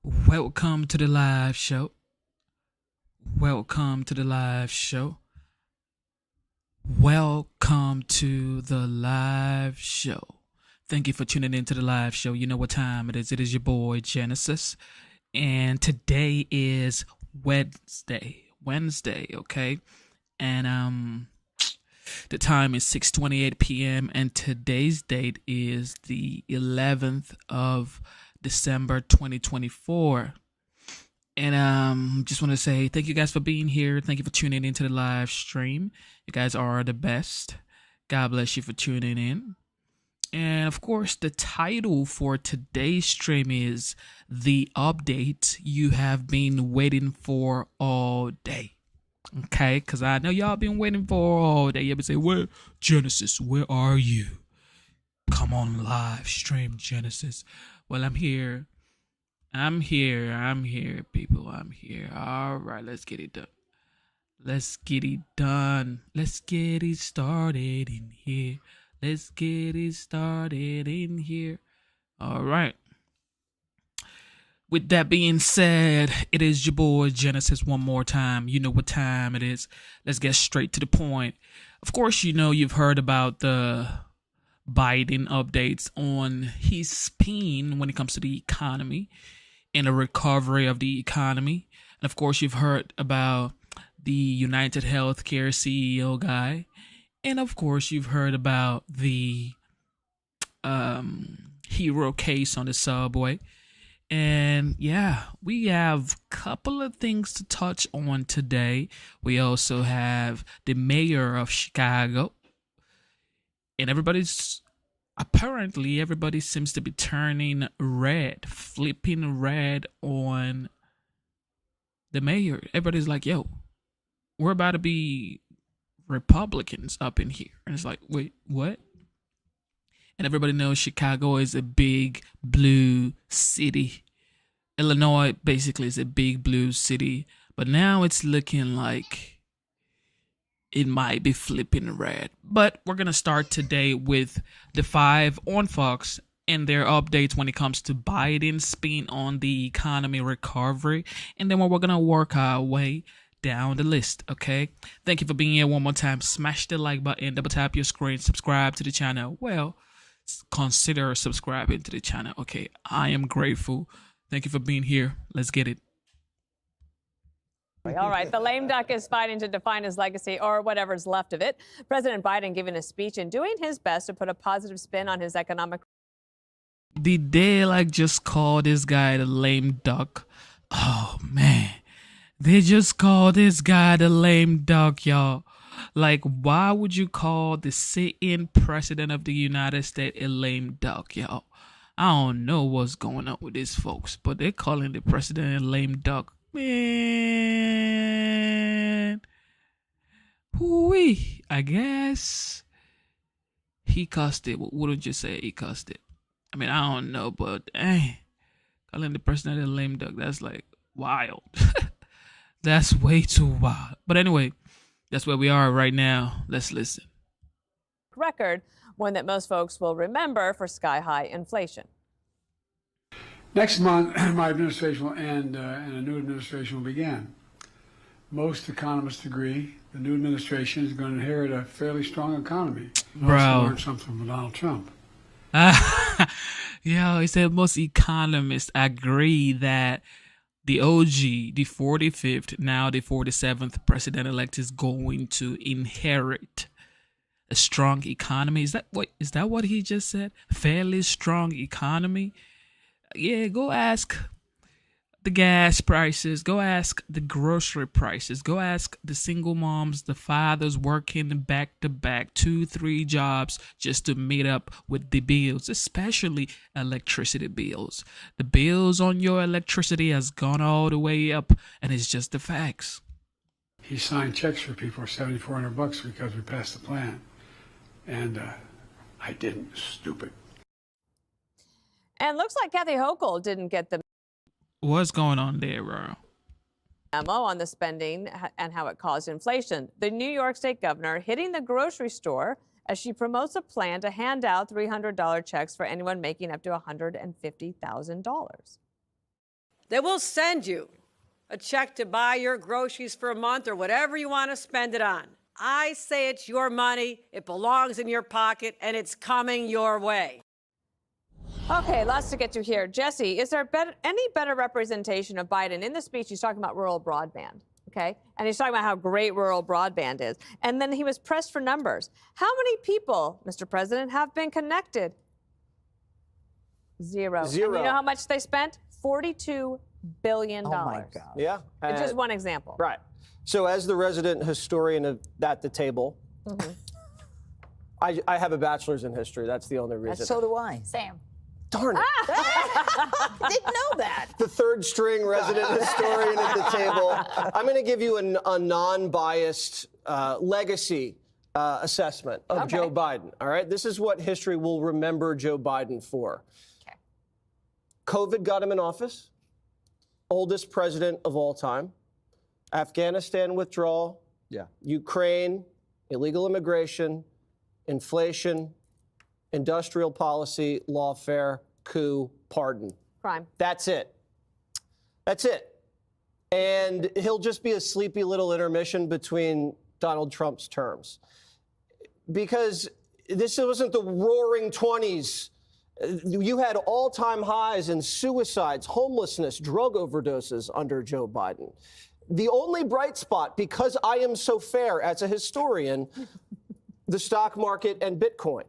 Welcome to the live show. Welcome to the live show. Welcome to the live show. Thank you for tuning in to the live show. You know what time it is. It is your boy Genesis. And today is Wednesday. Okay? And the time is 6:28 p.m. and today's date is the 11th of December 2024. And just want to say thank you guys for being here. Thank you for tuning into the live stream. You guys are the best. God bless you for tuning in. And of course, the title for today's stream is The Update You Have Been Waiting For All Day. Okay, because I know y'all been waiting for all day. You ever say, "Where, Genesis, where are you? Come on live stream, Genesis." Well, I'm here. I'm here, people. I'm here. All right, let's get it done. Let's get it done. Let's get it started in here. Let's get it started in here. All right. With that being said, it is your boy Genesis one more time. You know what time it is. Let's get straight to the point. Of course, you know you've heard about the Biden updates on his spin when it comes to the economy and the recovery of the economy. And of course, you've heard about the United Healthcare CEO guy. And of course, you've heard about the hero case on the subway. And yeah, we have a couple of things to touch on today. We also have the mayor of Chicago. And everybody seems to be turning red, flipping red on the mayor. Everybody's like, yo, we're about to be Republicans up in here. And it's like, wait, what? And everybody knows Chicago is a big blue city. Illinois basically is a big blue city. But now it's looking like it might be flipping red. But we're going to start today with the 5 on Fox and their updates when it comes to Biden's spin on the economy recovery. And then we're going to work our way down the list, okay? Thank you for being here one more time. Smash the like button, double tap your screen, subscribe to the channel. Well, consider subscribing to the channel, okay? I am grateful. Thank you for being here. Let's get it. All right. The lame duck is fighting to define his legacy, or whatever's left of it. President Biden giving a speech and doing his best to put a positive spin on his economic. Did they just call this guy the lame duck? Oh man, they just call this guy the lame duck, y'all. Like, why would you call the sitting president of the United States a lame duck, y'all? I don't know what's going on with these folks, but they're calling the president a lame duck. Man, hoo-wee. I guess he cussed it. Wouldn't you say he cussed it? I mean, I don't know, but dang, calling the president a lame duck, that's like wild. That's way too wild. But anyway, that's where we are right now. Let's listen. Record, one that most folks will remember for sky-high inflation. Next month, my administration will end and a new administration will begin. Most economists agree the new administration is going to inherit a fairly strong economy. I also learned something from Donald Trump. Yeah, he said most economists agree that the OG, the 45th, now the 47th president-elect is going to inherit a strong economy. Is that what he just said? Fairly strong economy? Yeah, go ask the gas prices, go ask the grocery prices, go ask the single moms, the fathers working back to back 2-3 jobs just to meet up with the bills, especially electricity bills. The bills on your electricity has gone all the way up, and it's just the facts. He signed checks for people for $7,400 because we passed the plan, and I didn't. Stupid. And looks like Kathy Hochul didn't get the What's going on there, bro? memo on the spending and how it caused inflation. The New York State governor hitting the grocery store as she promotes a plan to hand out $300 checks for anyone making up to $150,000. They will send you a check to buy your groceries for a month or whatever you want to spend it on. I say it's your money, it belongs in your pocket, and it's coming your way. Okay, lots to get to here. Jesse, is there any better representation of Biden? In the speech, he's talking about rural broadband, okay? And he's talking about how great rural broadband is. And then he was pressed for numbers. How many people, Mr. President, have been connected? Zero. And you know how much they spent? $42 billion. Oh, my God. Yeah. It's just one example. Right. So as the resident historian at the table, I have a bachelor's in history. That's the only reason. So do I. Same. Darn it. Didn't know that. The third string resident historian at the table. I'm going to give you a non-biased legacy assessment of Joe Biden. All right. This is what history will remember Joe Biden for. Okay. COVID got him in office. Oldest president of all time. Afghanistan withdrawal. Yeah. Ukraine, illegal immigration, inflation, industrial policy, lawfare, coup, pardon. Crime. That's it. That's it. And he'll just be a sleepy little intermission between Donald Trump's terms. Because this wasn't the roaring 20s. You had all-time highs in suicides, homelessness, drug overdoses under Joe Biden. The only bright spot, because I am so fair as a historian, the stock market and Bitcoin.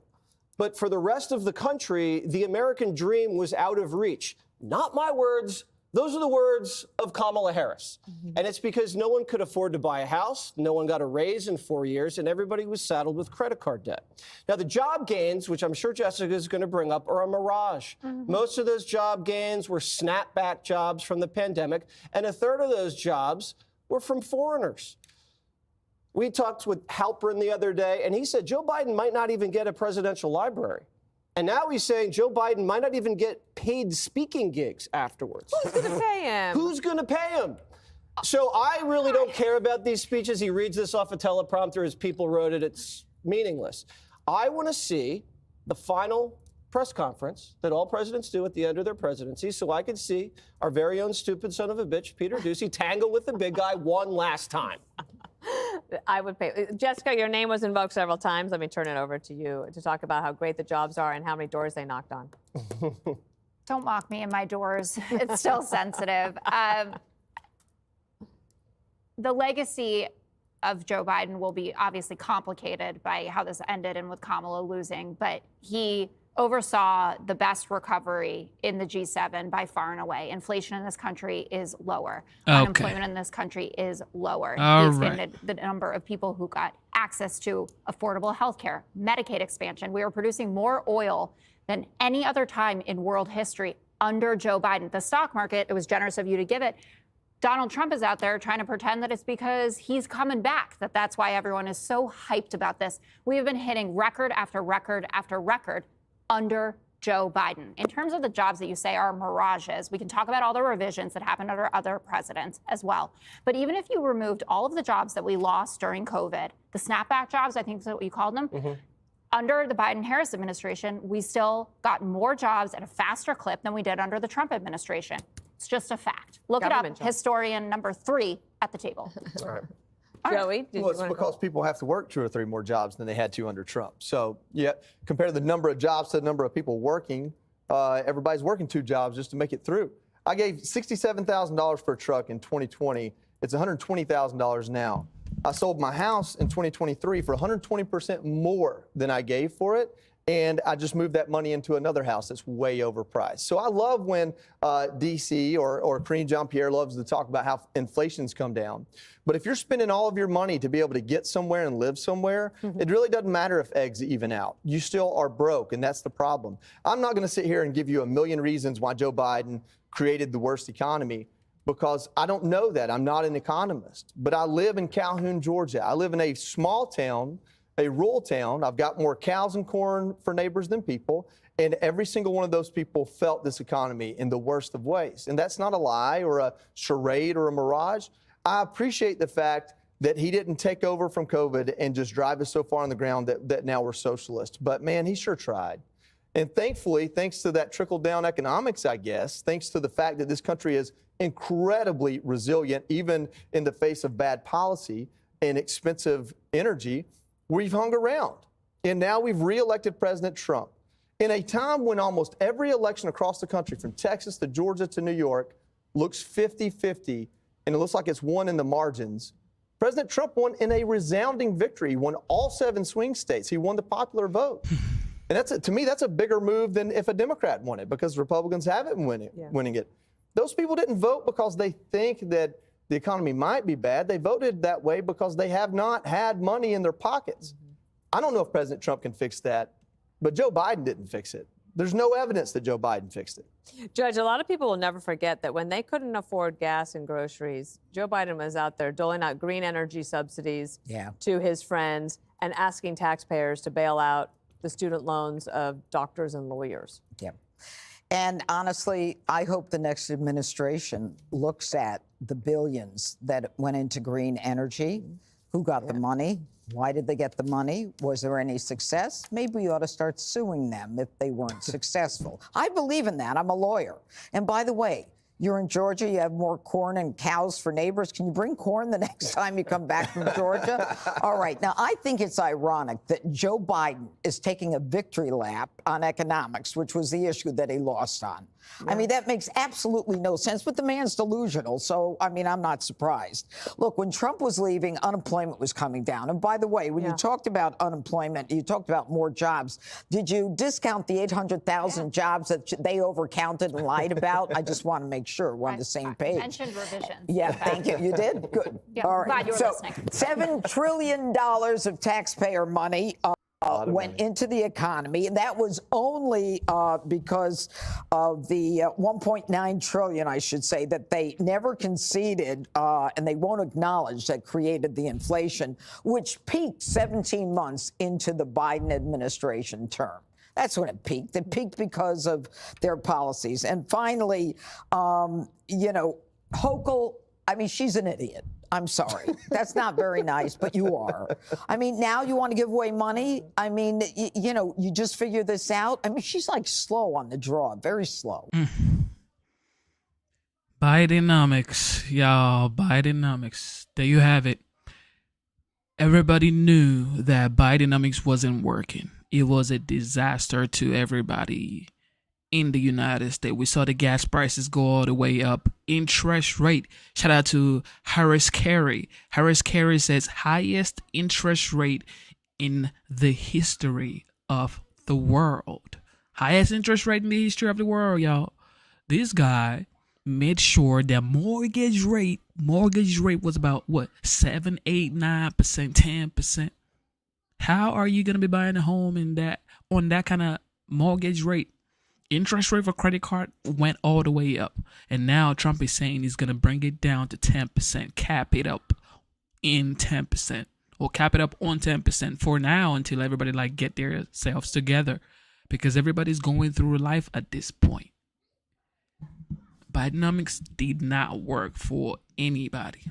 But for the rest of the country, the American dream was out of reach. Not my words. Those are the words of Kamala Harris. And it's because no one could afford to buy a house, no one got a raise in 4 years, and everybody was saddled with credit card debt. Now, the job gains, which I'm sure Jessica is going to bring up, are a mirage. Most of those job gains were snapback jobs from the pandemic, and a third of those jobs were from foreigners. We talked with Halperin the other day, and he said Joe Biden might not even get a presidential library. And now he's saying Joe Biden might not even get paid speaking gigs afterwards. Who's going to pay him? Who's going to pay him? So I really don't care about these speeches. He reads this off a teleprompter as people wrote it. It's meaningless. I want to see the final press conference that all presidents do at the end of their presidency so I can see our very own stupid son of a bitch, Peter Doocy, tangle with the big guy one last time. I would pay. Jessica, your name was invoked several times. Let me turn it over to you to talk about how great the jobs are and how many doors they knocked on. Don't mock me in my doors. It's still sensitive. The legacy of Joe Biden will be obviously complicated by how this ended and with Kamala losing, but he oversaw the best recovery in the G7 by far and away. Inflation in this country is lower. Unemployment in this country is lower. He expanded the number of people who got access to affordable health care, Medicaid expansion. We were producing more oil than any other time in world history under Joe Biden. The stock market, it was generous of you to give it. Donald Trump is out there trying to pretend that it's because he's coming back, that's why everyone is so hyped about this. We have been hitting record after record after record under Joe Biden. In terms of the jobs that you say are mirages, we can talk about all the revisions that happened under other presidents as well. But even if you removed all of the jobs that we lost during COVID, the snapback jobs, I think is what you called them, under the Biden-Harris administration, we still got more jobs at a faster clip than we did under the Trump administration. It's just a fact. Look it up, historian number 3 at the table. All right. Joey, well, it's because people have to work 2 or 3 more jobs than they had to under Trump. So, yeah, compare the number of jobs to the number of people working. Everybody's working 2 jobs just to make it through. I gave $67,000 for a truck in 2020. It's $120,000 now. I sold my house in 2023 for 120% more than I gave for it. And I just moved that money into another house that's way overpriced. So I love when DC or Karine Jean-Pierre loves to talk about how inflation's come down. But if you're spending all of your money to be able to get somewhere and live somewhere, it really doesn't matter if eggs even out. You still are broke, and that's the problem. I'm not going to sit here and give you a million reasons why Joe Biden created the worst economy, because I don't know that. I'm not an economist. But I live in Calhoun, Georgia. I live in a small town, a rural town. I've got more cows and corn for neighbors than people. And every single one of those people felt this economy in the worst of ways. And that's not a lie or a charade or a mirage. I appreciate the fact that he didn't take over from COVID and just drive us so far on the ground that now we're socialist. But man, he sure tried. And thankfully, thanks to that trickle-down economics, I guess, thanks to the fact that this country is incredibly resilient, even in the face of bad policy and expensive energy, we've hung around. And now we've reelected President Trump. In a time when almost every election across the country, from Texas to Georgia to New York, looks 50-50, and it looks like it's won in the margins, President Trump won in a resounding victory. He won all 7 swing states. He won the popular vote. And to me, that's a bigger move than if a Democrat won it, because Republicans haven't winning it. Those people didn't vote because they think that the economy might be bad. They voted that way because they have not had money in their pockets. I don't know if President Trump can fix that, but Joe Biden didn't fix it. There's no evidence that Joe Biden fixed it. Judge, a lot of people will never forget that when they couldn't afford gas and groceries, Joe Biden was out there doling out green energy subsidies to his friends and asking taxpayers to bail out the student loans of doctors and lawyers. Yeah. And honestly, I hope the next administration looks at the billions that went into green energy. Who got the money? Why did they get the money? Was there any success? Maybe we ought to start suing them if they weren't successful. I believe in that. I'm a lawyer. And by the way, you're in Georgia, you have more corn and cows for neighbors. Can you bring corn the next time you come back from Georgia? All right. Now, I think it's ironic that Joe Biden is taking a victory lap on economics, which was the issue that he lost on. I mean, that makes absolutely no sense, but the man's delusional. So, I mean, I'm not surprised. Look, when Trump was leaving, unemployment was coming down. And by the way, when you talked about unemployment, you talked about more jobs. Did you discount the 800,000 jobs that they overcounted and lied about? I just want to make sure we're on the same page. Mentioned revisions. Yeah, thank you. You did? Good. Yeah, All right. glad you were listening. $7 trillion of taxpayer money went into the economy, and that was only because of the 1.9 trillion, I should say, that they never conceded, and they won't acknowledge that created the inflation, which peaked 17 months into the Biden administration term. That's when it peaked. It peaked because of their policies. And finally, you know, Hochul, I mean, she's an idiot. I'm sorry. That's not very nice, but you are. I mean, now you want to give away money? I mean, you know, you just figure this out? I mean, she's like slow on the draw, very slow. Bidenomics, y'all. Bidenomics. There you have it. Everybody knew that Bidenomics wasn't working. It was a disaster to everybody in the United States. We saw the gas prices go all the way up. Interest rate. Shout out to Harris Carey. Harris Carey says highest interest rate in the history of the world. Highest interest rate in the history of the world, y'all. This guy made sure that mortgage rate was about what? 7, 8, 9%, 10%. How are you gonna be buying a home on that kind of mortgage rate? Interest rate for credit card went all the way up. And now Trump is saying he's going to bring it down to 10%, cap it up in 10%, or cap it up on 10% for now until everybody get their selves together, because everybody's going through life at this point. Bidenomics did not work for anybody,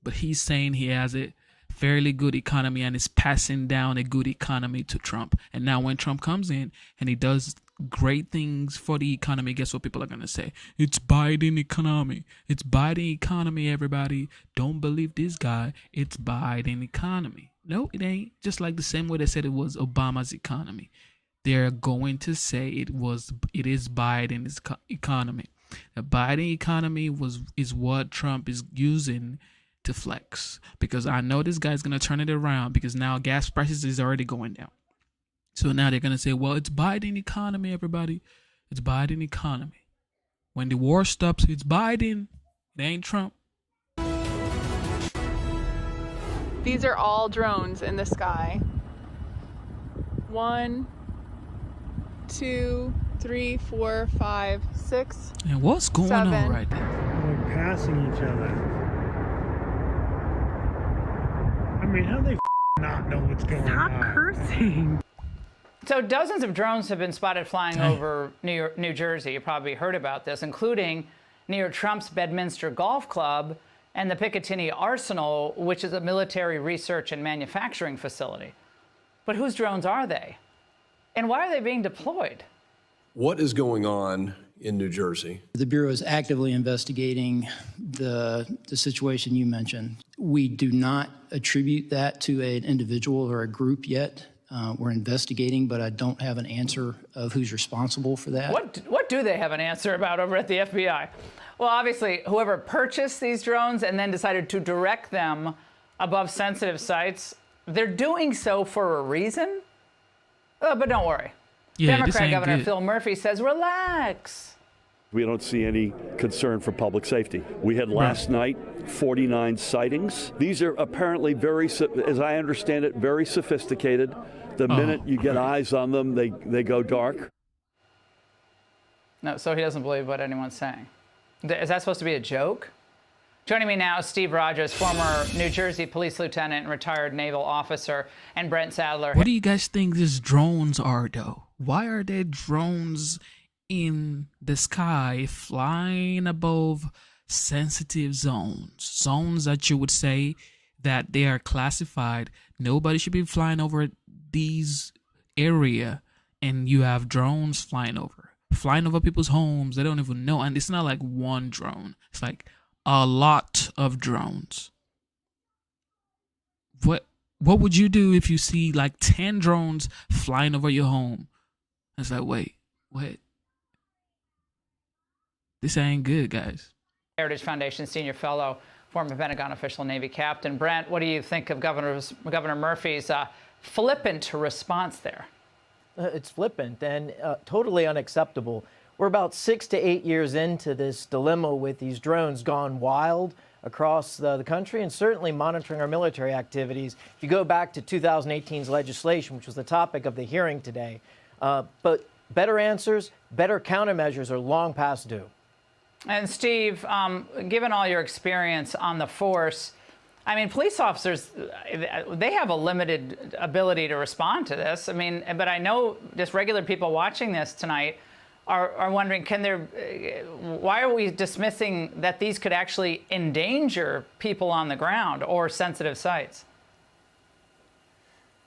but he's saying he has a fairly good economy and is passing down a good economy to Trump. And now when Trump comes in and he does great things for the economy, guess what people are going to say? It's Biden economy. It's Biden economy, everybody. Don't believe this guy. It's Biden economy. No, it ain't. Just like the same way they said it was Obama's economy. They're going to say it is Biden's economy. The Biden economy is what Trump is using to flex, because I know this guy's going to turn it around, because now gas prices is already going down. So now they're going to say, well, it's Biden economy, everybody. It's Biden economy. When the war stops, it's Biden. It ain't Trump. These are all drones in the sky. 1, 2, 3, 4, 5, 6. And what's going 7. on right now? We're passing each other. I mean, how do they not know what's going on? Stop cursing. So dozens of drones have been spotted flying over New Jersey. You probably heard about this, including near Trump's Bedminster Golf Club and the Picatinny Arsenal, which is a military research and manufacturing facility. But whose drones are they? And why are they being deployed? What is going on in New Jersey? The Bureau is actively investigating the situation you mentioned. We do not attribute that to an individual or a group yet. We're investigating, but I don't have an answer of who's responsible for that. What do they have an answer about over at the FBI? Well, obviously, whoever purchased these drones and then decided to direct them above sensitive sites, they're doing so for a reason. But don't worry. Yeah, Democrat Governor Phil Murphy says, relax. We don't see any concern for public safety. We had last night 49 sightings. These are apparently very, as I understand it, very sophisticated. The minute you get eyes on them, they go dark. No, so he doesn't believe what anyone's saying. Is that supposed to be a joke? Joining me now, Steve Rogers, former New Jersey police lieutenant and retired naval officer, and Brent Sadler. What do you guys think these drones are, though? Why are there drones in the sky flying above sensitive zones that you would say that they are classified? Nobody should be flying over these area, and you have drones flying over people's homes. They don't even know, and it's not like one drone. It's like a lot of drones. What would you do if you see like 10 drones flying over your home? It's like, wait. This ain't good, guys. Heritage Foundation senior fellow, former Pentagon official, Navy captain. Brent, what do you think of Governor Murphy's flippant response there? It's flippant and totally unacceptable. We're about 6 to 8 years into this dilemma with these drones gone wild across the country and certainly monitoring our military activities. If you go back to 2018's legislation, which was the topic of the hearing today, but better answers, better countermeasures are long past due. And Steve, given all your experience on the force, I mean, police officers, they have a limited ability to respond to this. I mean, but I know just regular people watching this tonight are wondering, why are we dismissing that these could actually endanger people on the ground or sensitive sites?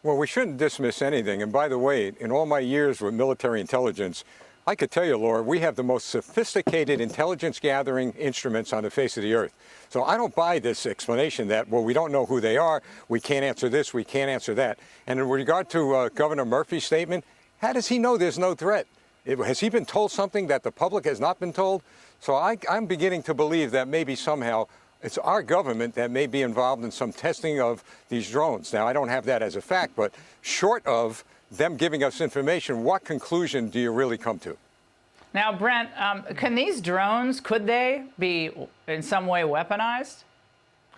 Well, we shouldn't dismiss anything. And by the way, in all my years with military intelligence, I could tell you, Laura, we have the most sophisticated intelligence gathering instruments on the face of the earth. So I don't buy this explanation that, well, we don't know who they are, we can't answer this, we can't answer that. And in regard to Governor Murphy's statement, how does he know there's no threat? Has he been told something that the public has not been told? So I'm beginning to believe that maybe somehow it's our government that may be involved in some testing of these drones. Now, I don't have that as a fact, but short of them giving us information, what conclusion do you really come to? Now, Brent, can these drones, could they be in some way weaponized?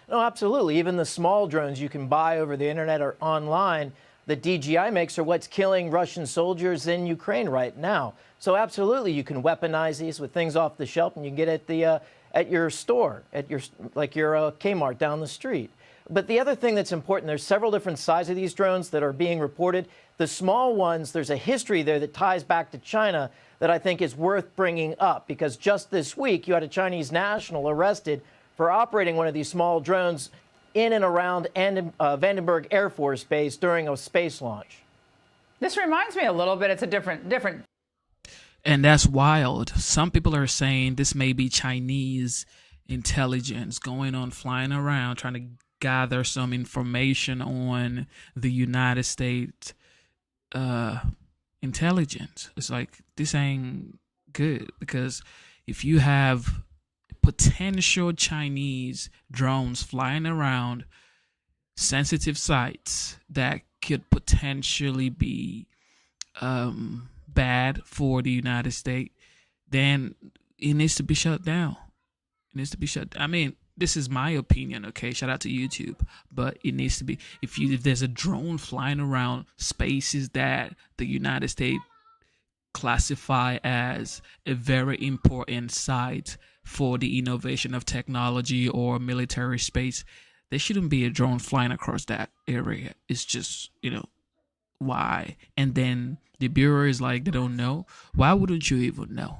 No, absolutely. Even the small drones you can buy over the internet or online that DJI makes are what's killing Russian soldiers in Ukraine right now. So absolutely, you can weaponize these with things off the shelf, and you can get at your store, at your Kmart down the street. But the other thing that's important, there's several different sizes of these drones that are being reported. The small ones, there's a history there that ties back to China that I think is worth bringing up, because just this week you had a Chinese national arrested for operating one of these small drones in and around Vandenberg Air Force Base during a space launch. This reminds me a little bit, it's a different. And that's wild. Some people are saying this may be Chinese intelligence going on, flying around, trying to gather some information on the United States intelligence. It's like, this ain't good, because if you have potential Chinese drones flying around sensitive sites that could potentially be bad for the United States, then it needs to be shut down. It needs to be shut down. I mean, this is my opinion, okay? Shout out to YouTube. But it needs to be, if there's a drone flying around spaces that the United States classify as a very important site for the innovation of technology or military space, there shouldn't be a drone flying across that area. It's just, why? And then the Bureau is like, they don't know. Why wouldn't you even know?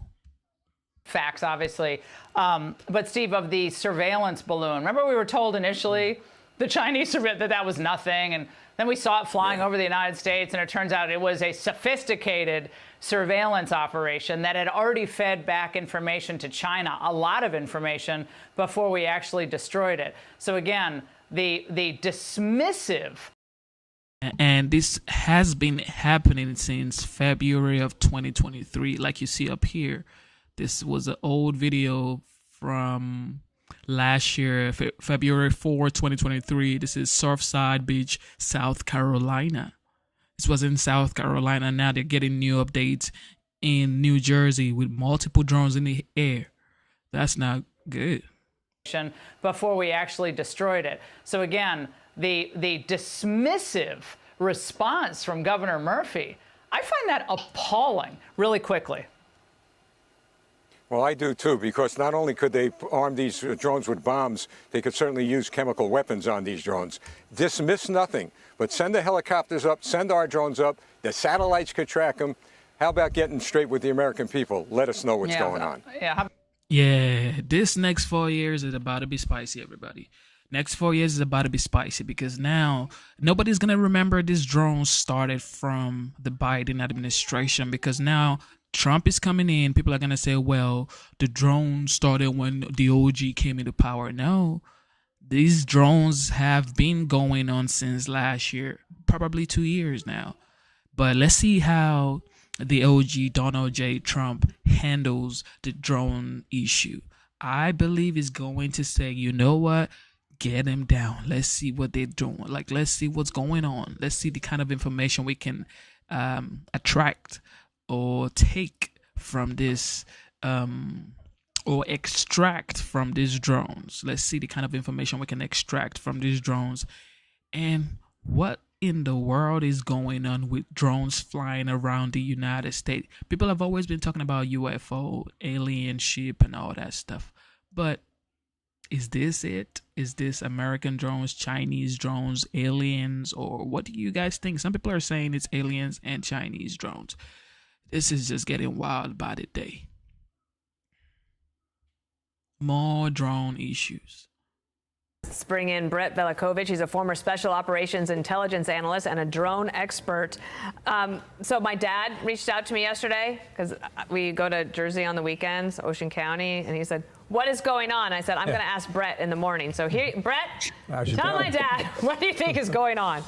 Facts, obviously. But Steve, of the surveillance balloon, remember we were told initially the Chinese that was nothing, and Then we saw it flying over the United States, and it turns out it was a sophisticated surveillance operation that had already fed back information to China, a lot of information, before we actually destroyed it. So again, the dismissive. And this has been happening since February of 2023. Like you see up here, this was an old video from last year, February 4, 2023. This is Surfside Beach, South Carolina. This was in South Carolina. Now they're getting new updates in New Jersey with multiple drones in the air. That's not good. Before we actually destroyed it. So again, the dismissive response from Governor Murphy, I find that appalling. Really quickly. Well, I do too, because not only could they arm these drones with bombs, they could certainly use chemical weapons on these drones. Dismiss nothing, but send the helicopters up, send our drones up, the satellites could track them. How about getting straight with the American people? Let us know what's going on. Yeah, this next 4 years is about to be spicy, everybody. Next 4 years is about to be spicy because now nobody's going to remember this drone started from the Biden administration, because now Trump is coming in. People are going to say, well, the drone started when the OG came into power. No, these drones have been going on since last year, probably 2 years now. But let's see how the OG Donald J. Trump handles the drone issue. I believe he's going to say, you know what? Get them down. Let's see what they're doing. Like, let's see what's going on. Let's see the kind of information we can attract or take from this or extract from these drones. Let's see the kind of information we can extract from these drones. And what in the world is going on with drones flying around the United States? People have always been talking about UFO, alien ship, and all that stuff. But is this it? Is this American drones, Chinese drones, aliens, or what do you guys think? Some people are saying it's aliens and Chinese drones. This is just getting wild by the day. More drone issues. Let's bring in Brett Velikovich. He's a former special operations intelligence analyst and a drone expert. So my dad reached out to me yesterday because we go to Jersey on the weekends, Ocean County, and he said, what is going on? I said, I'm going to ask Brett in the morning. So here, Brett, tell my dad, what do you think is going on?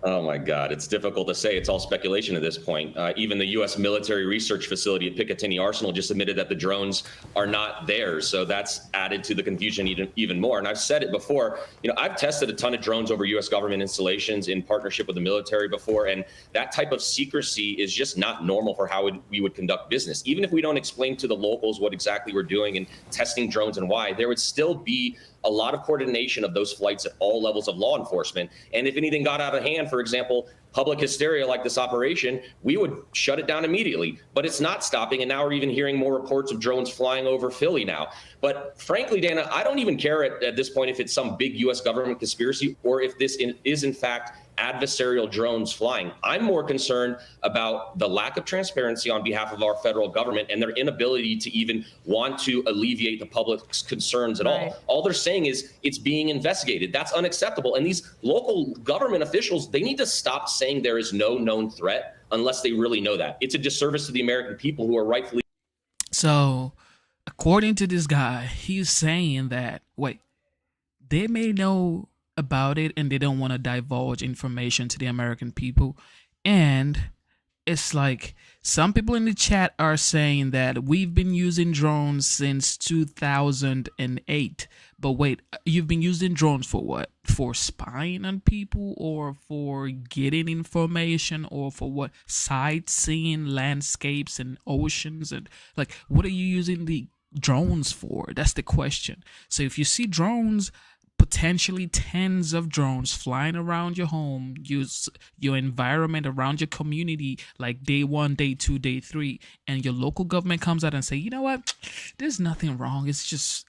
Oh my God, it's difficult to say. It's all speculation at this point. Even the U.S. military research facility at Picatinny Arsenal just admitted that the drones are not theirs. So that's added to the confusion even more. And I've said it before, I've tested a ton of drones over U.S. government installations in partnership with the military before. And that type of secrecy is just not normal for how we would conduct business. Even if we don't explain to the locals what exactly we're doing and testing drones and why, there would still be a lot of coordination of those flights at all levels of law enforcement. And if anything got out of hand, for example, public hysteria like this operation, we would shut it down immediately. But it's not stopping. And now we're even hearing more reports of drones flying over Philly now. But frankly, Dana, I don't even care at this point if it's some big U.S. government conspiracy or if this is in fact adversarial drones flying. I'm more concerned about the lack of transparency on behalf of our federal government and their inability to even want to alleviate the public's concerns at all. All they're saying is it's being investigated. That's unacceptable. And these local government officials, they need to stop saying there is no known threat unless they really know that. It's a disservice to the American people who are rightfully. So, according to this guy, he's saying that, they may know about it and they don't want to divulge information to the American people. And it's like some people in the chat are saying that we've been using drones since 2008. But wait, you've been using drones for what? For spying on people, or for getting information, or for what? Sightseeing landscapes and oceans, and what are you using the drones for? That's the question. So if you see drones, potentially tens of drones flying around your home, your environment, around your community, like day 1, day 2, day 3, and your local government comes out and say, you know what, there's nothing wrong. It's just,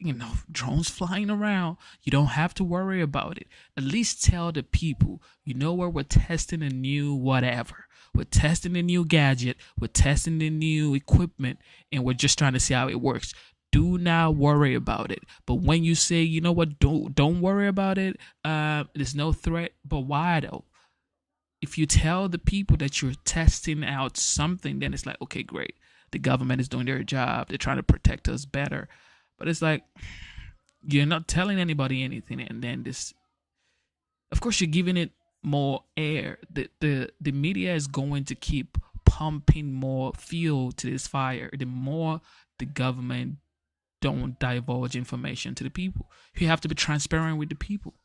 drones flying around. You don't have to worry about it. At least tell the people, we're testing a new whatever. We're testing a new gadget. We're testing the new equipment, and we're just trying to see how it works. do not worry about it. But when you say, you know what, don't worry about it, there's no threat. But why though? If you tell the people that you're testing out something, then it's like, okay, great. The government is doing their job. They're trying to protect us better. But it's like, you're not telling anybody anything. And then this, of course, you're giving it more air. The media is going to keep pumping more fuel to this fire. The more the government don't divulge information to the people. You have to be transparent with the people.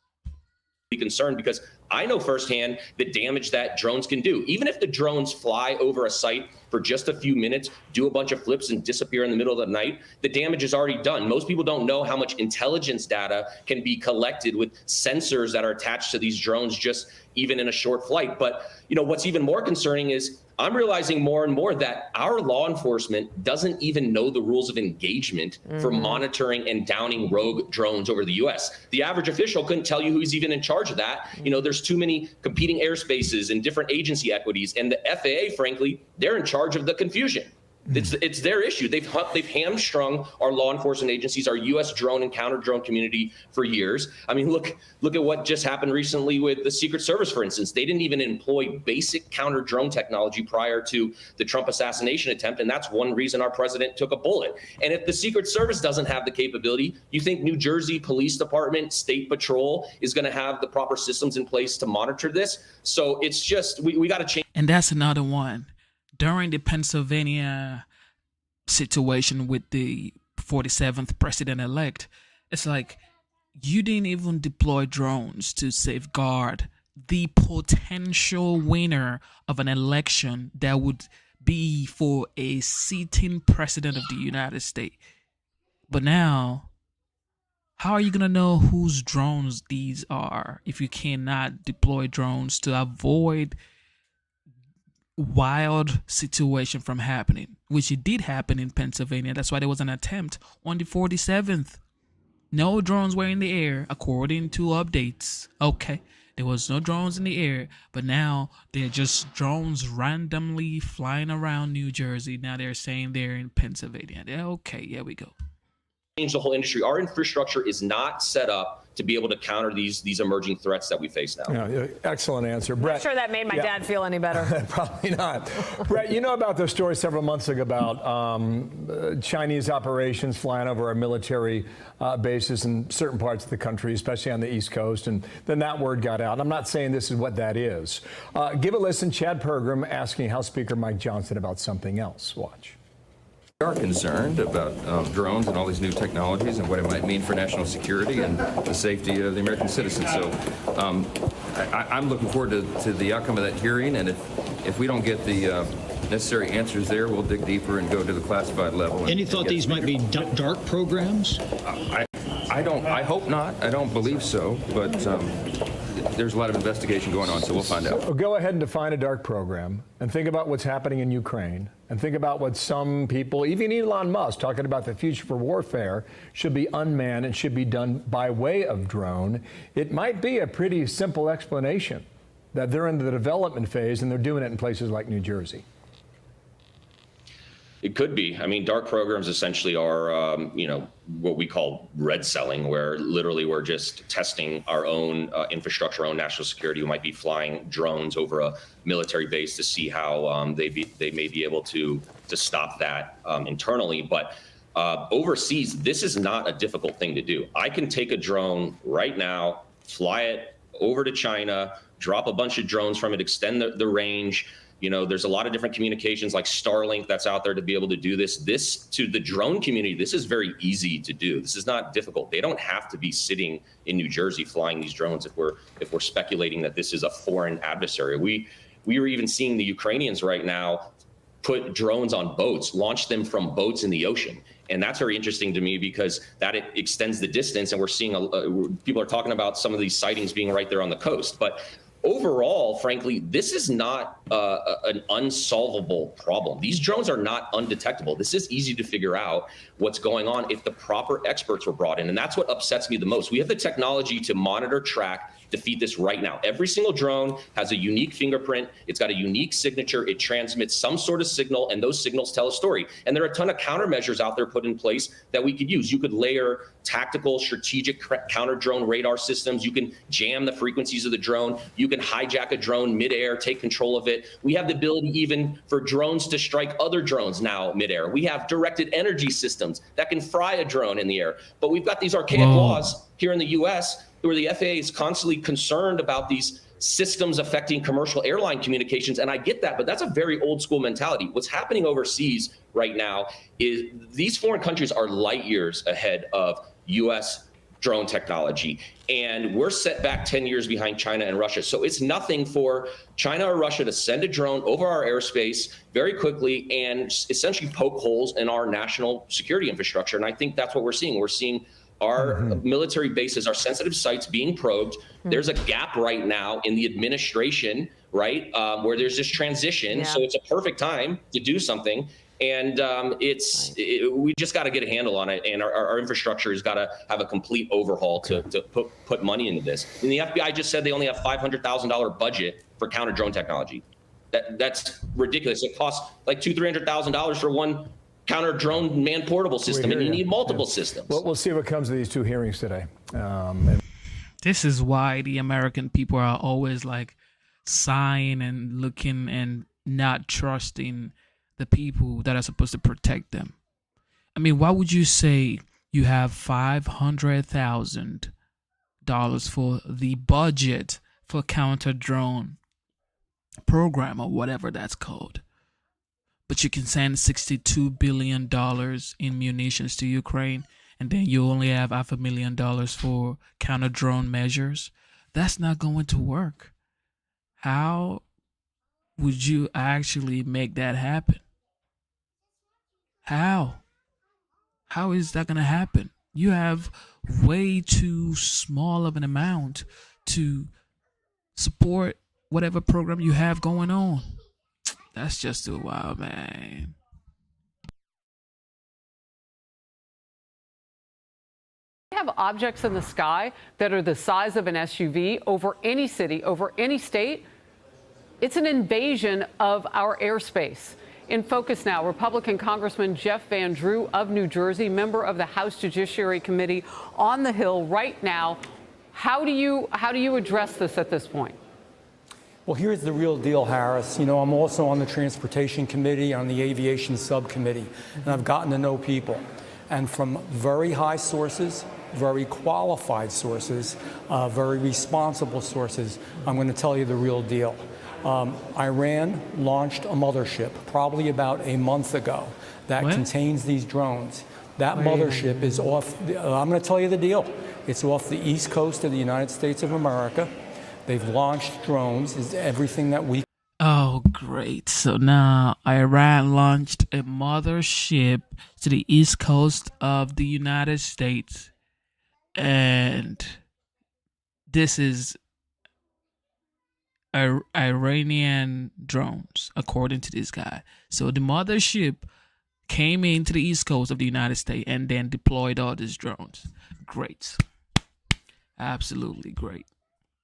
Concerned because I know firsthand the damage that drones can do. Even if the drones fly over a site for just a few minutes, do a bunch of flips and disappear in the middle of the night, the damage is already done. Most people don't know how much intelligence data can be collected with sensors that are attached to these drones just even in a short flight. But you know what's even more concerning is I'm realizing more and more that our law enforcement doesn't even know the rules of engagement for monitoring and downing rogue drones over the U.S. The average official couldn't tell you who's even in charge of that. You know, there's too many competing airspaces and different agency equities. And the FAA, frankly, they're in charge of the confusion. It's their issue. They've hamstrung our law enforcement agencies, our U.S. drone and counter drone community for years. I mean, look at what just happened recently with the Secret Service, for instance. They didn't even employ basic counter drone technology prior to the Trump assassination attempt, and that's one reason our president took a bullet. And if the Secret Service doesn't have the capability, you think New Jersey Police Department, State Patrol is going to have the proper systems in place to monitor this? So it's just we got to change. And that's another one. During the Pennsylvania situation with the 47th president-elect, it's like you didn't even deploy drones to safeguard the potential winner of an election that would be for a sitting president of the United States. But now, how are you going to know whose drones these are if you cannot deploy drones to avoid wild situation from happening, which it did happen in Pennsylvania? That's why there was an attempt on the 47th. No drones were in the air, according to updates. Okay, there was no drones in the air, but now they're just drones randomly flying around New Jersey. Now they're saying they're in Pennsylvania. Okay, here we go. Change the whole industry. Our infrastructure is not set up to be able to counter these emerging threats that we face now. Yeah, excellent answer, Brett. I'm sure that made my dad feel any better. Probably not. Brett, you know about the story several months ago about Chinese operations flying over our military bases in certain parts of the country, especially on the East Coast, and then that word got out. I'm not saying this is what that is. Give a listen. Chad Pergram asking House Speaker Mike Johnson about something else. Watch. We are concerned about drones and all these new technologies and what it might mean for national security and the safety of the American citizens. So I'm looking forward to the outcome of that hearing, and if we don't get the necessary answers there, we'll dig deeper and go to the classified level. Any thought these might be dark programs? I hope not. I don't believe so, but there's a lot of investigation going on, so we'll find out. So go ahead and define a dark program and think about what's happening in Ukraine and think about what some people, even Elon Musk, talking about the future for warfare, should be unmanned and should be done by way of drone. It might be a pretty simple explanation that they're in the development phase and they're doing it in places like New Jersey. It could be. I mean, dark programs essentially are, what we call red selling, where literally we're just testing our own infrastructure, our own national security. We might be flying drones over a military base to see how they may be able to stop that internally. But overseas, this is not a difficult thing to do. I can take a drone right now, fly it over to China, drop a bunch of drones from it, extend the range. You know, there's a lot of different communications like Starlink that's out there to be able to do this. This, to the drone community, this is very easy to do. This is not difficult. They don't have to be sitting in New Jersey flying these drones if we're speculating that this is a foreign adversary. We are even seeing the Ukrainians right now put drones on boats, launch them from boats in the ocean. And that's very interesting to me because that it extends the distance, and we're seeing people are talking about some of these sightings being right there on the coast. But overall, frankly, this is not an unsolvable problem. These drones are not undetectable. This is easy to figure out what's going on if the proper experts were brought in. And that's what upsets me the most. We have the technology to monitor, track, defeat this right now. Every single drone has a unique fingerprint. It's got a unique signature. It transmits some sort of signal, and those signals tell a story. And there are a ton of countermeasures out there put in place that we could use. You could layer tactical, strategic counter-drone radar systems. You can jam the frequencies of the drone. You can hijack a drone midair, take control of it. We have the ability even for drones to strike other drones now midair. We have directed energy systems that can fry a drone in the air. But we've got these archaic laws here in the U.S. where the FAA is constantly concerned about these systems affecting commercial airline communications. And I get that, but that's a very old school mentality. What's happening overseas right now is these foreign countries are light years ahead of U.S. drone technology. And we're set back 10 years behind China and Russia. So it's nothing for China or Russia to send a drone over our airspace very quickly and essentially poke holes in our national security infrastructure. And I think that's what we're seeing. We're seeing our military bases, our sensitive sites being probed. There's a gap right now in the administration, right, where there's this transition. Yeah. So it's a perfect time to do something. And we just got to get a handle on it. And our infrastructure has got to have a complete overhaul to put money into this. And the FBI just said they only have $500,000 budget for counter drone technology. That's ridiculous. It costs like $200,000-$300,000 for one counter drone man portable system, and you need multiple systems. Well, we'll see what comes of these two hearings today. This is why the American people are always like sighing and looking and not trusting the people that are supposed to protect them. I mean, why would you say you have $500,000 for the budget for counter drone program or whatever that's called, but you can send $62 billion in munitions to Ukraine, and then you only have $500,000 for counter drone measures? That's not going to work. How would you actually make that happen? How is that going to happen? You have way too small of an amount to support whatever program you have going on. That's just too wild, man. We have objects in the sky that are the size of an SUV over any city, over any state. It's an invasion of our airspace. In focus now, Republican Congressman Jeff Van Drew of New Jersey, member of the House Judiciary Committee on the Hill right now. How do you address this at this point? Well, here's the real deal, Harris. You know, I'm also on the Transportation Committee, on the Aviation Subcommittee, and I've gotten to know people. And from very high sources, very qualified sources, very responsible sources, I'm going to tell you the real deal. Iran launched a mothership probably about a month ago that contains these drones. That mothership is off, I'm going to tell you the deal. It's off the east coast of the United States of America. They've launched drones, is everything that we... Oh, great. So now Iran launched a mothership to the east coast of the United States. And this is Iranian drones, according to this guy. So the mothership came into the east coast of the United States and then deployed all these drones. Great. Absolutely great.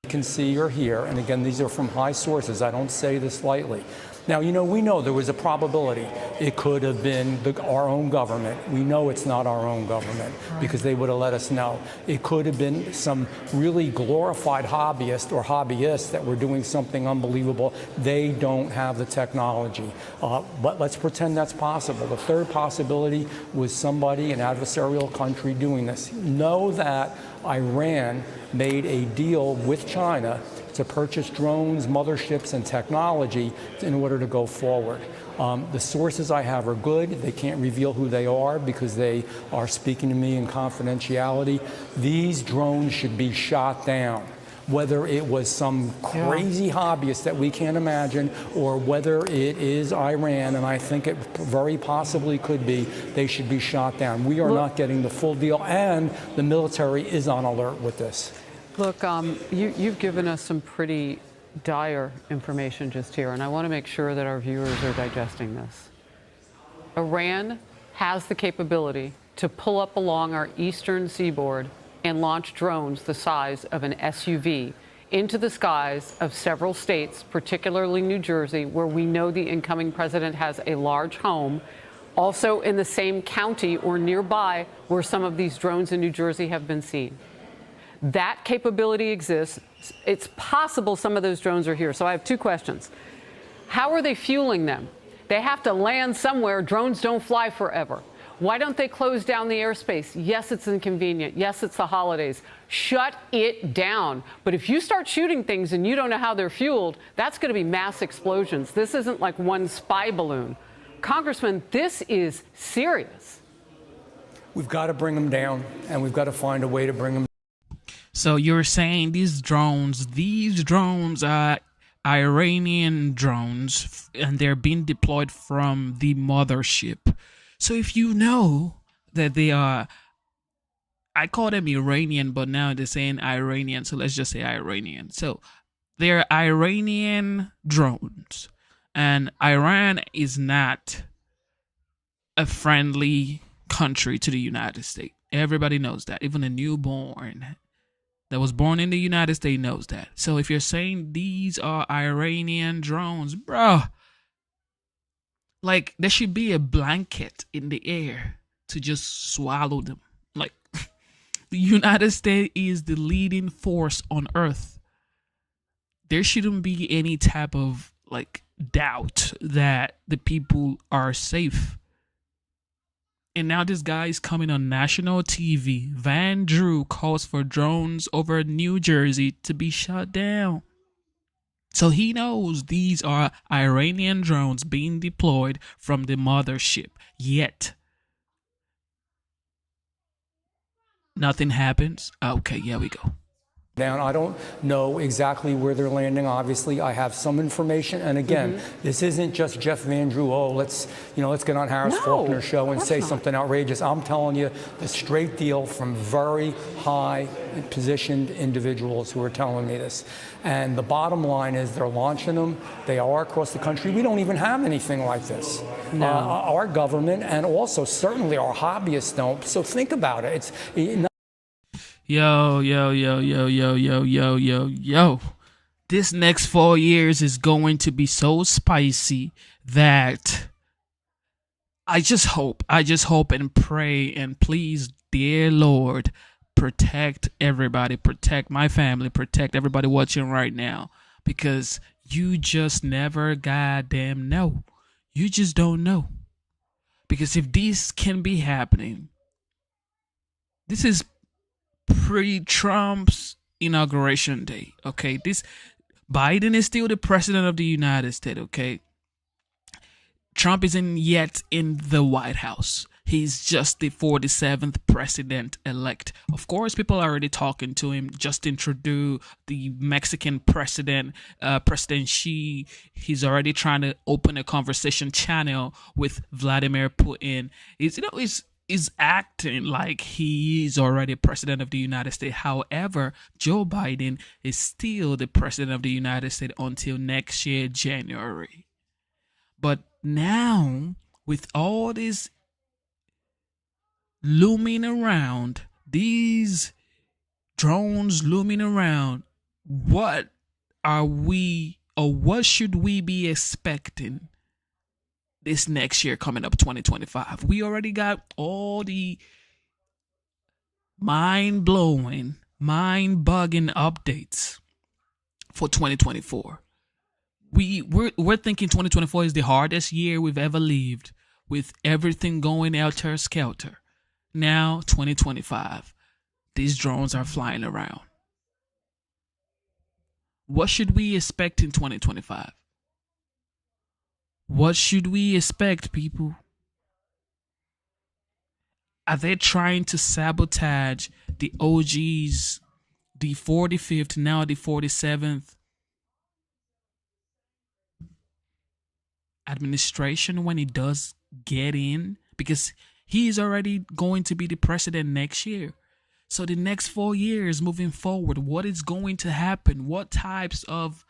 Can see or hear, and again, these are from high sources. I don't say this lightly. Now, you know, we know there was a probability it could have been our own government. We know it's not our own government because they would have let us know. It could have been some really glorified hobbyist or hobbyists that were doing something unbelievable. They don't have the technology. But let's pretend that's possible. The third possibility was somebody, an adversarial country, doing this. Know that Iran made a deal with China to purchase drones, motherships, and technology in order to go forward. The sources I have are good. They can't reveal who they are because they are speaking to me in confidentiality. These drones should be shot down. Whether it was some crazy hobbyist that we can't imagine or whether it is Iran, and I think it very possibly could be, they should be shot down. We are not getting the full deal, and the military is on alert with this. Look, you've given us some pretty dire information just here, and I want to make sure that our viewers are digesting this. Iran has the capability to pull up along our eastern seaboard and launch drones the size of an SUV into the skies of several states, particularly New Jersey, where we know the incoming president has a large home, also in the same county or nearby where some of these drones in New Jersey have been seen. That capability exists. It's possible some of those drones are here. So I have two questions. How are they fueling them? They have to land somewhere. Drones don't fly forever. Why don't they close down the airspace? Yes, it's inconvenient. Yes, it's the holidays. Shut it down. But if you start shooting things and you don't know how they're fueled, that's going to be mass explosions. This isn't like one spy balloon. Congressman, this is serious. We've got to bring them down, and we've got to find a way to bring them down. So you're saying these drones are Iranian drones, and they're being deployed from the mothership. So if you know that they are, I call them Iranian, but now they're saying Iranian, so let's just say Iranian. So they're Iranian drones, and Iran is not a friendly country to the United States. Everybody knows that. Even a newborn that was born in the United States knows that. So if you're saying these are Iranian drones, bro, like there should be a blanket in the air to just swallow them. Like the United States is the leading force on earth. There shouldn't be any type of like doubt that the people are safe. And now this guy is coming on national TV. Van Drew calls for drones over New Jersey to be shut down. So he knows these are Iranian drones being deployed from the mothership. Yet, nothing happens. Okay, here we go. Down. I don't know exactly where they're landing. Obviously, I have some information. And again, this isn't just Jeff Van Drew. Oh, let's get on Harris Faulkner's show and say something outrageous. I'm telling you the straight deal from very high positioned individuals who are telling me this. And the bottom line is they're launching them. They are across the country. We don't even have anything like this. No. Our government and also certainly our hobbyists don't. So think about it. Yo. This next 4 years is going to be so spicy that I just hope and pray and please, dear Lord, protect everybody, protect my family, protect everybody watching right now, because you just never goddamn know. You just don't know. Because if this can be happening, this is pre-Trump's inauguration day, okay? This Biden is still the president of the United States, okay? Trump isn't yet in the White House. He's just the 47th president-elect. Of course, people are already talking to him. Justin Trudeau, the Mexican president, President Xi, he's already trying to open a conversation channel with Vladimir Putin. Is acting like he is already president of the United States. However, Joe Biden is still the president of the United States until next year, January. But now, with all this looming around, these drones looming around, what are we, or what should we be expecting this next year coming up, 2025? We already got all the mind-blowing, mind-bugging updates for 2024. We're thinking 2024 is the hardest year we've ever lived, with everything going helter-skelter. Now, 2025, these drones are flying around. What should we expect in 2025? What should we expect, people? Are they trying to sabotage the OGs, the 45th, now the 47th administration when he does get in? Because he is already going to be the president next year. So the next 4 years moving forward, what is going to happen? What types of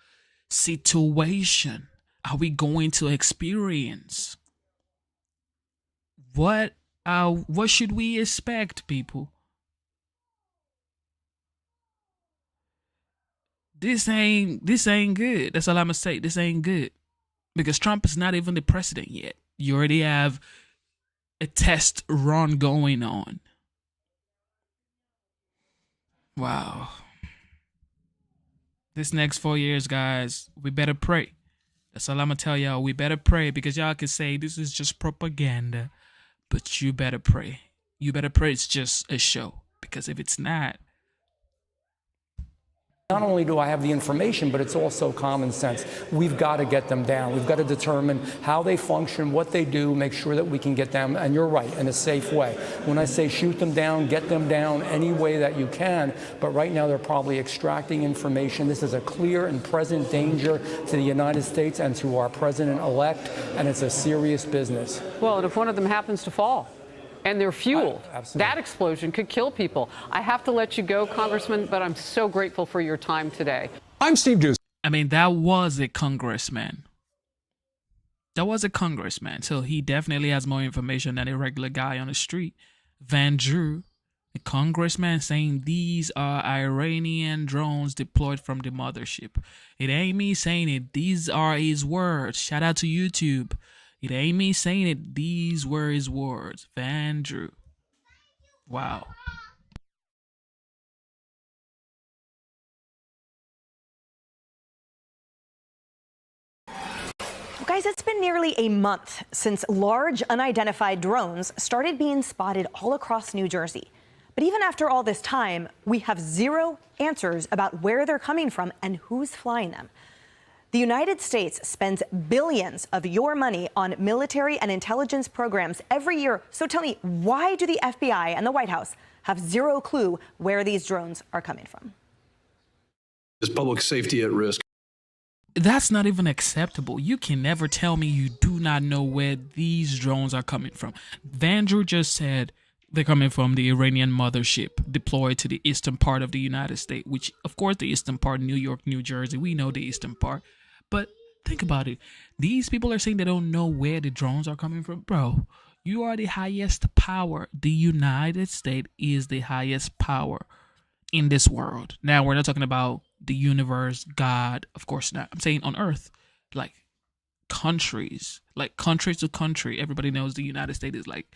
situation are we going to experience? What should we expect, people? this ain't good. That's all I'm gonna say. This ain't good. Because Trump is not even the president yet. You already have a test run going on. Wow. This next 4 years, guys, we better pray. That's all I'm going to tell y'all. We better pray, because y'all can say this is just propaganda. But you better pray. You better pray it's just a show. Because if it's not, Not only do I have the information, but it's also common sense. We've got to get them down. We've got to determine how they function, what they do, make sure that we can get them, and you're right, in a safe way. When I say shoot them down, get them down any way that you can, but right now they're probably extracting information. This is a clear and present danger to the United States and to our president-elect, and it's a serious business. Well, and if one of them happens to fall and they're fueled, that explosion could kill people. I have to let you go, Congressman, but I'm so grateful for your time today. I'm Steve Doocy. I mean, that was a congressman. So he definitely has more information than a regular guy on the street. Van Drew, a congressman, saying these are Iranian drones deployed from the mothership. It ain't me saying it. These are his words. Shout out to YouTube. It ain't me saying it. These were his words. Van Drew. Wow. Guys, it's been nearly a month since large unidentified drones started being spotted all across New Jersey. But even after all this time, we have zero answers about where they're coming from and who's flying them. The United States spends billions of your money on military and intelligence programs every year. So tell me, why do the FBI and the White House have zero clue where these drones are coming from? Is public safety at risk? That's not even acceptable. You can never tell me you do not know where these drones are coming from. Van Drew just said they're coming from the Iranian mothership deployed to the eastern part of the United States, which, of course, the eastern part, New York, New Jersey, we know the eastern part. But think about it. These people are saying they don't know where the drones are coming from. Bro, you are the highest power. The United States is the highest power in this world. Now, we're not talking about the universe, God, of course not. I'm saying on Earth, like countries to country. Everybody knows the United States is like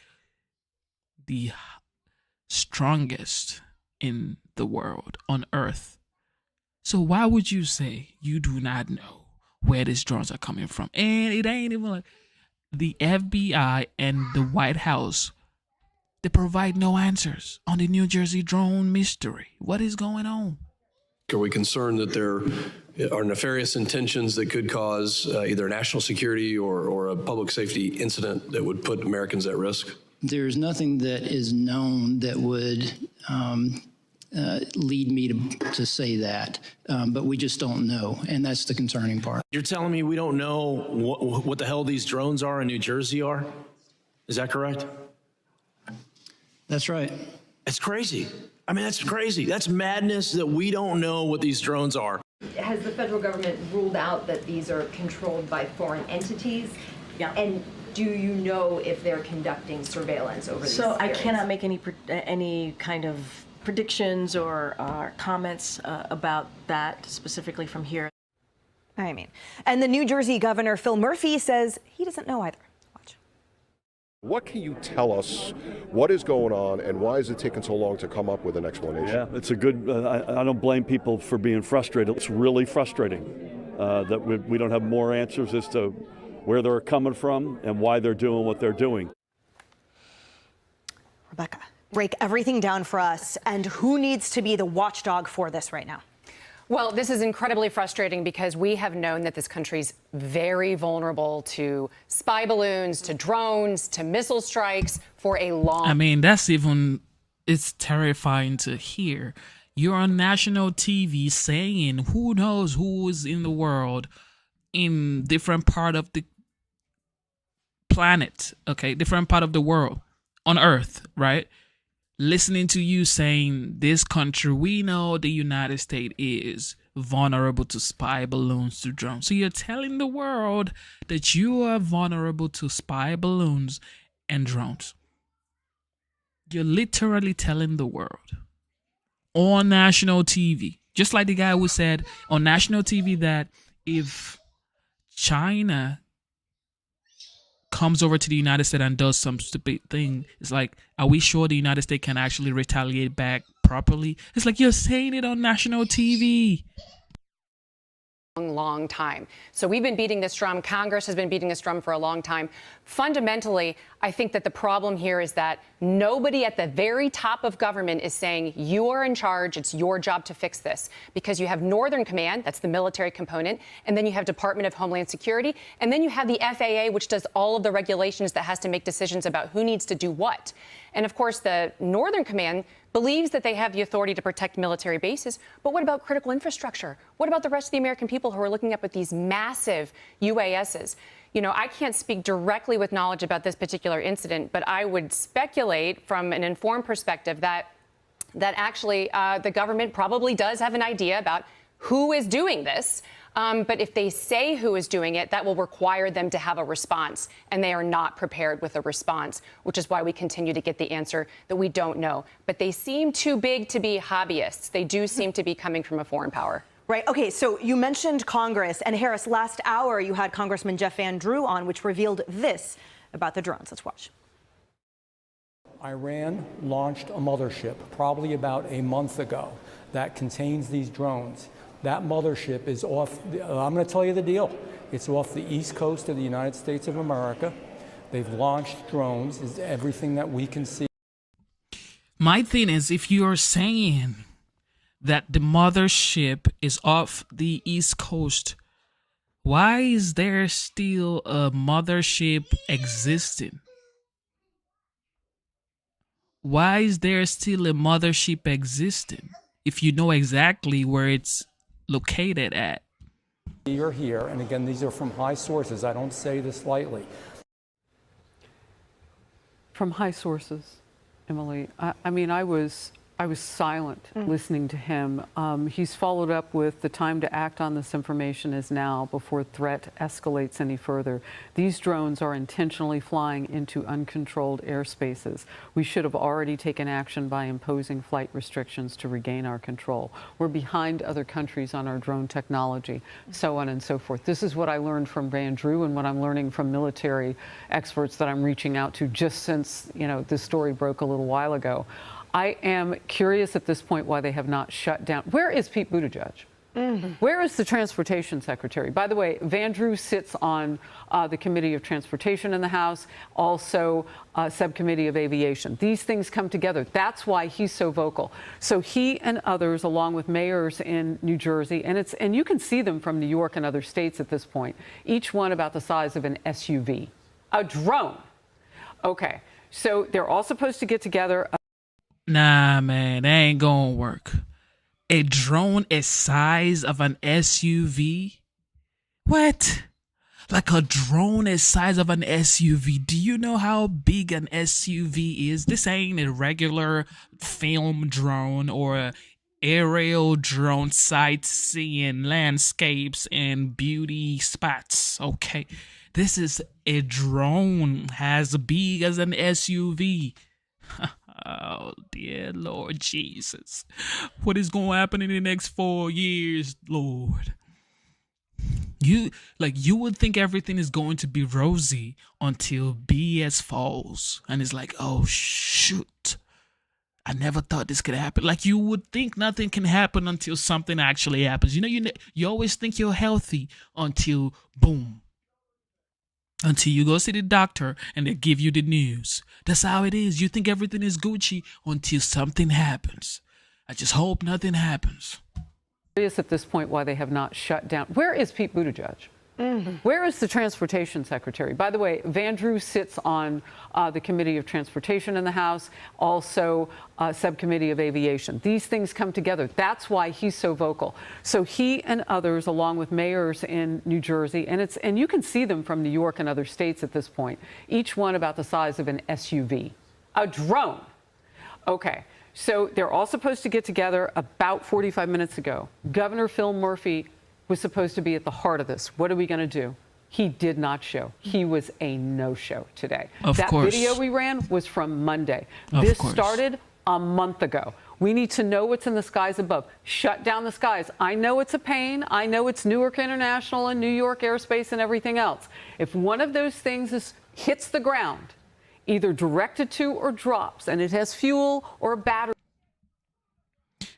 the strongest in the world on Earth. So why would you say you do not know where these drones are coming from? And it ain't even like the FBI and the White House, they provide no answers on the New Jersey drone mystery. What is going on? Are we concerned that there are nefarious intentions that could cause either national security or a public safety incident that would put Americans at risk? There's nothing that is known that would lead me to say that, but we just don't know, and that's the concerning part. You're telling me we don't know what the hell these drones are in New Jersey are? Is that correct? That's right. It's crazy. I mean, that's crazy. That's madness that we don't know what these drones are. Has the federal government ruled out that these are controlled by foreign entities? Yeah. And do you know if they're conducting surveillance over these So I areas? cannot make any kind of predictions or comments about that specifically from here. I mean, and the New Jersey governor, Phil Murphy, says he doesn't know either. What can you tell us? What is going on, and why is it taking so long to come up with an explanation? Yeah, it's a good. I don't blame people for being frustrated. It's really frustrating that we don't have more answers as to where they're coming from and why they're doing what they're doing. Rebecca, break everything down for us, and who needs to be the watchdog for this right now? Well, this is incredibly frustrating because we have known that this country's very vulnerable to spy balloons, to drones, to missile strikes for a long I mean, it's terrifying to hear. You're on national TV saying who knows who is in the world in different part of the planet, okay? Different part of the world on Earth, right? Listening to you saying this country, we know the United States is vulnerable to spy balloons, to drones. So you're telling the world that you are vulnerable to spy balloons and drones. You're literally telling the world on national TV Just like the guy who said on national TV that if China comes over to the United States and does some stupid thing, it's like, are we sure the United States can actually retaliate back properly? It's like, you're saying it on national TV. Long time. So we've been beating this drum. Congress has been beating this drum for a long time. Fundamentally, I think that the problem here is that nobody at the very top of government is saying you are in charge. It's your job to fix this, because you have Northern Command, that's the military component, and then you have Department of Homeland Security, and then you have the FAA, which does all of the regulations that has to make decisions about who needs to do what. And of course, the Northern Command believes that they have the authority to protect military bases. But what about critical infrastructure? What about the rest of the American people who are looking up at these massive UASs? You know, I can't speak directly with knowledge about this particular incident, but I would speculate from an informed perspective that actually the government probably does have an idea about who is doing this. But if they say who is doing it, that will require them to have a response, and they are not prepared with a response, which is why we continue to get the answer that we don't know. But they seem too big to be hobbyists. They do seem to be coming from a foreign power. Right. Okay. So you mentioned Congress, and Harris, last hour you had Congressman Jeff Van Drew on, which revealed this about the drones. Let's watch. Iran launched a mothership probably about a month ago that contains these drones. That mothership is off, I'm going to tell you the deal. It's off the east coast of the United States of America. They've launched drones, is everything that we can see. My thing is, if you're saying that the mothership is off the east coast, why is there still a mothership existing? Why is there still a mothership existing if you know exactly where it's located at? You're here, and again, these are from high sources. I don't say this lightly. From high sources, Emily. I mean, I was silent listening to him. He's followed up with the time to act on this information is now before threat escalates any further. These drones are intentionally flying into uncontrolled airspaces. We should have already taken action by imposing flight restrictions to regain our control. We're behind other countries on our drone technology, so on and so forth. This is what I learned from Van Drew and what I'm learning from military experts that I'm reaching out to just since, you know, this story broke a little while ago. I am curious at this point why they have not shut down. Where is Pete Buttigieg? Where is the transportation secretary? By the way, Van Drew sits on the Committee of Transportation in the House, also Subcommittee of Aviation. These things come together. That's why he's so vocal. So he and others, along with mayors in New Jersey, and you can see them from New York and other states at this point, each one about the size of an SUV. A drone. Okay, so they're all supposed to get together. Nah, man, that ain't gonna work. A drone is size of an SUV? What? Like a drone is size of an SUV? Do you know how big an SUV is? This ain't a regular film drone or a aerial drone sightseeing landscapes and beauty spots. Okay, this is a drone as big as an SUV. Oh, dear Lord Jesus. What is going to happen in the next 4 years, Lord? You would think everything is going to be rosy until BS falls. And it's like, oh, shoot. I never thought this could happen. Like, you would think nothing can happen until something actually happens. You know, you always think you're healthy until, boom. Until you go see the doctor and they give you the news. That's how it is. You think everything is Gucci until something happens. I just hope nothing happens. Curious at this point why they have not shut down. Where is Pete Buttigieg? Where is the transportation secretary? By the way, Van Drew sits on the Committee of Transportation in the House, also Subcommittee of Aviation. These things come together. That's why he's so vocal. So he and others, along with mayors in New Jersey, and you can see them from New York and other states at this point, each one about the size of an SUV. A drone. Okay. So they're all supposed to get together about 45 minutes ago. Governor Phil Murphy was supposed to be at the heart of this. What are we going to do? He did not show. He was a no-show today. Of that course. video we ran was from Monday. Of This course. started a month ago. We need to know what's in the skies above. Shut down the skies. I know it's a pain. I know it's Newark International and New York airspace and everything else. If one of those things hits the ground, either directed to or drops, and it has fuel or a battery.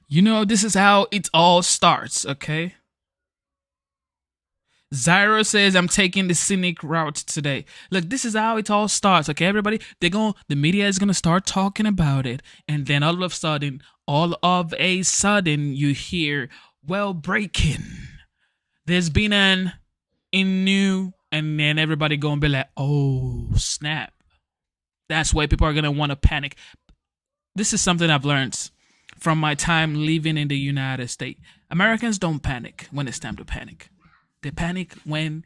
You know, this is how it all starts, okay? Zyro says, I'm taking the scenic route today. Look, this is how it all starts, okay, everybody? The media is going to start talking about it. And then all of a sudden, you hear, well, breaking. There's been a new, and then everybody going to be like, oh, snap. That's why people are going to want to panic. This is something I've learned from my time living in the United States. Americans don't panic when it's time to panic. They panic when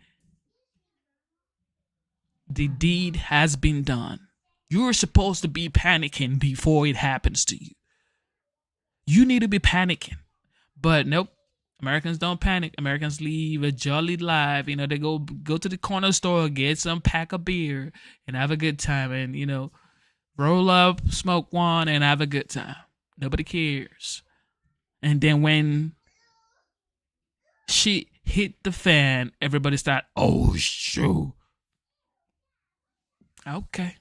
the deed has been done. You're supposed to be panicking before it happens to you. You need to be panicking. But nope, Americans don't panic. Americans live a jolly life. You know, they go to the corner store, get some pack of beer, and have a good time. And, you know, roll up, smoke one, and have a good time. Nobody cares. And then when she hit the fan, everybody start, oh, shoot. Okay.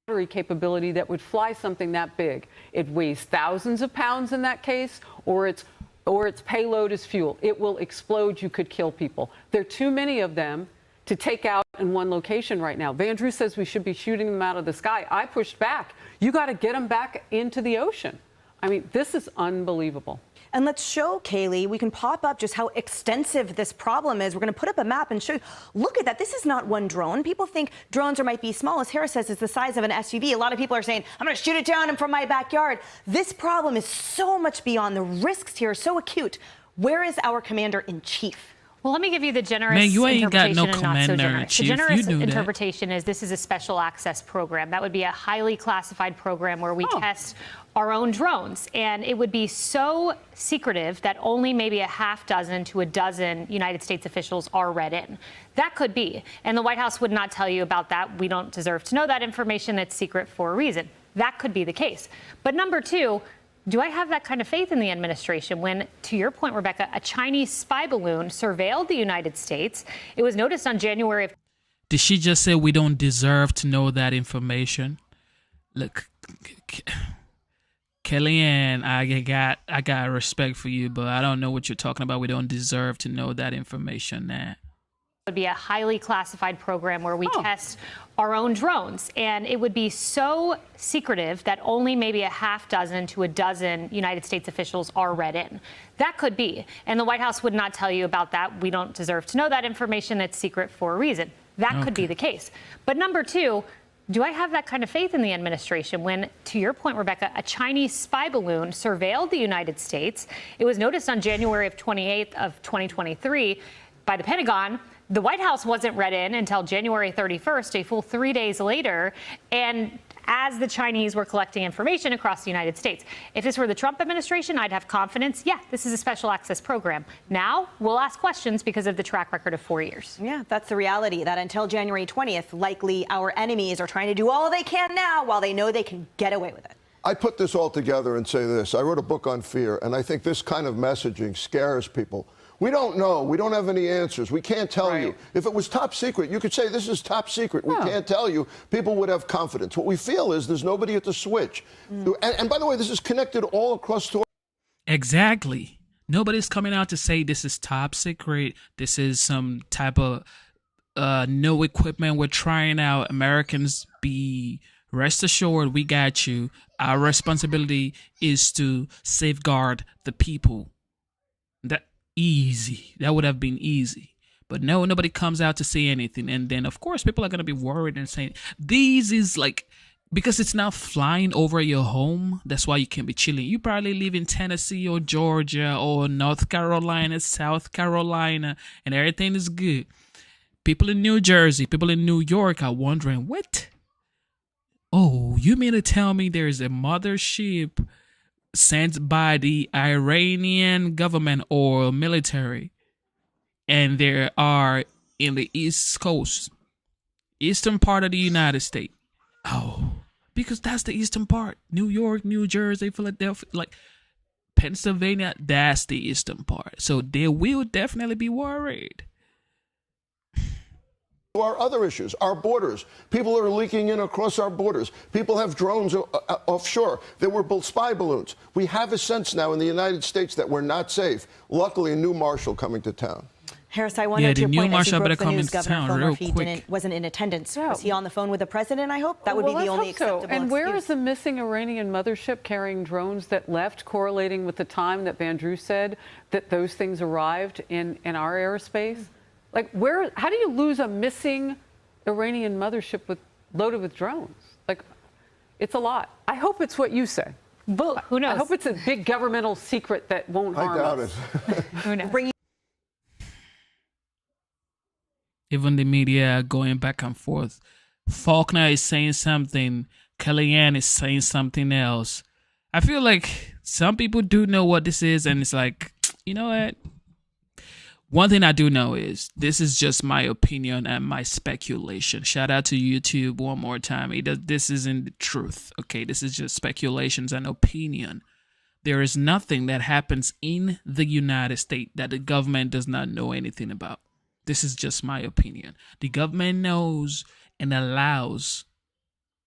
Battery capability that would fly something that big. It weighs thousands of pounds in that case, or its payload is fuel. It will explode. You could kill people. There are too many of them to take out in one location right now. Vandrew says we should be shooting them out of the sky. I pushed back. You got to get them back into the ocean. I mean, this is unbelievable. And let's show, Kaylee, we can pop up just how extensive this problem is. We're going to put up a map and show you. Look at that. This is not one drone. People think drones might be small. As Harris says, it's the size of an SUV. A lot of people are saying, I'm going to shoot it down from my backyard. This problem is so much beyond. The risks here are so acute. Where is our commander-in-chief? Well, let me give you the generous Man, you ain't got interpretation no and not so generous. commander-in-chief. The generous You knew that. interpretation is this is a special access program. That would be a highly classified program where we test our own drones. And it would be so secretive that only maybe a half dozen to a dozen United States officials are read in. That could be. And the White House would not tell you about that. We don't deserve to know that information. It's secret for a reason. That could be the case. But number two, do I have that kind of faith in the administration when, to your point, Rebecca, a Chinese spy balloon surveilled the United States? It was noticed on January of... Did she just say we don't deserve to know that information? Look, Kellyanne, I got respect for you, but I don't know what you're talking about. We don't deserve to know that information now. Would be a highly classified program where we test our own drones. And it would be so secretive that only maybe a half dozen to a dozen United States officials are read in. That could be. And the White House would not tell you about that. We don't deserve to know that information. It's secret for a reason. That could be the case. But number two, do I have that kind of faith in the administration when, to your point, Rebecca, a Chinese spy balloon surveilled the United States? It was noticed on January of 28th of 2023 by the Pentagon. The White House wasn't read in until January 31st, a full 3 days later, and as the Chinese were collecting information across the United States. If this were the Trump administration, I'd have confidence. Yeah, this is a special access program. Now we'll ask questions because of the track record of 4 years. Yeah, that's the reality, that until January 20th, likely our enemies are trying to do all they can now while they know they can get away with it. I put this all together and say this. I wrote a book on fear, and I think this kind of messaging scares people. We don't know. We don't have any answers. We can't tell you. If it was top secret, you could say this is top secret. We can't tell you. People would have confidence. What we feel is there's nobody at the switch. And by the way, this is connected all across to... Exactly. Nobody's coming out to say this is top secret. This is some type of no equipment we're trying out. Americans, be rest assured, we got you. Our responsibility is to safeguard the people. Easy. That would have been easy. But no, nobody comes out to say anything. And then, of course, people are going to be worried and saying, these is like, because it's now flying over your home, that's why you can be chilling. You probably live in Tennessee or Georgia or North Carolina, South Carolina, and everything is good. People in New Jersey, people in New York are wondering, what? Oh, you mean to tell me there's a mothership sent by the Iranian government or military, and there are in the East Coast, eastern part of the United States. Oh, because that's the eastern part. New York, New Jersey, Philadelphia, like Pennsylvania, that's the eastern part. So they will definitely be worried. Our other issues, our borders. People are leaking in across our borders. People have drones offshore. There were spy balloons. We have a sense now in the United States that we're not safe. Luckily, a new marshal coming to town. Harris, I wonder to your point, as you broke the news, Governor Phil Murphy wasn't in attendance. Yeah. Was he on the phone with the president, I hope? That would be the only acceptable excuse. And where is the missing Iranian mothership carrying drones that left, correlating with the time that Van Drew said that those things arrived in our airspace? Like, how do you lose a missing Iranian mothership loaded with drones? Like, it's a lot. I hope it's what you say. But who knows? I hope it's a big governmental secret that won't harm us. I doubt it. Who knows? Even the media going back and forth. Faulkner is saying something. Kellyanne is saying something else. I feel like some people do know what this is, and it's like, you know what? One thing I do know is this is just my opinion and my speculation. Shout out to YouTube one more time. This isn't the truth, okay? This is just speculations and opinion. There is nothing that happens in the United States that the government does not know anything about. This is just my opinion. The government knows and allows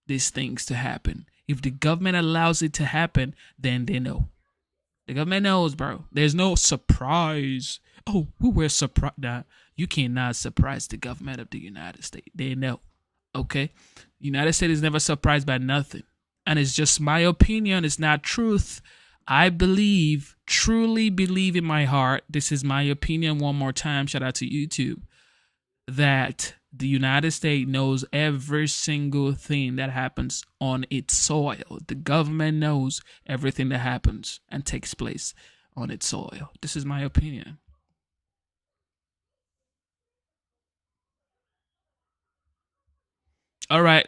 these things to happen. If the government allows it to happen, then they know. The government knows, bro. There's no surprise. Oh, we were surprised. Nah, you cannot surprise the government of the United States. They know. Okay? United States is never surprised by nothing. And it's just my opinion. It's not truth. I truly believe in my heart, this is my opinion one more time, shout out to YouTube, that the United States knows every single thing that happens on its soil. The government knows everything that happens and takes place on its soil. This is my opinion. All right.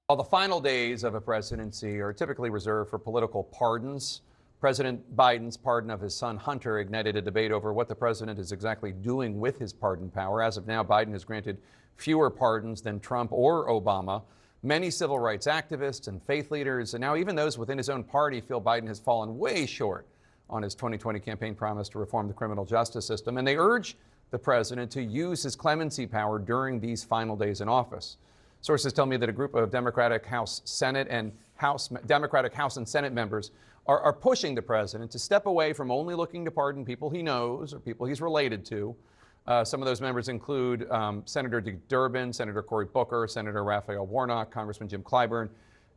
While the final days of a presidency are typically reserved for political pardons, President Biden's pardon of his son Hunter ignited a debate over what the president is exactly doing with his pardon power. As of now, Biden has granted fewer pardons than Trump or Obama. Many civil rights activists and faith leaders, and now even those within his own party, feel Biden has fallen way short on his 2020 campaign promise to reform the criminal justice system. And they urge the president to use his clemency power during these final days in office. Sources tell me that a group of Democratic House and Senate members are pushing the president to step away from only looking to pardon people he knows or people he's related to. Some of those members include Senator Dick Durbin, Senator Cory Booker, Senator Raphael Warnock, Congressman Jim Clyburn,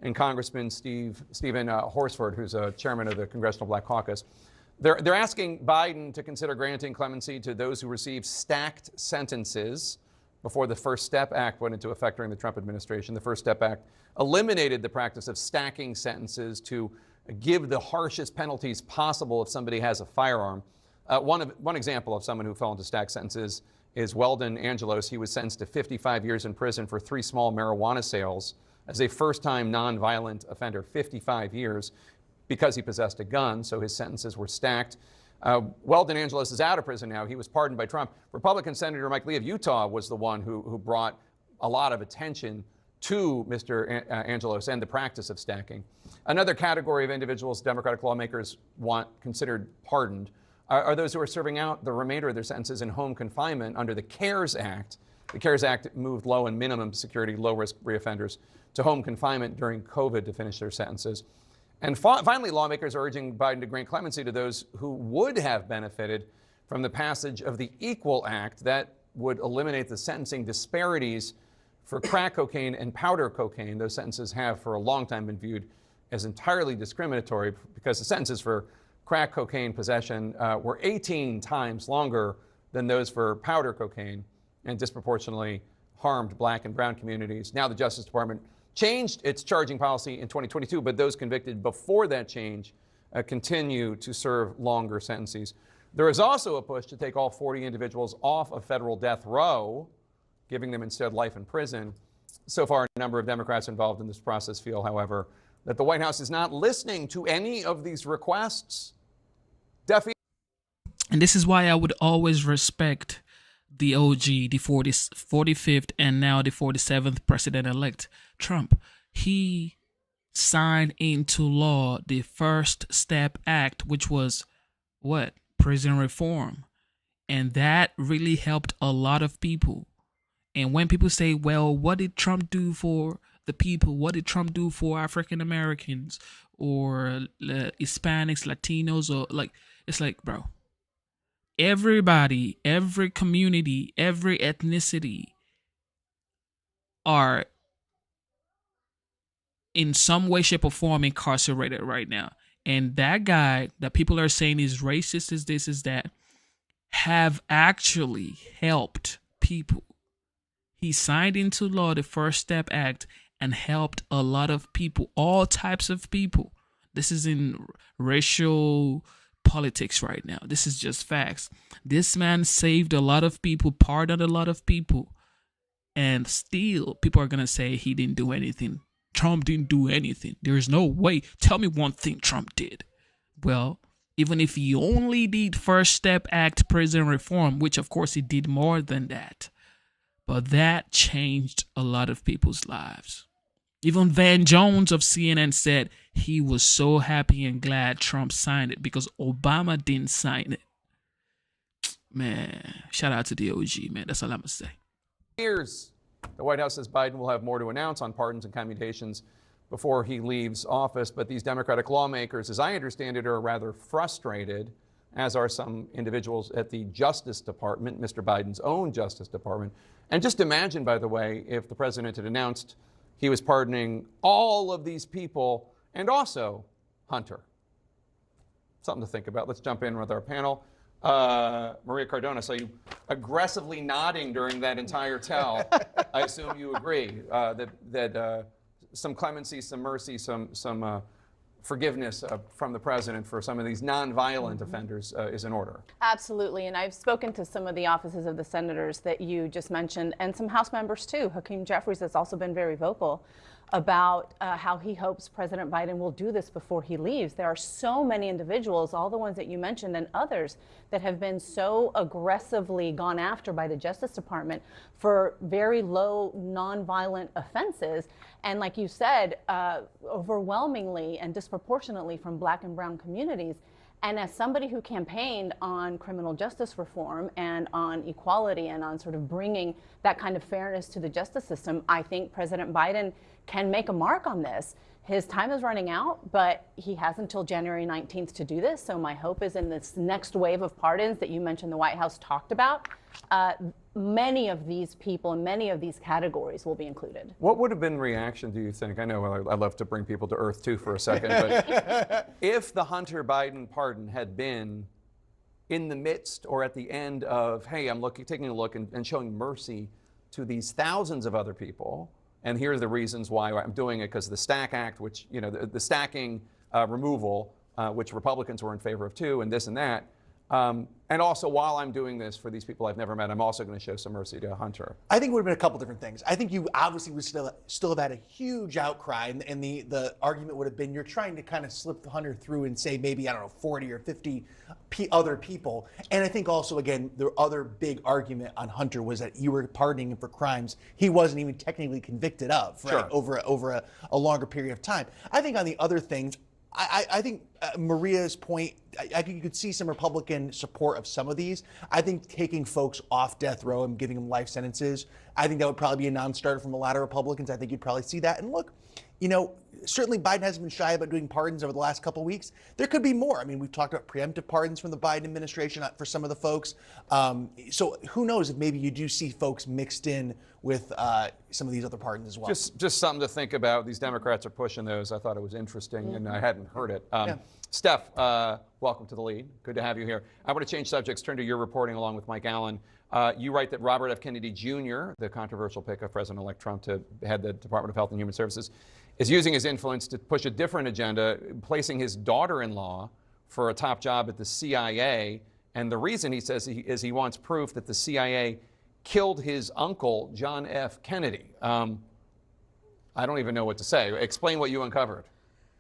and Congressman Stephen Horsford, who's a chairman of the Congressional Black Caucus. They're asking Biden to consider granting clemency to those who received stacked sentences before the First Step Act went into effect during the Trump administration. The First Step Act eliminated the practice of stacking sentences to give the harshest penalties possible if somebody has a firearm. One example of someone who fell into stacked sentences is Weldon Angelos. He was sentenced to 55 years in prison for 3 small marijuana sales as a first-time nonviolent offender, 55 years, because he possessed a gun, so his sentences were stacked. Weldon Angelos is out of prison now. He was pardoned by Trump. Republican Senator Mike Lee of Utah was the one who brought a lot of attention to Mr. Angelos and the practice of stacking. Another category of individuals Democratic lawmakers want considered pardoned are those who are serving out the remainder of their sentences in home confinement under the CARES Act. The CARES Act moved low and minimum security, low-risk reoffenders to home confinement during COVID to finish their sentences. And finally, lawmakers are urging Biden to grant clemency to those who would have benefited from the passage of the Equal Act that would eliminate the sentencing disparities for crack cocaine and powder cocaine. Those sentences have for a long time been viewed as entirely discriminatory because the sentences for crack cocaine possession were 18 times longer than those for powder cocaine and disproportionately harmed Black and brown communities. Now the Justice Department changed its charging policy in 2022, but those convicted before that change continue to serve longer sentences. There is also a push to take all 40 individuals off of federal death row, giving them instead life in prison. So far, a number of Democrats involved in this process feel, however, that the White House is not listening to any of these requests. And this is why I would always respect the OG, the 45th and now the 47th president-elect, Trump. He signed into law the First Step Act, which was what? Prison reform. And that really helped a lot of people. And when people say, well, what did Trump do for the people? What did Trump do for African Americans or Hispanics, Latinos, or like, it's like, bro, everybody, every community, every ethnicity are in some way, shape, or form incarcerated right now. And that guy that people are saying is racist, is this, is that, have actually helped people. He signed into law the First Step Act and helped a lot of people, all types of people. This is in racial politics right now. This is just facts. This man saved a lot of people, pardoned a lot of people, and still people are going to say he didn't do anything. Trump didn't do anything. There's no way. Tell me one thing Trump did. Well, even if he only did First Step Act prison reform, which of course he did more than that, but that changed a lot of people's lives. Even Van Jones of CNN said he was so happy and glad Trump signed it because Obama didn't sign it. Man, shout out to the OG, man. That's all I'm going to say. Here's the White House says Biden will have more to announce on pardons and commutations before he leaves office. But these Democratic lawmakers, as I understand it, are rather frustrated, as are some individuals at the Justice Department, Mr. Biden's own Justice Department. And just imagine, by the way, if the president had announced he was pardoning all of these people and also Hunter. Something to think about. Let's jump in with our panel. Maria Cardona, I saw you aggressively nodding during that entire tell. I assume you agree that some clemency, some mercy, some forgiveness from the president for some of these nonviolent offenders is in order. Absolutely, and I've spoken to some of the offices of the senators that you just mentioned, and some House members too. Hakeem Jeffries has also been very vocal about how he hopes President Biden will do this before he leaves. There are so many individuals, all the ones that you mentioned and others, that have been so aggressively gone after by the Justice Department for very low nonviolent offenses. And like you said, overwhelmingly and disproportionately from Black and brown communities. And as somebody who campaigned on criminal justice reform and on equality and on sort of bringing that kind of fairness to the justice system, I think President Biden can make a mark on this. His time is running out, but he has until January 19th to do this. So my hope is in this next wave of pardons that you mentioned the White House talked about, many of these people and many of these categories will be included. What would have been reaction, do you think? I know I love to bring people to earth too for a second, but if the Hunter Biden pardon had been in the midst or at the end of, hey, I'm taking a look and showing mercy to these thousands of other people, and here are the reasons why I'm doing it, because of the STACK Act, which, you know, the stacking removal, which Republicans were in favor of too, and this and that. And also, while I'm doing this for these people I've never met, I'm also going to show some mercy to Hunter. I think it would have been a couple different things. I think you obviously would still have had a huge outcry, and the argument would have been you're trying to kind of slip the Hunter through and say maybe, I don't know, 40 or 50 other people. And I think also, again, the other big argument on Hunter was that you were pardoning him for crimes he wasn't even technically convicted of, right? Sure. Over a longer period of time. I think on the other things, I think Maria's point, I think you could see some Republican support of some of these. I think taking folks off death row and giving them life sentences, I think that would probably be a non-starter from a lot of Republicans. I think you'd probably see that. And look, you know, certainly Biden hasn't been shy about doing pardons over the last couple of weeks. There could be more. I mean, we've talked about preemptive pardons from the Biden administration for some of the folks. So who knows if maybe you do see folks mixed in with some of these other pardons as well. Just something to think about. These Democrats are pushing those. I thought it was interesting, and I hadn't heard it. Steph, welcome to the lead. Good to have you here. I want to change subjects, turn to your reporting along with Mike Allen. You write that Robert F. Kennedy Jr., the controversial pick of President-elect Trump to head the Department of Health and Human Services, is using his influence to push a different agenda, placing his daughter-in-law for a top job at the CIA. And the reason, he says, is he wants proof that the CIA killed his uncle, John F. Kennedy. I don't even know what to say. Explain what you uncovered.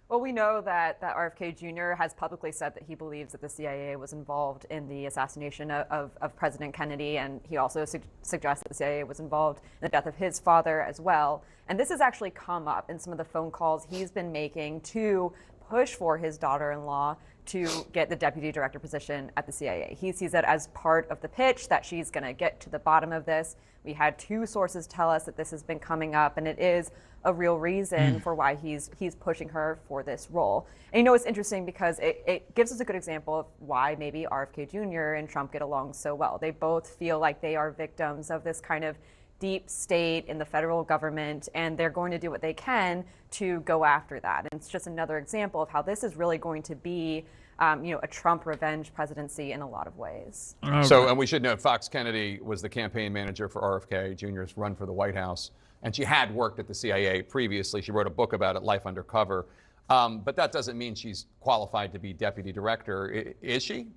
Well, we know that RFK Jr. has publicly said that he believes that the CIA was involved in the assassination of President Kennedy, and he also suggests that the CIA was involved in the death of his father as well. And this has actually come up in some of the phone calls he's been making to push for his daughter-in-law to get the deputy director position at the CIA. He sees it as part of the pitch that she's going to get to the bottom of this. We had 2 sources tell us that this has been coming up, and it is a real reason for why he's pushing her for this role. And it's interesting because it gives us a good example of why maybe RFK Jr. and Trump get along so well. They both feel like they are victims of this kind of deep state in the federal government, and they're going to do what they can to go after that. And it's just another example of how this is really going to be a Trump revenge presidency in a lot of ways. So, and we should note, Fox Kennedy was the campaign manager for RFK Jr.'s run for the White House, and she had worked at the CIA previously. She wrote a book about it, Life Undercover. But that doesn't mean she's qualified to be deputy director. Is she?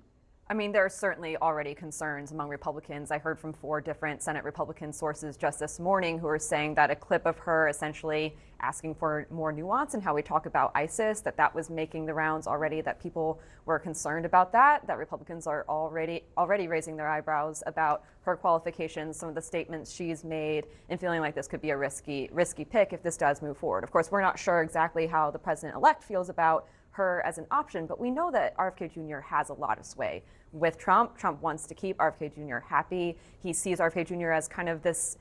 I mean, there are certainly already concerns among Republicans. I heard from 4 different Senate Republican sources just this morning who are saying that a clip of her essentially asking for more nuance in how we talk about ISIS, that was making the rounds already, that people were concerned about that Republicans are already raising their eyebrows about her qualifications, some of the statements she's made, and feeling like this could be a risky pick if this does move forward. Of course, we're not sure exactly how the president-elect feels about her as an option, but we know that RFK Jr. has a lot of sway with Trump. Trump wants to keep RFK Jr. happy. He sees RFK Jr. as kind of this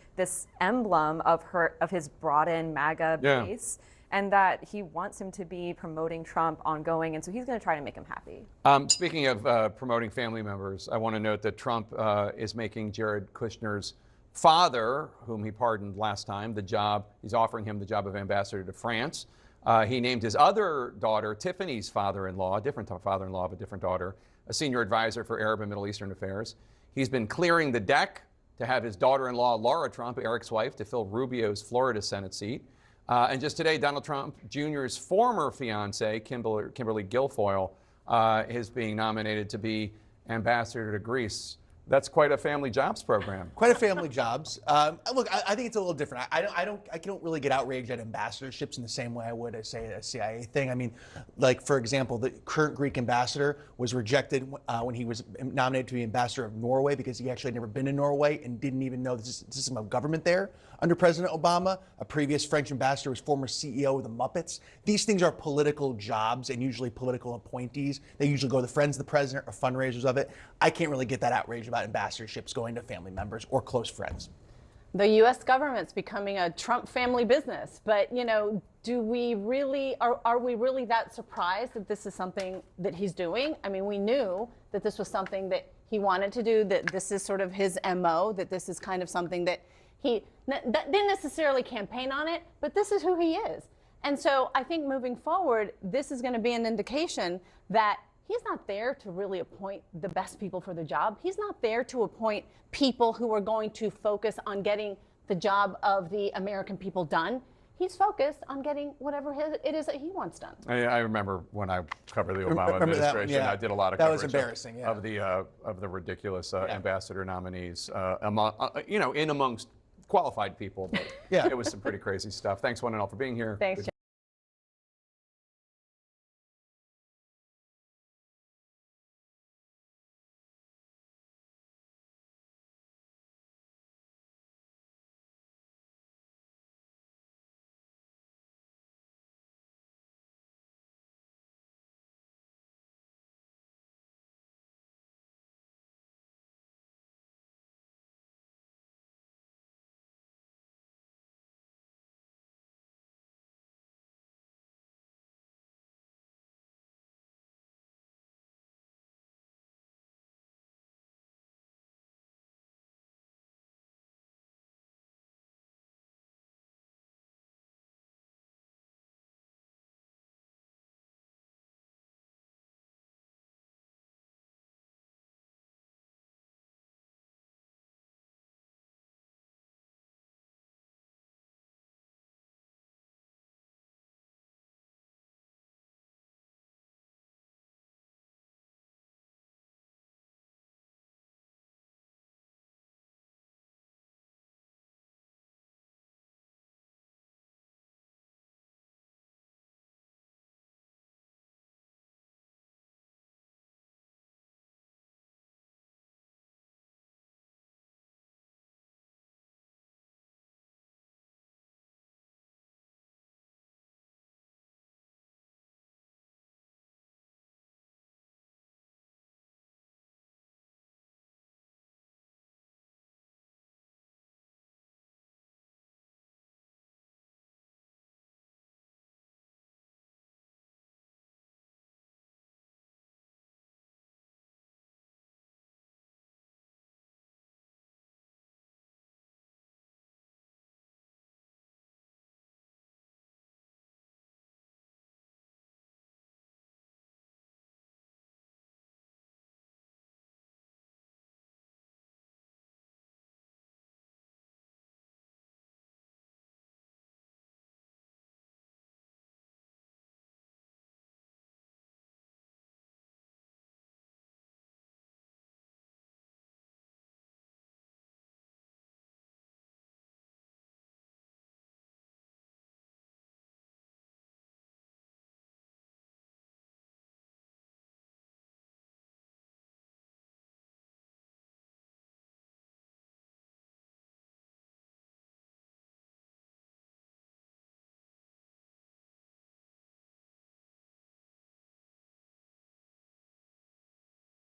emblem of his broadened MAGA base, and that he wants him to be promoting Trump ongoing, and so he's going to try to make him happy. Speaking of promoting family members, I want to note that Trump is making Jared Kushner's father, whom he pardoned last time, he's offering him the job of ambassador to France. He named his other daughter, Tiffany's father-in-law, a different father-in-law of a different daughter, a senior advisor for Arab and Middle Eastern affairs. He's been clearing the deck to have his daughter-in-law, Laura Trump, Eric's wife, to fill Rubio's Florida Senate seat. And just today, Donald Trump Jr.'s former fiancee, Kimberly Guilfoyle, is being nominated to be ambassador to Greece. That's quite a family jobs program. Quite a family jobs. Look, I think it's a little different. I don't really get outraged at ambassadorships in the same way I would at, say, a CIA thing. I mean, like, for example, the current Greek ambassador was rejected when he was nominated to be ambassador of Norway because he actually had never been to Norway and didn't even know the system of government there under President Obama. A previous French ambassador was former CEO of the Muppets. These things are political jobs and usually political appointees. They usually go to the friends of the president or fundraisers of it. I can't really get that outrage about ambassadorships going to family members or close friends. The U.S. government's becoming a Trump family business, but do we really are we really that surprised that this is something that he's doing? I mean, we knew that this was something that he wanted to do, that this is sort of his MO, that this is kind of something that he didn't necessarily campaign on it, but this is who he is. And so I think moving forward, this is going to be an indication that he's not there to really appoint the best people for the job. He's not there to appoint people who are going to focus on getting the job of the American people done. He's focused on getting whatever it is that he wants done. I remember when I covered the Obama administration, I did a lot of coverage was embarrassing, of the ridiculous ambassador nominees, in amongst qualified people. But it was some pretty crazy stuff. Thanks one and all for being here. Thanks.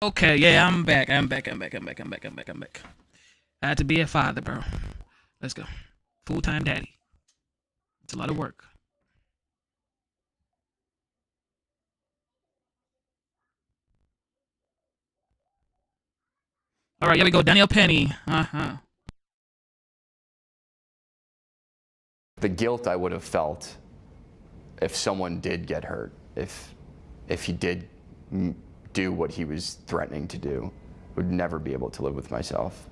Okay, yeah, I'm back. I had to be a father, bro. Let's go. Full-time daddy. It's a lot of work. All right, here we go. Danielle Penny. The guilt I would have felt if someone did get hurt, if he did do what he was threatening to do, would never be able to live with myself.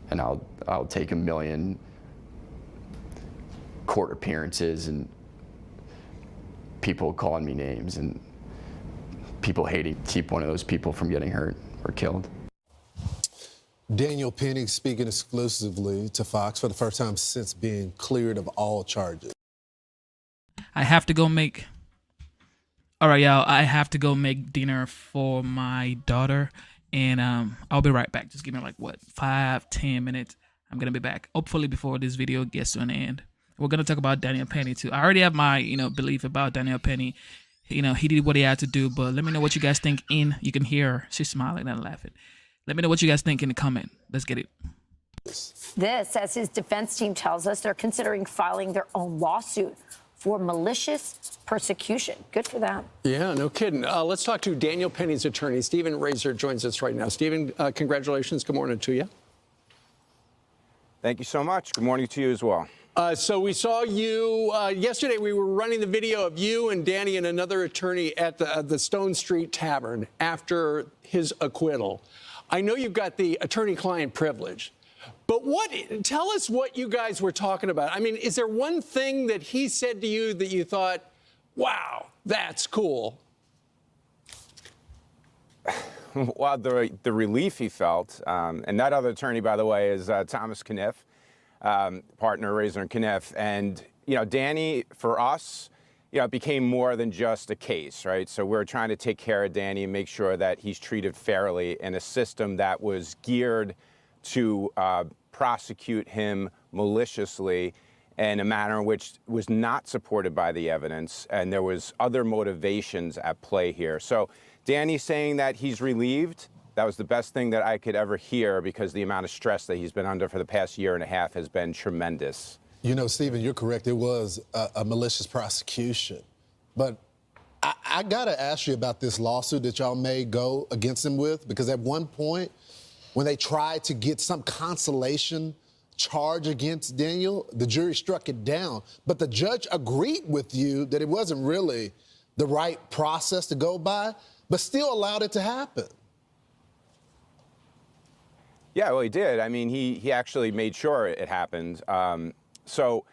And I'll take 1 million court appearances and people calling me names and people hating to keep one of those people from getting hurt or killed. Danielle Penny speaking exclusively to Fox for the first time since being cleared of all charges. I have to go make... All right, y'all. I have to go make dinner for my daughter. And I'll be right back. Just give me like, 5-10 minutes. I'm going to be back. Hopefully before this video gets to an end. We're going to talk about Danielle Penny too. I already have my, belief about Danielle Penny. He did what he had to do. But let me know what you guys think you can hear her. She's smiling and laughing. Let me know what you guys think in the comment. Let's get it. This, as his defense team tells us, they're considering filing their own lawsuit for malicious persecution. Good for them. Yeah, no kidding. Let's talk to Danielle Penny's attorney. Stephen Razor joins us right now. Stephen, congratulations. Good morning to you. Thank you so much. Good morning to you as well. So we saw you yesterday. We were running the video of you and Danny and another attorney at the Stone Street Tavern after his acquittal. I know you've got the attorney-client privilege, but tell us what you guys were talking about. I mean, is there one thing that he said to you that you thought, wow, that's cool? Well, the relief he felt, and that other attorney, by the way, is Thomas Kniff, partner Razor and Kniff. And, Danny, for us, it became more than just a case, right? So we're trying to take care of Danny and make sure that he's treated fairly in a system that was geared to prosecute him maliciously in a manner in which was not supported by the evidence, and there was other motivations at play here. So Danny's saying that he's relieved. That was the best thing that I could ever hear because the amount of stress that he's been under for the past year and a half has been tremendous. Stephen, you're correct. It was a malicious prosecution. But I got to ask you about this lawsuit that y'all may go against him with, because at one point, when they tried to get some consolation charge against Daniel, the jury struck it down. But the judge agreed with you that it wasn't really the right process to go by, but still allowed it to happen. Yeah, well, he did. I mean, he actually made sure it happened. So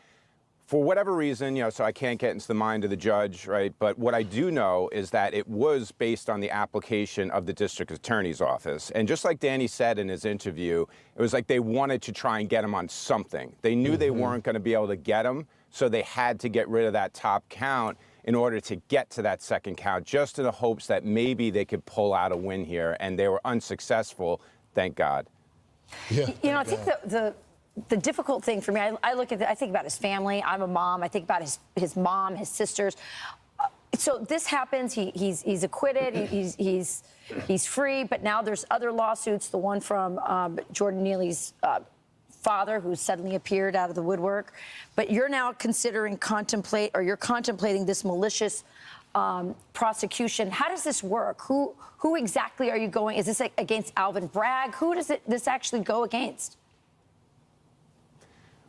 for whatever reason, so I can't get into the mind of the judge, right? But what I do know is that it was based on the application of the district attorney's office. And just like Danny said in his interview, it was like they wanted to try and get him on something. They knew they weren't going to be able to get him, so they had to get rid of that top count in order to get to that second count, just in the hopes that maybe they could pull out a win here. And they were unsuccessful, thank God. Yeah. I think the difficult thing for me, I think about his family. I'm a mom. I think about his mom, his sisters. So this happens. He's acquitted. He's free. But now there's other lawsuits. The one from Jordan Neely's father, who suddenly appeared out of the woodwork. But you're now contemplating this malicious prosecution. How does this work? Who exactly are you going? Is this against Alvin Bragg? Who does this actually go against?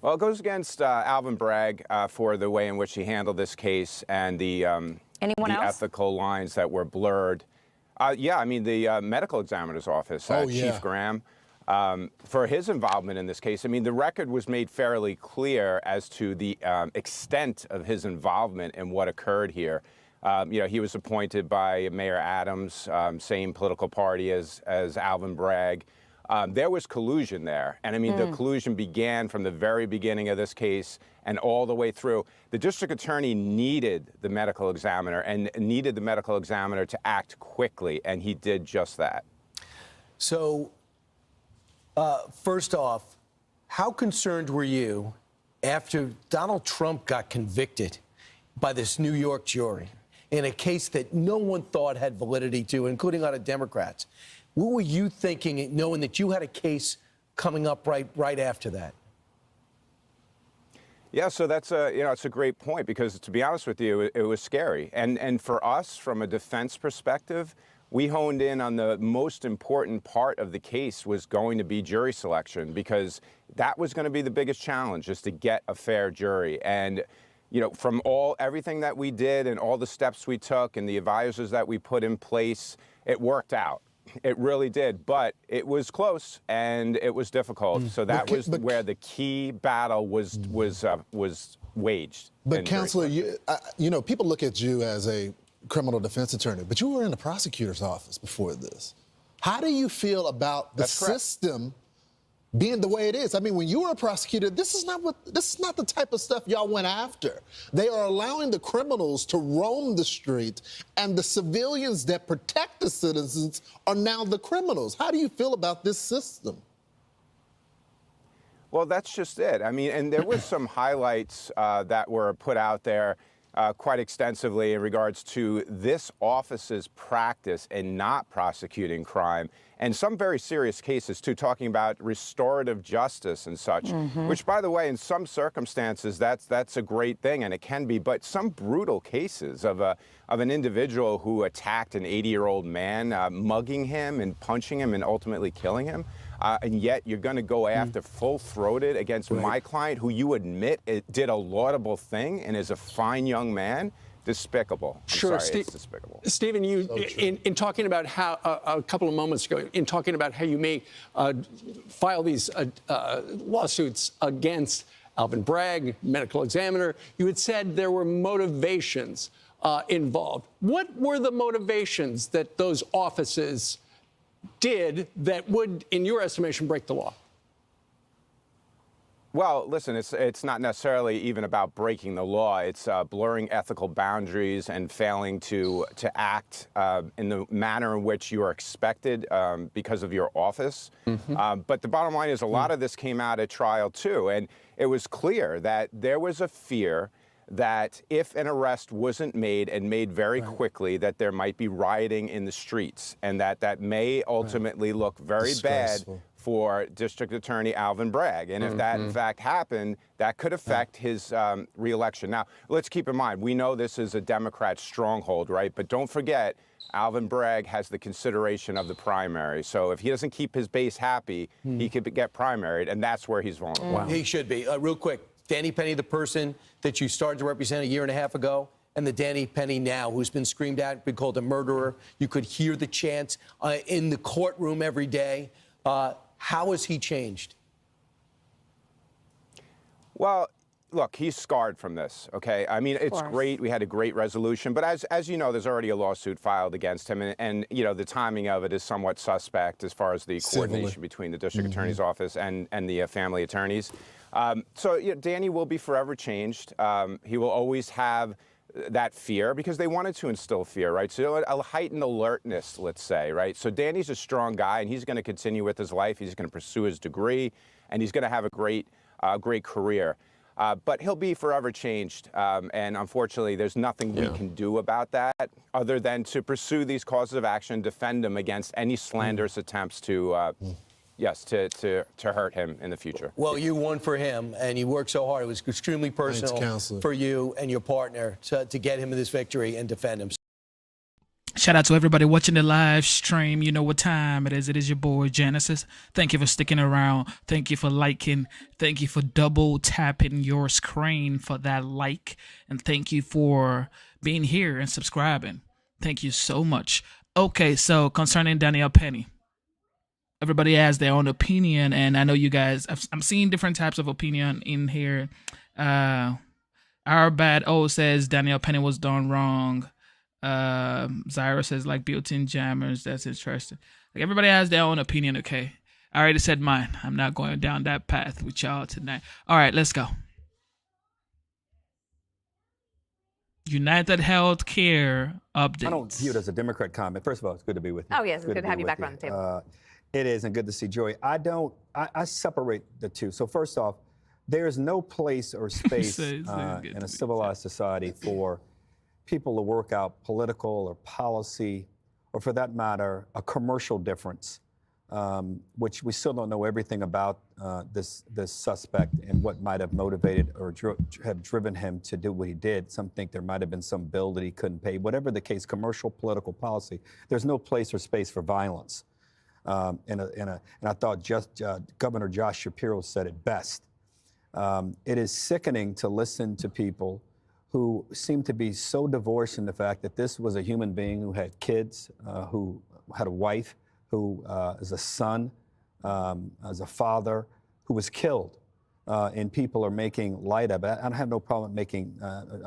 Well, it goes against Alvin Bragg for the way in which he handled this case and the ethical lines that were blurred. Yeah, I mean, the medical examiner's office, Chief Graham, for his involvement in this case. I mean, the record was made fairly clear as to the extent of his involvement in what occurred here. He was appointed by Mayor Adams, same political party as Alvin Bragg. There was collusion there. And I mean, the collusion began from the very beginning of this case and all the way through. The district attorney needed the medical examiner and needed the medical examiner to act quickly, and he did just that. So, first off, how concerned were you after Donald Trump got convicted by this New York jury? in a case that no one thought had validity to, including a lot of Democrats. What were you thinking, knowing that you had a case coming up right after that? Yeah, so that's it's a great point, because to be honest with you, it was scary. And for us, from a defense perspective, we honed in on the most important part of the case was going to be jury selection, because that was going to be the biggest challenge, is to get a fair jury. And from everything that we did and all the steps we took and the advisors that we put in place, it worked out. It really did, but it was close and it was difficult. So that was where the key battle was waged. But Counselor, people look at you as a criminal defense attorney, but you were in the prosecutor's office before this. How do you feel about the system being the way it is? I mean, when you were a prosecutor, this is not the type of stuff y'all went after. They are allowing the criminals to roam the street, and the civilians that protect the citizens are now the criminals. How do you feel about this system? Well, that's just it. I mean, and there was some highlights that were put out there quite extensively in regards to this office's practice in not prosecuting crime, and some very serious cases too, talking about restorative justice and such, which, by the way, in some circumstances, that's a great thing, and it can be. But some brutal cases of an individual who attacked an 80-year-old man, mugging him and punching him and ultimately killing him. And yet you're going to go after full-throated against my client, who you admit did a laudable thing and is a fine young man. Despicable. It's despicable. Stephen, in talking about how a couple of moments ago, in talking about how you may file these lawsuits against Alvin Bragg, medical examiner, you had said there were motivations involved. What were the motivations that those offices did that would, in your estimation, break the law? Well, listen, it's not necessarily even about breaking the law. It's blurring ethical boundaries and failing to act in the manner in which you are expected because of your office. But the bottom line is a lot of this came out at trial, too. And it was clear that there was a fear that if an arrest wasn't made and made very quickly, that there might be rioting in the streets, and that may ultimately look very bad for District Attorney Alvin Bragg. And if that, in fact, happened, that could affect his reelection. Now, let's keep in mind, we know this is a Democrat stronghold, right? But don't forget, Alvin Bragg has the consideration of the primary. So if he doesn't keep his base happy, he could get primaried, and that's where he's vulnerable. Wow. He should be. Real quick, Danny Penny, the person that you started to represent a year and a half ago, and the Danny Penny now, who's been screamed at, been called a murderer. You could hear the chants in the courtroom every day. How has he changed? Well, look, he's scarred from this, okay? I mean, it's great. We had a great resolution. But as you know, there's already a lawsuit filed against him. And the timing of it is somewhat suspect as far as the coordination between the district attorney's office and the family attorneys. So Danny will be forever changed. He will always have that fear because they wanted to instill fear, right? So a heightened alertness, let's say, right? So Danny's a strong guy, and he's going to continue with his life. He's going to pursue his degree, and he's going to have a great career. But he'll be forever changed, and unfortunately, there's nothing we can do about that other than to pursue these causes of action, defend him against any slanderous attempts to to hurt him in the future. Well, you won for him, and you worked so hard. It was extremely personal for you and your partner to get him this victory and defend him. Shout out to everybody watching the live stream. You know what time it is. It is your boy, Genesis. Thank you for sticking around. Thank you for liking. Thank you for double tapping your screen for that like. And thank you for being here and subscribing. Thank you so much. Okay, so concerning Danielle Penny. Everybody has their own opinion, and I know you guys, I'm seeing different types of opinion in here. Our Bad O says Danielle Penny was done wrong. Zyra says like built-in jammers. That's interesting. Like everybody has their own opinion, okay? I already said mine. I'm not going down that path with y'all tonight. All right, let's go. United Healthcare updates. I don't view it as a Democrat comment. First of all, it's good to be with you. Oh, yes, it's good to have you back on the table. It is, and good to see Joy. I separate the two. So first off, there is no place or space in a civilized society for people to work out political or policy, or for that matter, a commercial difference, which we still don't know everything about this suspect and what might have motivated or have driven him to do what he did. Some think there might have been some bill that he couldn't pay. Whatever the case, commercial, political, policy, there's no place or space for violence. And I thought Governor Josh Shapiro said it best. It is sickening to listen to people who seem to be so divorced in the fact that this was a human being who had kids, who had a wife, who is a son, as a father, who was killed. And people are making light of it. I don't have no problem making,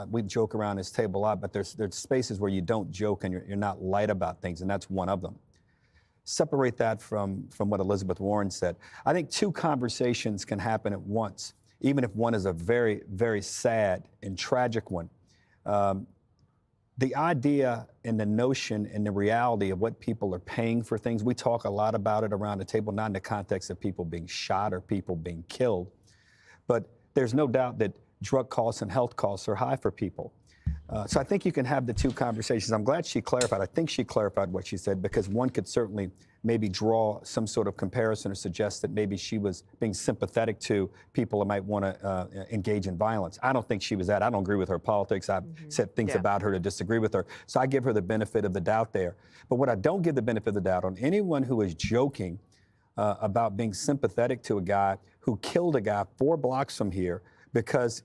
we joke around this table a lot, but there's spaces where you don't joke and you're not light about things, and that's one of them. Separate that from what Elizabeth Warren said. I think two conversations can happen at once, even if one is a very, very sad and tragic one. The idea and the notion and the reality of what people are paying for things, we talk a lot about it around the table, not in the context of people being shot or people being killed. But there's no doubt that drug costs and health costs are high for people. So I think you can have the two conversations. I'm glad she clarified. I think she clarified what she said, because one could certainly maybe draw some sort of comparison or suggest that maybe she was being sympathetic to people who might want to engage in violence. I don't think she was that. I don't agree with her politics. I've said things about her to disagree with her. So I give her the benefit of the doubt there. But what I don't give the benefit of the doubt on, anyone who is joking about being sympathetic to a guy who killed a guy 4 blocks from here because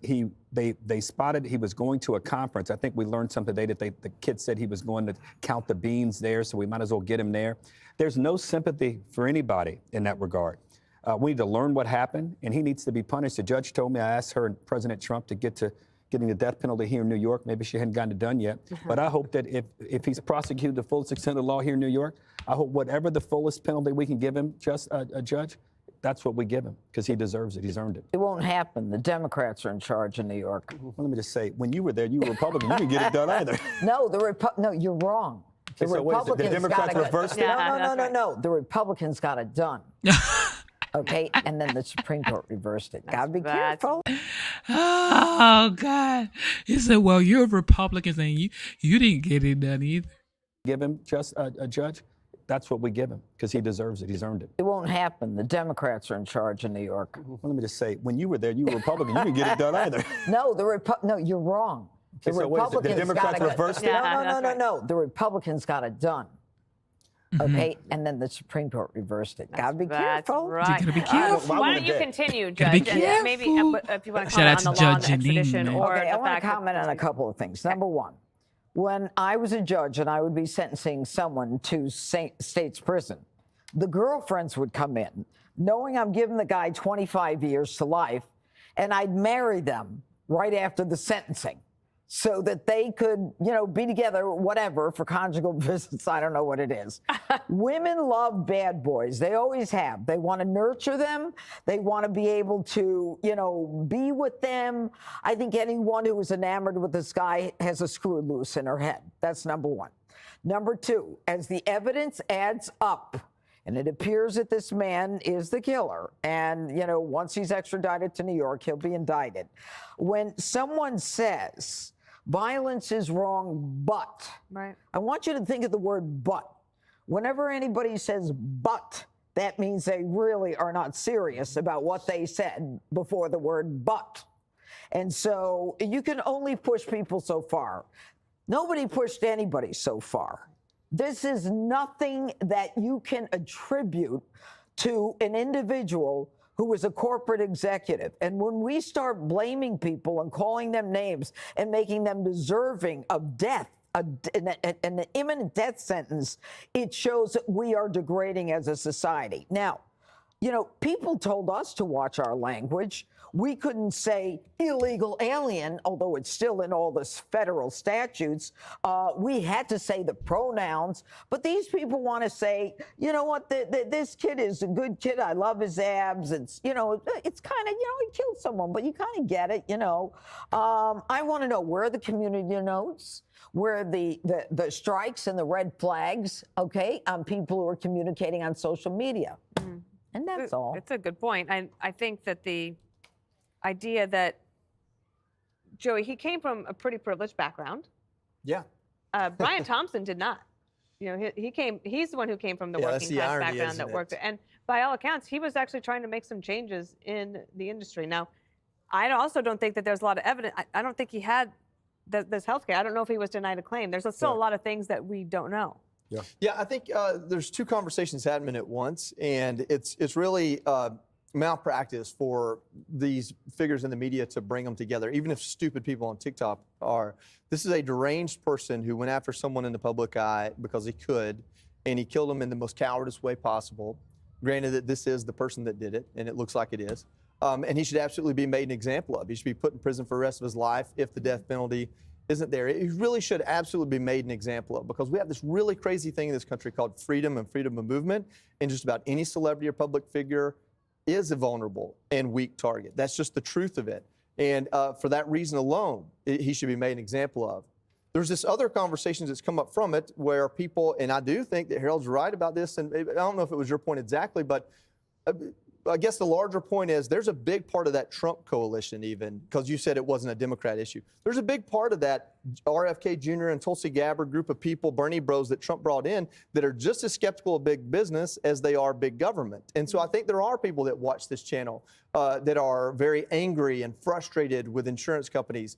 they spotted he was going to a conference. I think we learned something today that the kid said he was going to count the beans there, so we might as well get him there. There's no sympathy for anybody in that regard. We need to learn what happened, and he needs to be punished. The judge told me, I asked her and President Trump to get to getting the death penalty here in New York. Maybe she hadn't gotten it done yet. But I hope that if he's prosecuted to the fullest extent of the law here in New York, I hope whatever the fullest penalty we can give him, a judge, that's what we give him, because he deserves it. He's earned it. It won't happen. The Democrats are in charge in New York. Well, let me just say, when you were there, you were Republican. You didn't get it done either. No, no, you're wrong. The Republicans the Democrats reversed it? No. The Republicans got it done. Okay, and then the Supreme Court reversed it. Gotta be careful. Oh, God. He said, well, you're a Republican and you didn't get it done either. Give him just a judge. That's what we give him, because he deserves it. He's earned it. It won't happen. The Democrats are in charge in New York. Well, let me just say, when you were there, you were Republican. You didn't get it done either. No, no, you're wrong. The Republicans the Democrats reversed it? No. The Republicans got it done. Okay, and then the Supreme Court reversed it. Gotta be careful. Right. You gotta be careful. Why don't you continue, Judge? And maybe if you want to comment on the law and the extradition, or okay, I want to fact comment on a couple of things. Number one, when I was a judge and I would be sentencing someone to state's prison, the girlfriends would come in, knowing I'm giving the guy 25 years to life, and I'd marry them right after the sentencing, so that they could, be together, whatever, for conjugal visits. I don't know what it is. Women love bad boys. They always have. They want to nurture them. They want to be able to, be with them. I think anyone who is enamored with this guy has a screw loose in her head. That's number one. Number two, as the evidence adds up, and it appears that this man is the killer, and, once he's extradited to New York, he'll be indicted. When someone says violence is wrong, but, right. I want you to think of the word but. Whenever anybody says but, that means they really are not serious about what they said before the word but. And so you can only push people so far. Nobody pushed anybody so far. This is nothing that you can attribute to an individual who was a corporate executive. And when we start blaming people and calling them names and making them deserving of death, an imminent death sentence, it shows that we are degrading as a society. Now, people told us to watch our language. We couldn't say illegal alien, although it's still in all the federal statutes. We had to say the pronouns. But these people want to say, you know what, this kid is a good kid. I love his abs. It's, it's kind of, he killed someone, but you kind of get it, I want to know where are the community notes, where the strikes and the red flags, okay, on people who are communicating on social media. Mm-hmm. And that's all. It's a good point. I think that the idea that Joey, he came from a pretty privileged background. Yeah. Brian Thompson did not. You know, he's the one who came from the working class background that worked. And by all accounts, he was actually trying to make some changes in the industry. Now, I also don't think that there's a lot of evidence. I don't think he had this health care. I don't know if he was denied a claim. There's still a lot of things that we don't know. Yeah, I think there's two conversations happening at once, and it's really malpractice for these figures in the media to bring them together, even if stupid people on TikTok are. This is a deranged person who went after someone in the public eye because he could, and he killed him in the most cowardice way possible. Granted that this is the person that did it, and it looks like it is. And he should absolutely be made an example of. He should be put in prison for the rest of his life if the death penalty isn't there. He really should absolutely be made an example of, because we have this really crazy thing in this country called freedom and freedom of movement, and just about any celebrity or public figure is a vulnerable and weak target. That's just the truth of it. And for that reason alone, he should be made an example of. There's this other conversation that's come up from it where people, and I do think that Harold's right about this, and I don't know if it was your point exactly, but I guess the larger point is there's a big part of that Trump coalition, even, because you said it wasn't a Democrat issue. There's a big part of that RFK Jr. and Tulsi Gabbard group of people, Bernie bros that Trump brought in, that are just as skeptical of big business as they are big government. And so I think there are people that watch this channel that are very angry and frustrated with insurance companies.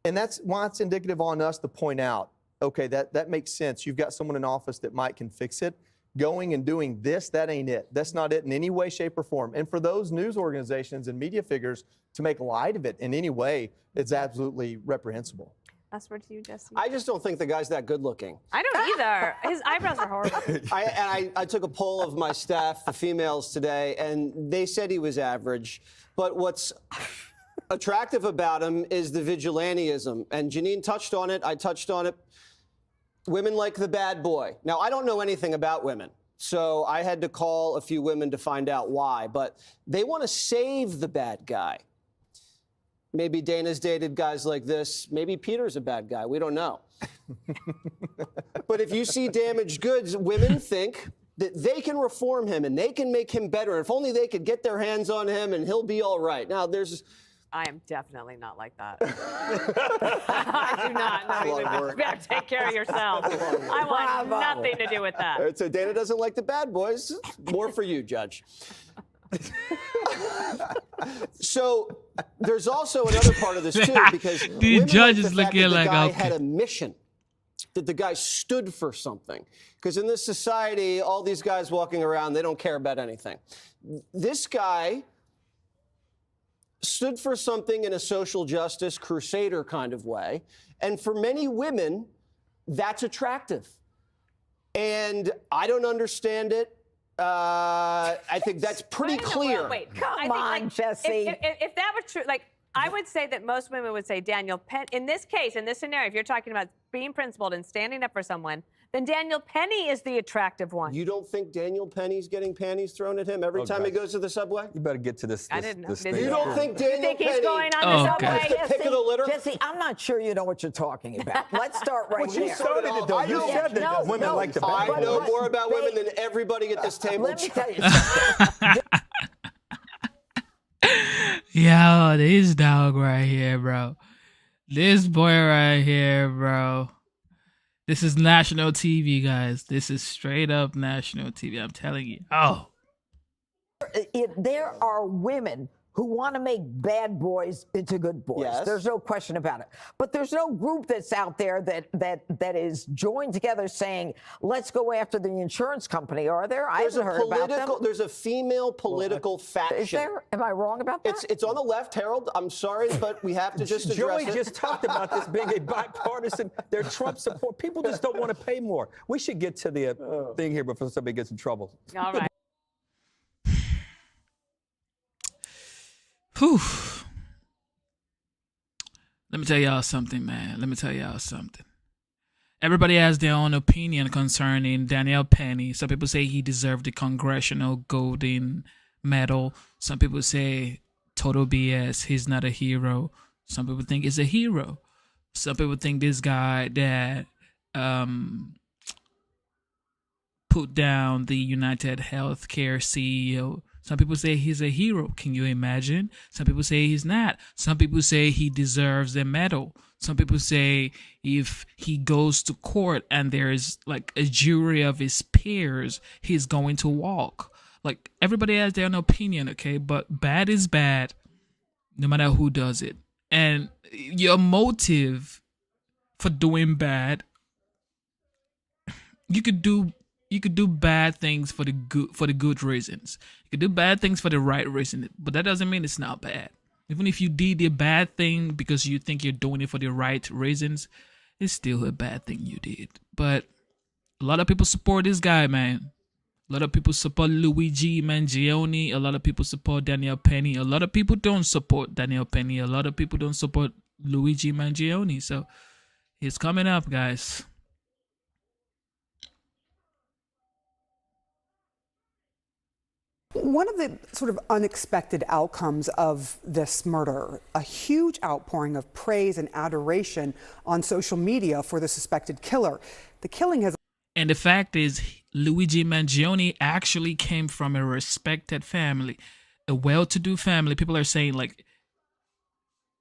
And that's why it's indicative on us to point out, okay, that makes sense. You've got someone in office that can fix it. Going and doing this, that ain't it. That's not it in any way, shape, or form. And for those news organizations and media figures to make light of it in any way, it's absolutely reprehensible. That's word to you, Jesse. I just don't think the guy's that good looking. I don't either. His eyebrows are horrible. I took a poll of my staff, the females today, and they said he was average. But what's attractive about him is the vigilantism. And Janine touched on it. I touched on it. Women like the bad boy. Now, I don't know anything about women, so I had to call a few women to find out why, but they want to save the bad guy. Maybe Dana's dated guys like this. Maybe Peter's a bad guy. We don't know. But if you see damaged goods, women think that they can reform him and they can make him better. If only they could get their hands on him and he'll be all right. Now, I am definitely not like that. I do not. No, you better take care of yourself. I want nothing to do with that. So Dana doesn't like the bad boys. More for you, Judge. So there's also another part of this too, because the judges like looking like guy had a mission, that the guy stood for something. Because in this society, all these guys walking around, they don't care about anything. This guy stood for something in a social justice crusader kind of way. And for many women, that's attractive. And I don't understand it. I think that's pretty clear. Wait, come on, Jesse. If that were true, I would say that most women would say Daniel Penny. In this case, in this scenario, if you're talking about being principled and standing up for someone, then Daniel Penny is the attractive one. You don't think Daniel Penny's getting panties thrown at him every time he goes to the subway? You better get to this. I didn't know. This You thing. don't think Daniel he's Penny going on the subway? is the pick of the litter? Jesse, I'm not sure you know what you're talking about. Let's start right Well, there. you started it, though. You said that women like the bad I know boys. more about women than everybody at this table. Let me tell you something. Yo, this dog right here, bro. This boy right here, bro. This is national TV, guys. This is straight up national TV. I'm telling you. Oh. There are women who want to make bad boys into good boys. Yes. There's no question about it. But there's no group that's out there that is joined together saying, let's go after the insurance company. Are there? I haven't heard about them. There's a female political faction. Is there? Am I wrong about that? It's on the left, Harold. I'm sorry, but we have to just address Joey it. just talked about this being a bipartisan. They're Trump support. People just don't want to pay more. We should get to the thing here before somebody gets in trouble. All right. Whew. Let me tell y'all something, man. Let me tell y'all something. Everybody has their own opinion concerning Daniel Penny. Some people say he deserved the Congressional Golden Medal. Some people say total BS. He's not a hero. Some people think he's a hero. Some people think this guy that put down the United Healthcare CEO. Some people say he's a hero. Can you imagine? Some people say he's not. Some people say he deserves a medal. Some people say if he goes to court and there's like a jury of his peers, he's going to walk. Like, everybody has their own opinion, okay? But bad is bad, no matter who does it. And your motive for doing bad, you could do bad things for the good reasons. You could do bad things for the right reason, but that doesn't mean it's not bad. Even if you did a bad thing because you think you're doing it for the right reasons, it's still a bad thing you did. But a lot of people support this guy, man. A lot of people support Luigi Mangione. A lot of people support Danielle Penny. A lot of people don't support Danielle Penny. A lot of people don't support Luigi Mangione. So it's coming up, guys. One of the sort of unexpected outcomes of this murder, a huge outpouring of praise and adoration on social media for the suspected killer. The killing has... And the fact is, Luigi Mangione actually came from a respected family, a well-to-do family. People are saying, like,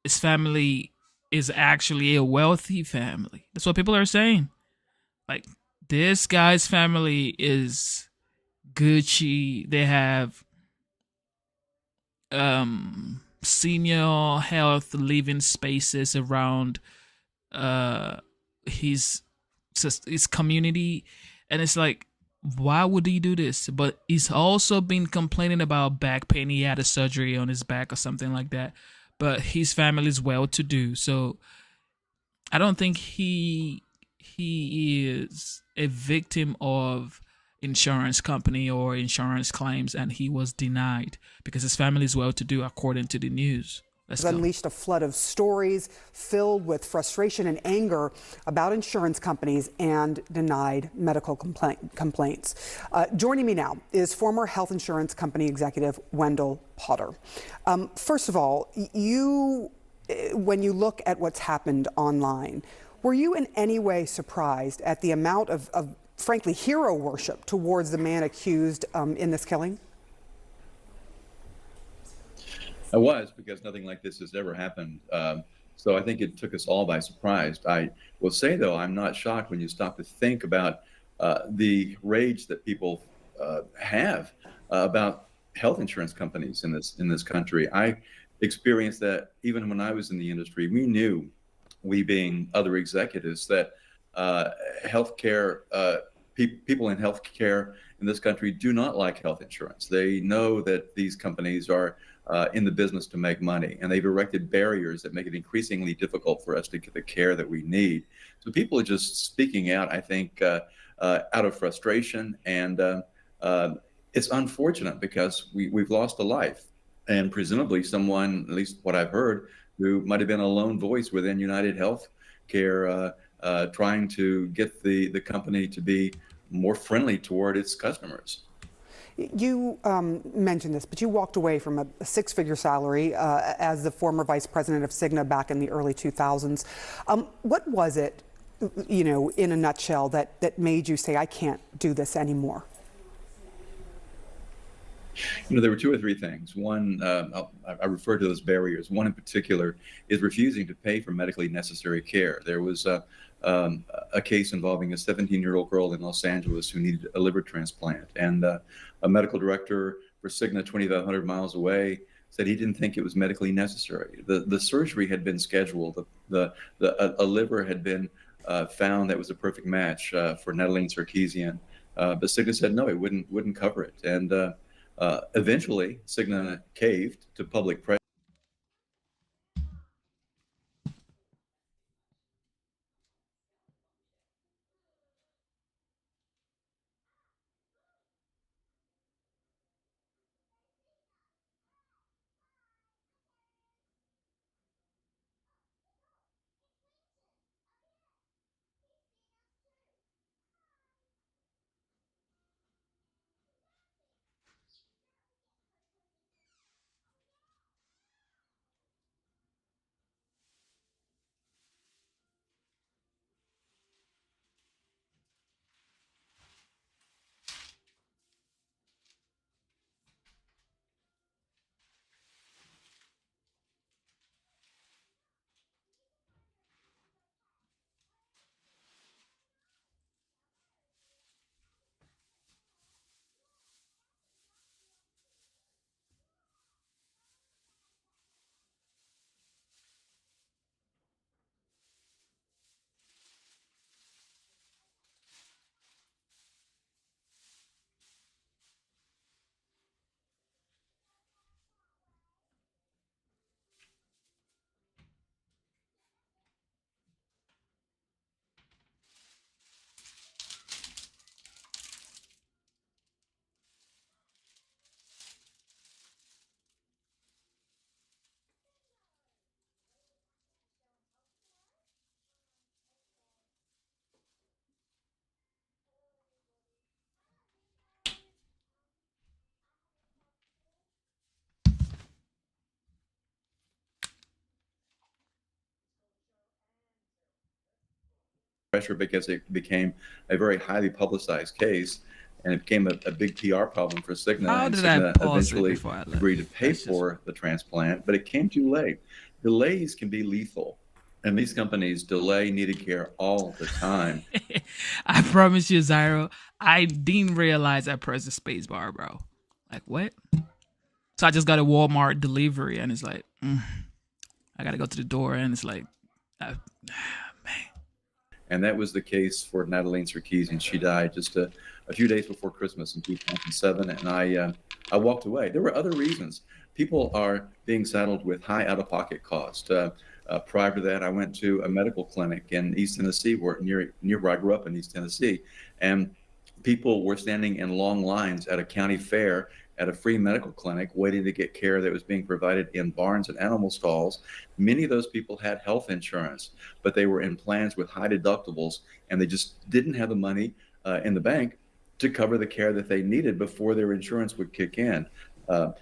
his family is actually a wealthy family. That's what people are saying. Like, this guy's family is Gucci. They have senior health living spaces around his community, and it's like, why would he do this? But he's also been complaining about back pain. He had a surgery on his back or something like that, but his family is well to do, so I don't think he is a victim of insurance company or insurance claims, and he was denied because his family is well to do, according to the news. Has unleashed a flood of stories filled with frustration and anger about insurance companies and denied medical complaints. Joining me now is former health insurance company executive Wendell Potter. First of all, when you look at what's happened online, were you in any way surprised at the amount of frankly, hero worship towards the man accused in this killing? I was, because nothing like this has ever happened. So I think it took us all by surprise. I will say, though, I'm not shocked when you stop to think about the rage that people have about health insurance companies in this country. I experienced that even when I was in the industry. We knew, we being other executives, that healthcare people in healthcare in this country do not like health insurance. They know that these companies are in the business to make money, and they've erected barriers that make it increasingly difficult for us to get the care that we need. So people are just speaking out, I think, out of frustration, and it's unfortunate because we've lost a life, and presumably someone, at least what I've heard, who might have been a lone voice within United Healthcare, trying to get the company to be more friendly toward its customers. You mentioned this, but you walked away from a six-figure salary as the former vice president of Cigna back in the early 2000s. What was it, in a nutshell, that made you say, I can't do this anymore? There were two or three things. One, I refer to those barriers. One in particular is refusing to pay for medically necessary care. There was a case involving a 17-year-old girl in Los Angeles who needed a liver transplant, and a medical director for Cigna 2,500 miles away said he didn't think it was medically necessary. The surgery had been scheduled. A liver had been found that was a perfect match for Natalie Sarkeesian, but Cigna said no, it wouldn't cover it. And eventually, Cigna caved to public pressure. pressure because it became a very highly publicized case, and it became a big PR problem for Cigna. How and did I Cigna pause it eventually before I left? agreed to pay for the transplant, but it came too late. Delays can be lethal, and these companies delay needed care all the time. I promise you, Zyro, I didn't realize I pressed the space bar, bro. Like, what? So I just got a Walmart delivery, and it's like, I got to go to the door, and it's like, man. And that was the case for Natalie Sarkeesian. She died just a few days before Christmas in 2007, and I walked away. There were other reasons. People are being saddled with high out-of-pocket costs. Prior to that, I went to a medical clinic in East Tennessee, near where I grew up in East Tennessee, and people were standing in long lines at a county fair at a free medical clinic waiting to get care that was being provided in barns and animal stalls. Many of those people had health insurance, but they were in plans with high deductibles, and they just didn't have the money in the bank to cover the care that they needed before their insurance would kick in.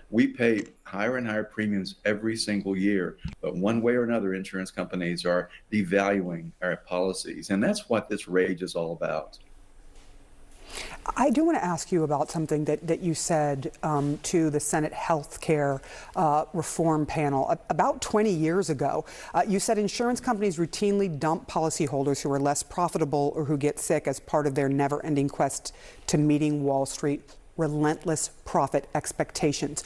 We pay higher and higher premiums every single year, but one way or another, insurance companies are devaluing our policies, and that's what this rage is all about. I do want to ask you about something that you said to the Senate Healthcare Reform Panel about 20 years ago. You said insurance companies routinely dump policyholders who are less profitable or who get sick as part of their never-ending quest to meeting Wall Street relentless profit expectations.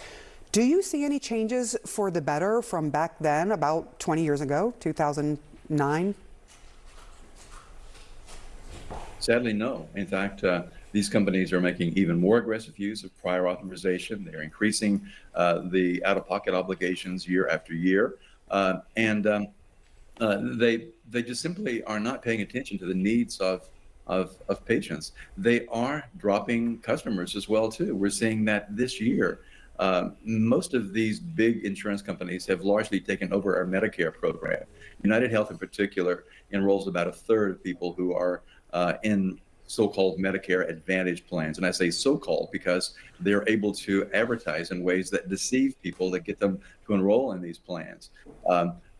Do you see any changes for the better from back then, about 20 years ago, 2009? Sadly, no. In fact, these companies are making even more aggressive use of prior authorization. They're increasing the out-of-pocket obligations year after year. And they just simply are not paying attention to the needs of patients. They are dropping customers as well, too. We're seeing that this year. Most of these big insurance companies have largely taken over our Medicare program. United Health in particular enrolls about a third of people who are in so-called Medicare Advantage plans. And I say so-called because they're able to advertise in ways that deceive people that get them to enroll in these plans.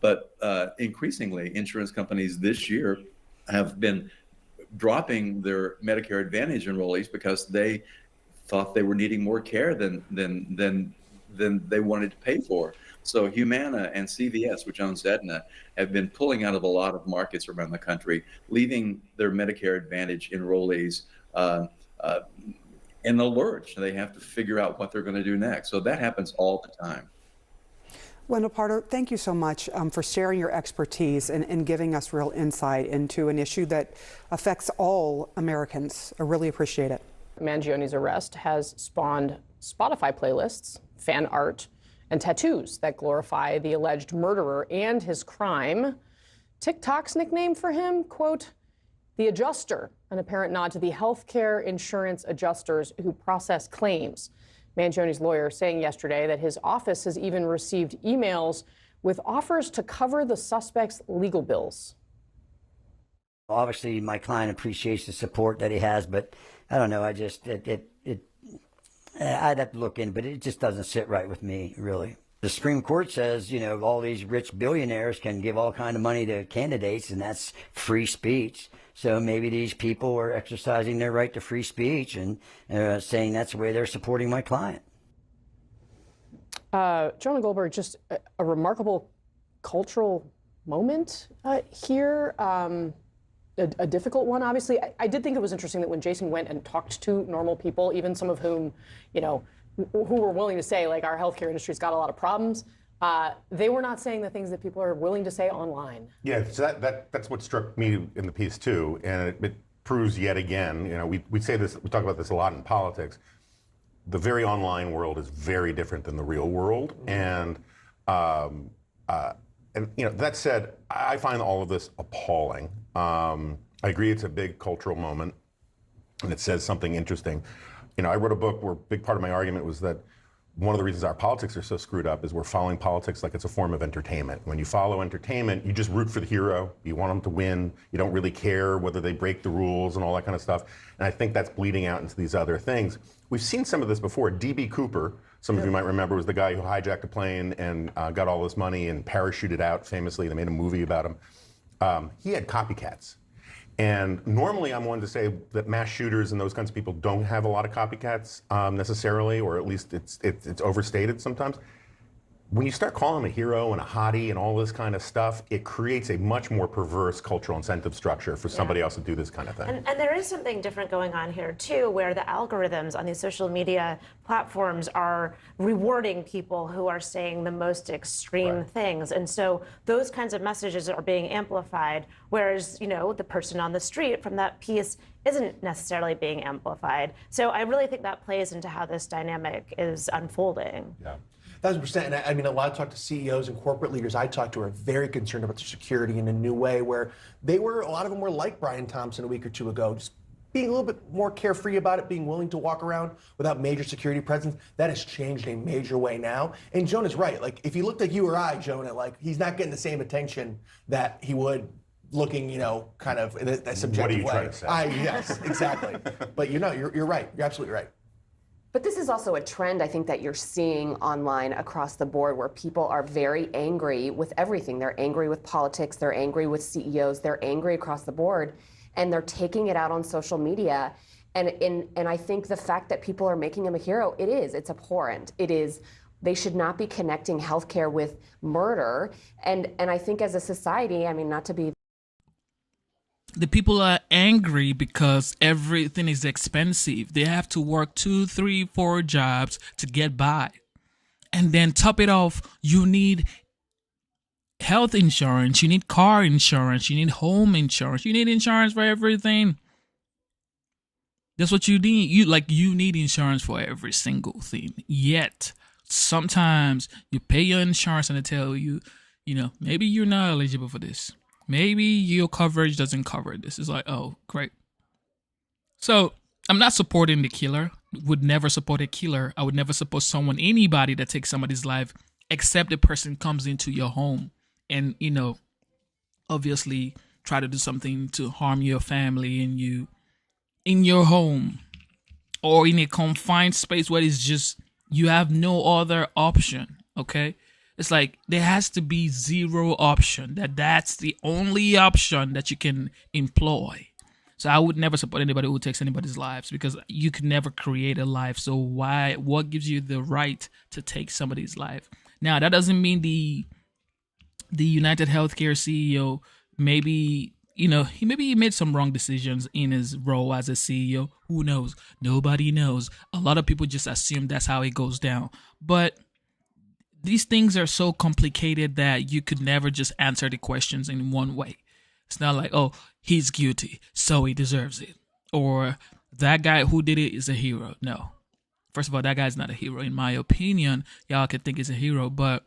But increasingly, insurance companies this year have been dropping their Medicare Advantage enrollees because they thought they were needing more care than they wanted to pay for. So Humana and CVS, which owns Aetna, have been pulling out of a lot of markets around the country, leaving their Medicare Advantage enrollees in the lurch. They have to figure out what they're going to do next. So that happens all the time. Wendell Pardo, thank you so much for sharing your expertise and giving us real insight into an issue that affects all Americans. I really appreciate it. Mangioni's arrest has spawned Spotify playlists, fan art, and tattoos that glorify the alleged murderer and his crime. TikTok's nickname for him, quote, the adjuster, an apparent nod to the healthcare insurance adjusters who process claims. Mangioni's lawyer saying yesterday that his office has even received emails with offers to cover the suspect's legal bills. Obviously, my client appreciates the support that he has, but I don't know. I'd have to look in, but it just doesn't sit right with me, really. The Supreme Court says, you know, all these rich billionaires can give all kind of money to candidates, and that's free speech. So maybe these people are exercising their right to free speech and saying that's the way they're supporting my client. Jonah Goldberg, just a remarkable cultural moment here. A difficult one, obviously. I did think it was interesting that when Jason went and talked to normal people, even some of whom, you know, who were willing to say, like, our healthcare industry's got a lot of problems, they were not saying the things that people are willing to say online. Yeah, so that's what struck me in the piece too, and it proves yet again, you know, we say this, we talk about this a lot in politics, the very online world is very different than the real world, and you know, that said, I find all of this appalling. I agree it's a big cultural moment, and it says something interesting. You know, I wrote a book where a big part of my argument was that one of the reasons our politics are so screwed up is we're following politics like it's a form of entertainment. When you follow entertainment, you just root for the hero. You want them to win. You don't really care whether they break the rules and all that kind of stuff. And I think that's bleeding out into these other things. We've seen some of this before. D.B. Cooper, some of you might remember, was the guy who hijacked a plane and got all this money and parachuted out famously. They made a movie about him. He had copycats. And normally I'm one to say that mass shooters and those kinds of people don't have a lot of copycats necessarily, or at least it's overstated sometimes. When you start calling him a hero and a hottie and all this kind of stuff, it creates a much more perverse cultural incentive structure for somebody else to do this kind of thing. And there is something different going on here, too, where the algorithms on these social media platforms are rewarding people who are saying the most extreme things. And so those kinds of messages are being amplified, whereas, you know, the person on the street from that piece isn't necessarily being amplified. So I really think that plays into how this dynamic is unfolding. Yeah. 1,000%. And I mean, a lot of talk to CEOs and corporate leaders I talk to are very concerned about their security in a new way, where a lot of them were like Brian Thompson a week or two ago, just being a little bit more carefree about it, being willing to walk around without major security presence. That has changed in a major way now. And Jonah's right. Like, if he looked like you or I, Jonah, like, he's not getting the same attention that he would looking, you know, kind of in a subjective way. What are you trying to say? Yes, exactly. But you're right. You're absolutely right. But this is also a trend, I think, that you're seeing online across the board, where people are very angry with everything. They're angry with politics, they're angry with CEOs, they're angry across the board, and they're taking it out on social media. And I think the fact that people are making him a hero, it's abhorrent. They should not be connecting healthcare with murder. And I think as a society, I mean, not to be... The people are angry because everything is expensive. They have to work 2, 3, 4 jobs to get by. And then top it off, you need health insurance, you need car insurance, you need home insurance, you need insurance for everything. That's what you need. You need insurance for every single thing. Yet, sometimes you pay your insurance and they tell you, you know, maybe you're not eligible for this. Maybe your coverage doesn't cover this. It's like, oh, great. So I'm not supporting the killer. Would never support a killer. I would never support anybody that takes somebody's life, except the person comes into your home and, you know, obviously try to do something to harm your family and you in your home or in a confined space where it's just, you have no other option. Okay. It's like there has to be zero option. That's the only option that you can employ. So I would never support anybody who takes anybody's lives, because you can never create a life. So what gives you the right to take somebody's life? Now, that doesn't mean the United Healthcare CEO maybe he made some wrong decisions in his role as a CEO. Who knows? Nobody knows. A lot of people just assume that's how it goes down. But these things are so complicated that you could never just answer the questions in one way. It's not like, oh, he's guilty, so he deserves it. Or that guy who did it is a hero. No. First of all, that guy's not a hero. In my opinion, y'all can think he's a hero, but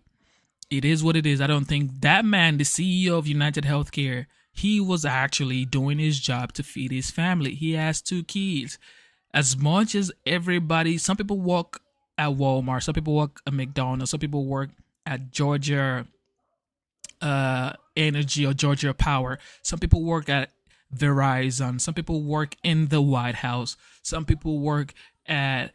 it is what it is. I don't think that man, the CEO of United Healthcare, he was actually doing his job to feed his family. He has 2 kids. As much as everybody, some people work at Walmart, some people work at McDonald's, some people work at Georgia Energy or Georgia Power, some people work at Verizon, some people work in the White House, some people work at,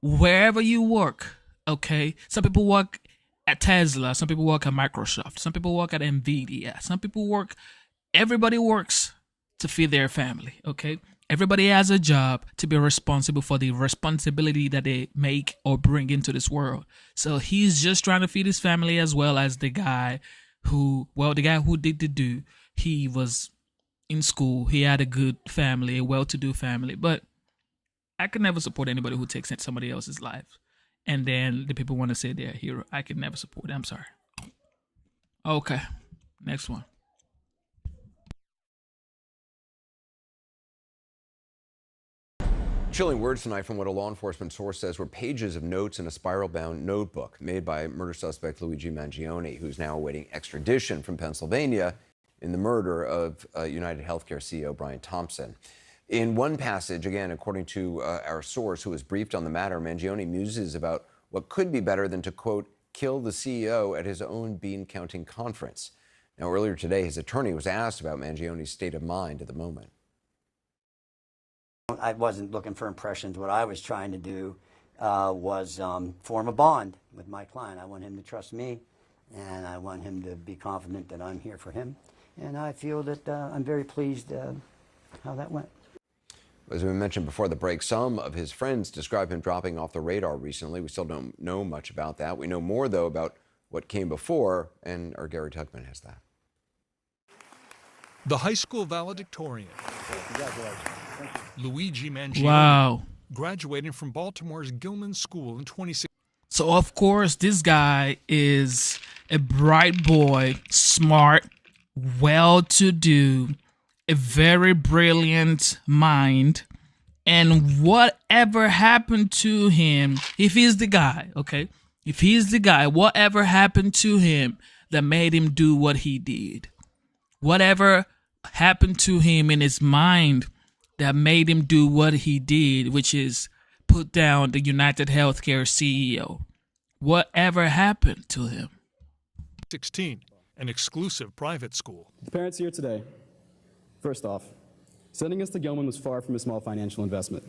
wherever you work, okay? Some people work at Tesla, some people work at Microsoft, some people work at Nvidia, some people everybody works to feed their family, okay? Everybody has a job to be responsible for the responsibility that they make or bring into this world. So he's just trying to feed his family, as well as the guy who did the do. He was in school. He had a good family, a well-to-do family. But I could never support anybody who takes somebody else's life. And then the people want to say they're a hero. I could never support it. I'm sorry. Okay. Next one. Chilling words tonight from what a law enforcement source says were pages of notes in a spiral-bound notebook made by murder suspect Luigi Mangione, who's now awaiting extradition from Pennsylvania in the murder of United Healthcare CEO Brian Thompson. In one passage, again, according to our source who was briefed on the matter, Mangione muses about what could be better than to, quote, kill the CEO at his own bean-counting conference. Now, earlier today, his attorney was asked about Mangione's state of mind at the moment. I wasn't looking for impressions. What I was trying to do was form a bond with my client. I want him to trust me, and I want him to be confident that I'm here for him. and I feel that I'm very pleased how that went. As we mentioned before the break, some of his friends describe him dropping off the radar recently. We still don't know much about that. We know more, though, about what came before, and our Gary Tuchman has that. The high school valedictorian, Luigi Mangione, graduating from Baltimore's Gilman School in 2016. So, of course, this guy is a bright boy, smart, well-to-do, a very brilliant mind. And whatever happened to him, if he's the guy, okay? If he's the guy, whatever happened to him that made him do what he did? Whatever happened to him in his mind that made him do what he did, which is put down the United Healthcare CEO. Whatever happened to him? 16, an exclusive private school. The parents here today. First off, sending us to Gilman was far from a small financial investment.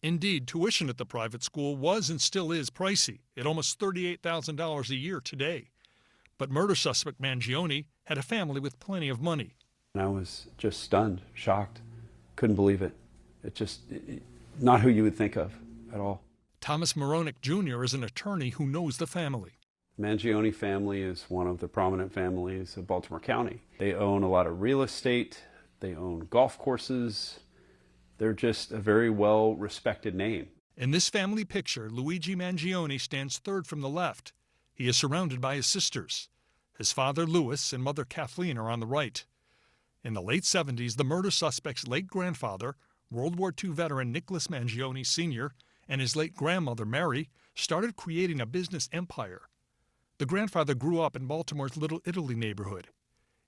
Indeed, tuition at the private school was and still is pricey, at almost $38,000 a year today. But murder suspect Mangione had a family with plenty of money. And I was just stunned, shocked, couldn't believe it. Not who you would think of at all. Thomas Moronic Jr. is an attorney who knows the family. The Mangione family is one of the prominent families of Baltimore County. They own a lot of real estate. They own golf courses. They're just a very well-respected name. In this family picture, Luigi Mangione stands third from the left. He is surrounded by his sisters. His father, Louis, and mother, Kathleen, are on the right. In the late 70s, the murder suspect's late grandfather, World War II veteran Nicholas Mangione Sr., and his late grandmother, Mary, started creating a business empire. The grandfather grew up in Baltimore's Little Italy neighborhood.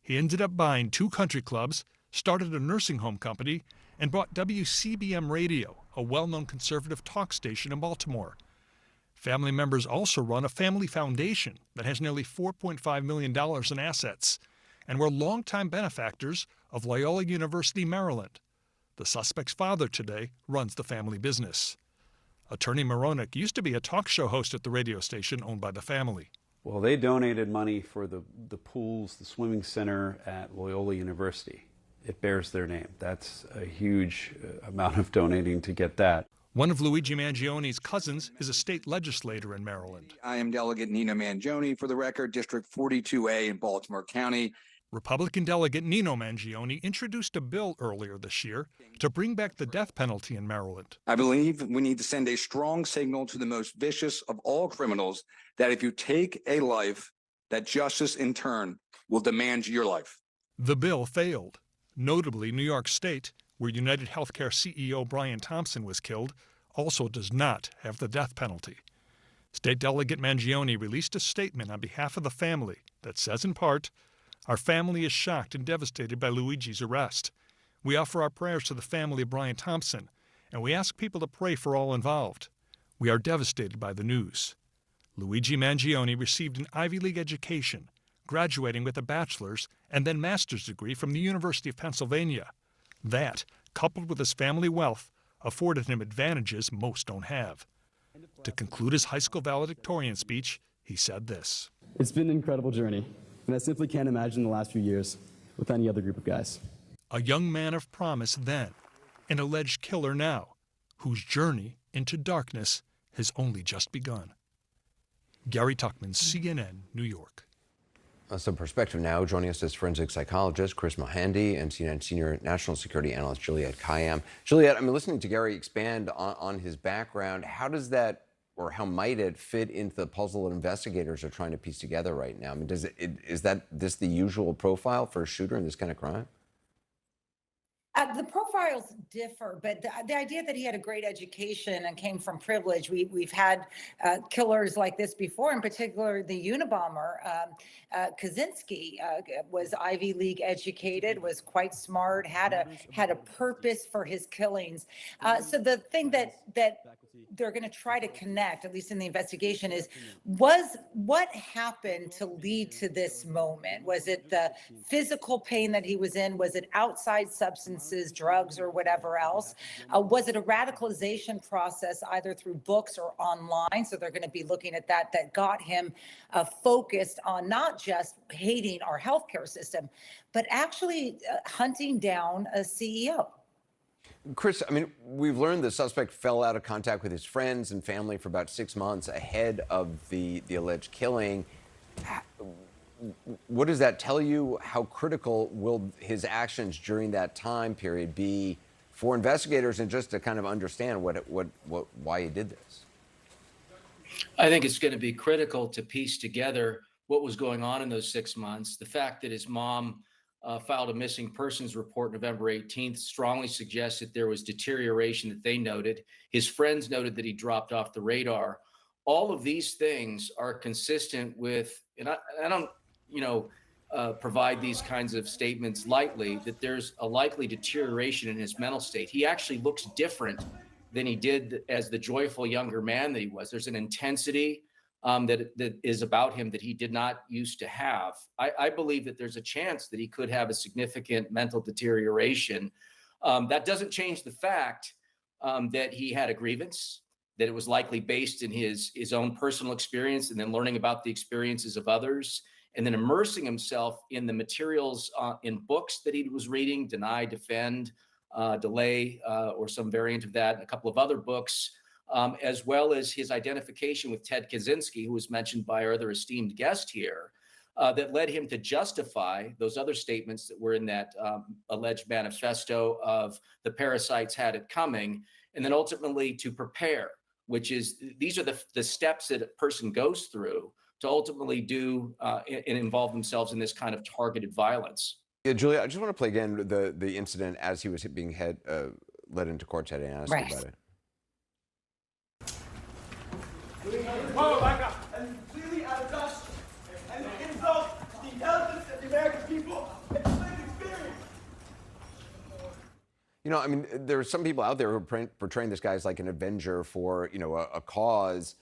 He ended up buying 2 country clubs, started a nursing home company, and bought WCBM Radio, a well-known conservative talk station in Baltimore. Family members also run a family foundation that has nearly $4.5 million in assets, and were longtime benefactors of Loyola University, Maryland. The suspect's father today runs the family business. Attorney Moronic used to be a talk show host at the radio station owned by the family. Well, they donated money for the pools, the swimming center at Loyola University. It bears their name. That's a huge amount of donating to get that. One of Luigi Mangione's cousins is a state legislator in Maryland. I am Delegate Nino Mangione, for the record, District 42A in Baltimore County. Republican Delegate Nino Mangione introduced a bill earlier this year to bring back the death penalty in Maryland. I believe we need to send a strong signal to the most vicious of all criminals that if you take a life, that justice in turn will demand your life. The bill failed. Notably, New York State, where United Healthcare CEO Brian Thompson was killed, also does not have the death penalty. State Delegate Mangione released a statement on behalf of the family that says in part, "Our family is shocked and devastated by Luigi's arrest. We offer our prayers to the family of Brian Thompson, and we ask people to pray for all involved. We are devastated by the news." Luigi Mangione received an Ivy League education, graduating with a bachelor's and then master's degree from the University of Pennsylvania. That, coupled with his family wealth, afforded him advantages most don't have. To conclude his high school valedictorian speech, he said this. It's been an incredible journey, and I simply can't imagine the last few years with any other group of guys. A young man of promise then, an alleged killer now, whose journey into darkness has only just begun. Gary Tuchman, CNN, New York. Some perspective now. Joining us is forensic psychologist Chris Mohandy and CNN senior national security analyst Juliette Kayyem. Juliette, listening to Gary expand on his background. How does that, or how might it fit into the puzzle that investigators are trying to piece together right now? Is this the usual profile for a shooter in this kind of crime? The profiles differ, but the idea that he had a great education and came from privilege, we've had killers like this before, in particular the Unabomber, Kaczynski was Ivy League educated, was quite smart, had a purpose for his killings. So the thing that they're going to try to connect, at least in the investigation, is what happened to lead to this moment? Was it the physical pain that he was in? Was it outside substance substances, drugs, or whatever else? Was it a radicalization process either through books or online? So they're going to be looking at that got him focused on not just hating our healthcare system, but actually hunting down a CEO. Chris, I mean, we've learned the suspect fell out of contact with his friends and family for about 6 months ahead of the alleged killing. What does that tell you? How critical will his actions during that time period be for investigators and just to kind of understand why he did this? I think it's going to be critical to piece together what was going on in those 6 months. The fact that his mom filed a missing persons report November 18th strongly suggests that there was deterioration that they noted. His friends noted that he dropped off the radar. All of these things are consistent with, and I don't, provide these kinds of statements lightly, that there's a likely deterioration in his mental state. He actually looks different than he did as the joyful younger man that he was. There's an intensity that is about him that he did not used to have. I believe that there's a chance that he could have a significant mental deterioration. That doesn't change the fact that he had a grievance, that it was likely based in his own personal experience, and then learning about the experiences of others, and then immersing himself in the materials in books that he was reading, Deny, Defend, Delay, or some variant of that, and a couple of other books, as well as his identification with Ted Kaczynski, who was mentioned by our other esteemed guest here, that led him to justify those other statements that were in that alleged manifesto of the parasites had it coming, and then ultimately to prepare, which is, these are the steps that a person goes through to ultimately do and involve themselves in this kind of targeted violence. Yeah, Julia, I just want to play again the incident as he was being led into court today and ask you about it. Whoa, back up. And completely out of touch and insult the intelligence of the American people and the experience. I mean, there are some people out there who are portraying this guy as like an avenger for, a cause.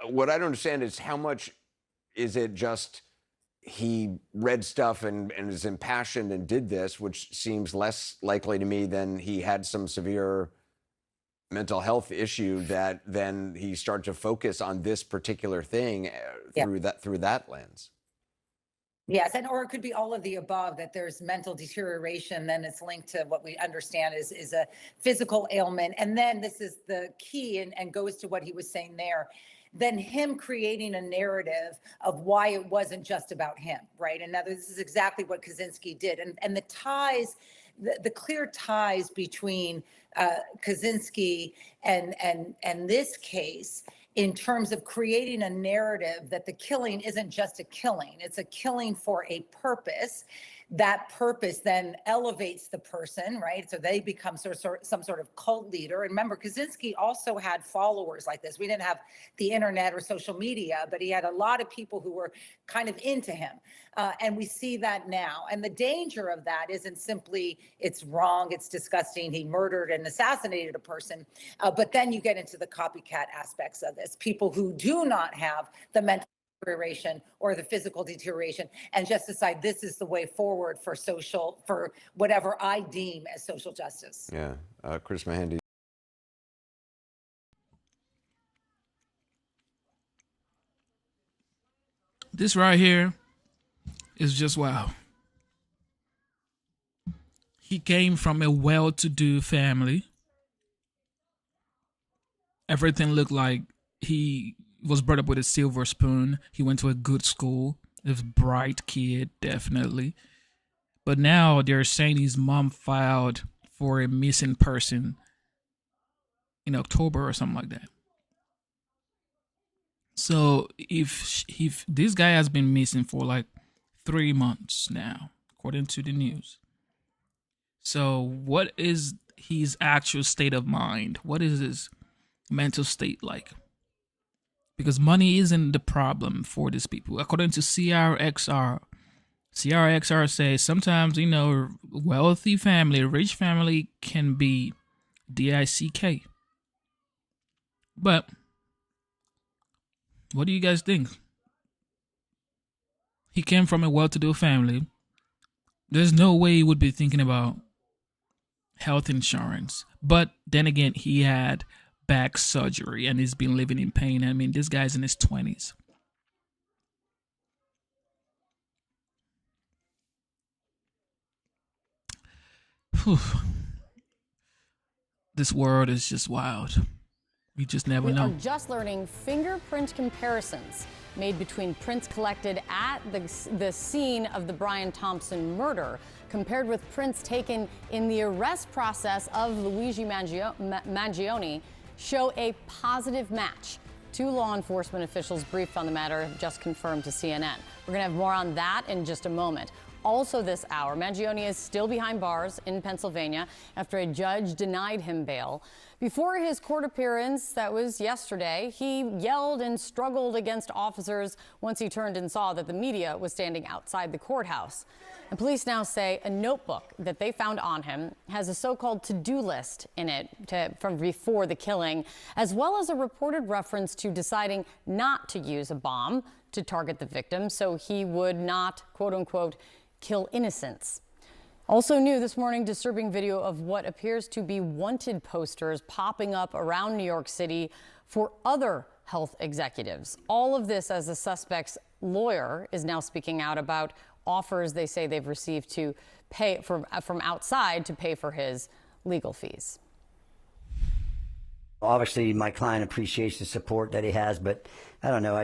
What I don't understand is how much is it just he read stuff and is impassioned and did this, which seems less likely to me than he had some severe mental health issue that then he started to focus on this particular thing through that lens. Yes, or it could be all of the above, that there's mental deterioration, then it's linked to what we understand is a physical ailment. And then this is the key and goes to what he was saying there, then him creating a narrative of why it wasn't just about him, right? And now this is exactly what Kaczynski did. And the ties, the clear ties between Kaczynski and this case, in terms of creating a narrative that the killing isn't just a killing, it's a killing for a purpose. That purpose then elevates the person, right? So they become some sort of cult leader. And remember, Kaczynski also had followers like this. We didn't have the internet or social media, but he had a lot of people who were kind of into him. And we see that now. And the danger of that isn't simply it's wrong, it's disgusting, he murdered and assassinated a person. But then you get into the copycat aspects of this. People who do not have the mental deterioration or the physical deterioration and just decide this is the way forward for whatever I deem as social justice. Yeah. Chris Mahandy. This right here is just wow. He came from a well-to-do family. Everything looked like he was brought up with a silver spoon. He went to a good school. He was a bright kid, definitely. But now they're saying his mom filed for a missing person in October or something like that. So if this guy has been missing for like 3 months now, according to the news. So what is his actual state of mind? What is his mental state like? Because money isn't the problem for these people. According to CRXR says sometimes, wealthy family, rich family can be DICK. But what do you guys think? He came from a well-to-do family. There's no way he would be thinking about health insurance. But then again, he had back surgery and he's been living in pain. I mean, this guy's in his 20s. Whew. This world is just wild. We just never know. We are just learning fingerprint comparisons made between prints collected at the scene of the Brian Thompson murder compared with prints taken in the arrest process of Luigi Mangione show a positive match. 2 law enforcement officials briefed on the matter have just confirmed to CNN. We're going to have more on that in just a moment. Also this hour, Mangione is still behind bars in Pennsylvania after a judge denied him bail. Before his court appearance, that was yesterday, he yelled and struggled against officers once he turned and saw that the media was standing outside the courthouse. And police now say a notebook that they found on him has a so-called to-do list in it from before the killing, as well as a reported reference to deciding not to use a bomb to target the victim so he would not, quote unquote, kill innocents. Also new this morning, disturbing video of what appears to be wanted posters popping up around New York City for other health executives. All of this as the suspect's lawyer is now speaking out about offers they say they've received to pay from outside to pay for his legal fees. Obviously, my client appreciates the support that he has, but I don't know.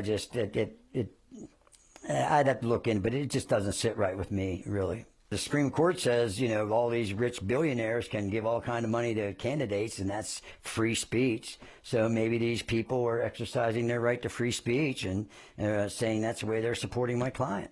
I'd have to look in, but it just doesn't sit right with me, really. The Supreme Court says, you know, all these rich billionaires can give all kind of money to candidates, and that's free speech. So maybe these people are exercising their right to free speech and saying that's the way they're supporting my client.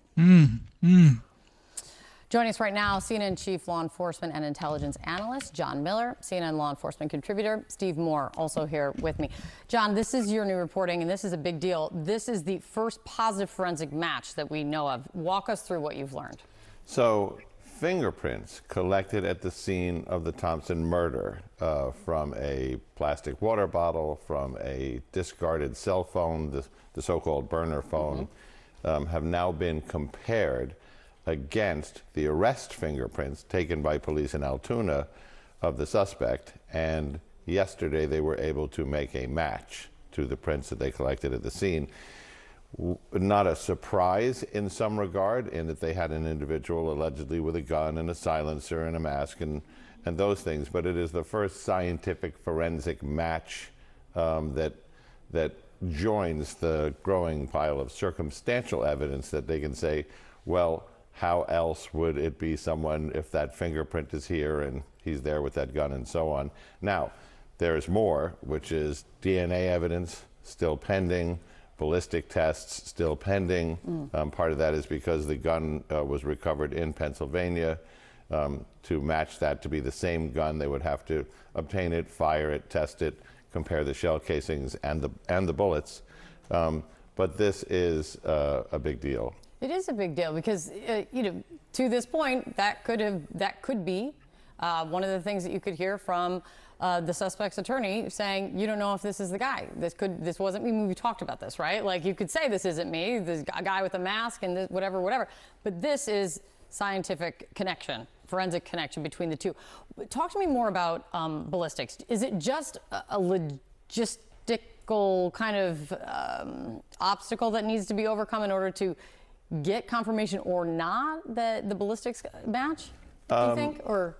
Joining us right now, CNN Chief Law Enforcement and Intelligence Analyst John Miller, CNN Law Enforcement Contributor Steve Moore, also here with me. John, this is your new reporting, and this is a big deal. This is the first positive forensic match that we know of. Walk us through what you've learned. So, fingerprints collected at the scene of the Thompson murder from a plastic water bottle, from a discarded cell phone, the so-called burner phone, have now been compared against the arrest fingerprints taken by police in Altoona of the suspect, and yesterday they were able to make a match to the prints that they collected at the scene. Not a surprise in some regard, in that they had an individual allegedly with a gun and a silencer and a mask and those things, but it is the first scientific forensic match that joins the growing pile of circumstantial evidence that they can say, well, how else would it be someone if that fingerprint is here and he's there with that gun and so on. Now, there's more, which is DNA evidence still pending, ballistic tests still pending. Part of that is because the gun was recovered in Pennsylvania. To match that to be the same gun, they would have to obtain it, fire it, test it, compare the shell casings and the bullets. But this is a big deal. It is a big deal because, you know, to this point, that could be one of the things that you could hear from the suspect's attorney saying, you don't know if this is the guy. This wasn't me. We talked about this, right? Like, you could say this isn't me. There's a guy with a mask and this, whatever. But this is scientific connection, forensic connection between the two. Talk to me more about ballistics. Is it just a logistical kind of obstacle that needs to be overcome in order to get confirmation or not that the ballistics match, do you think? Or,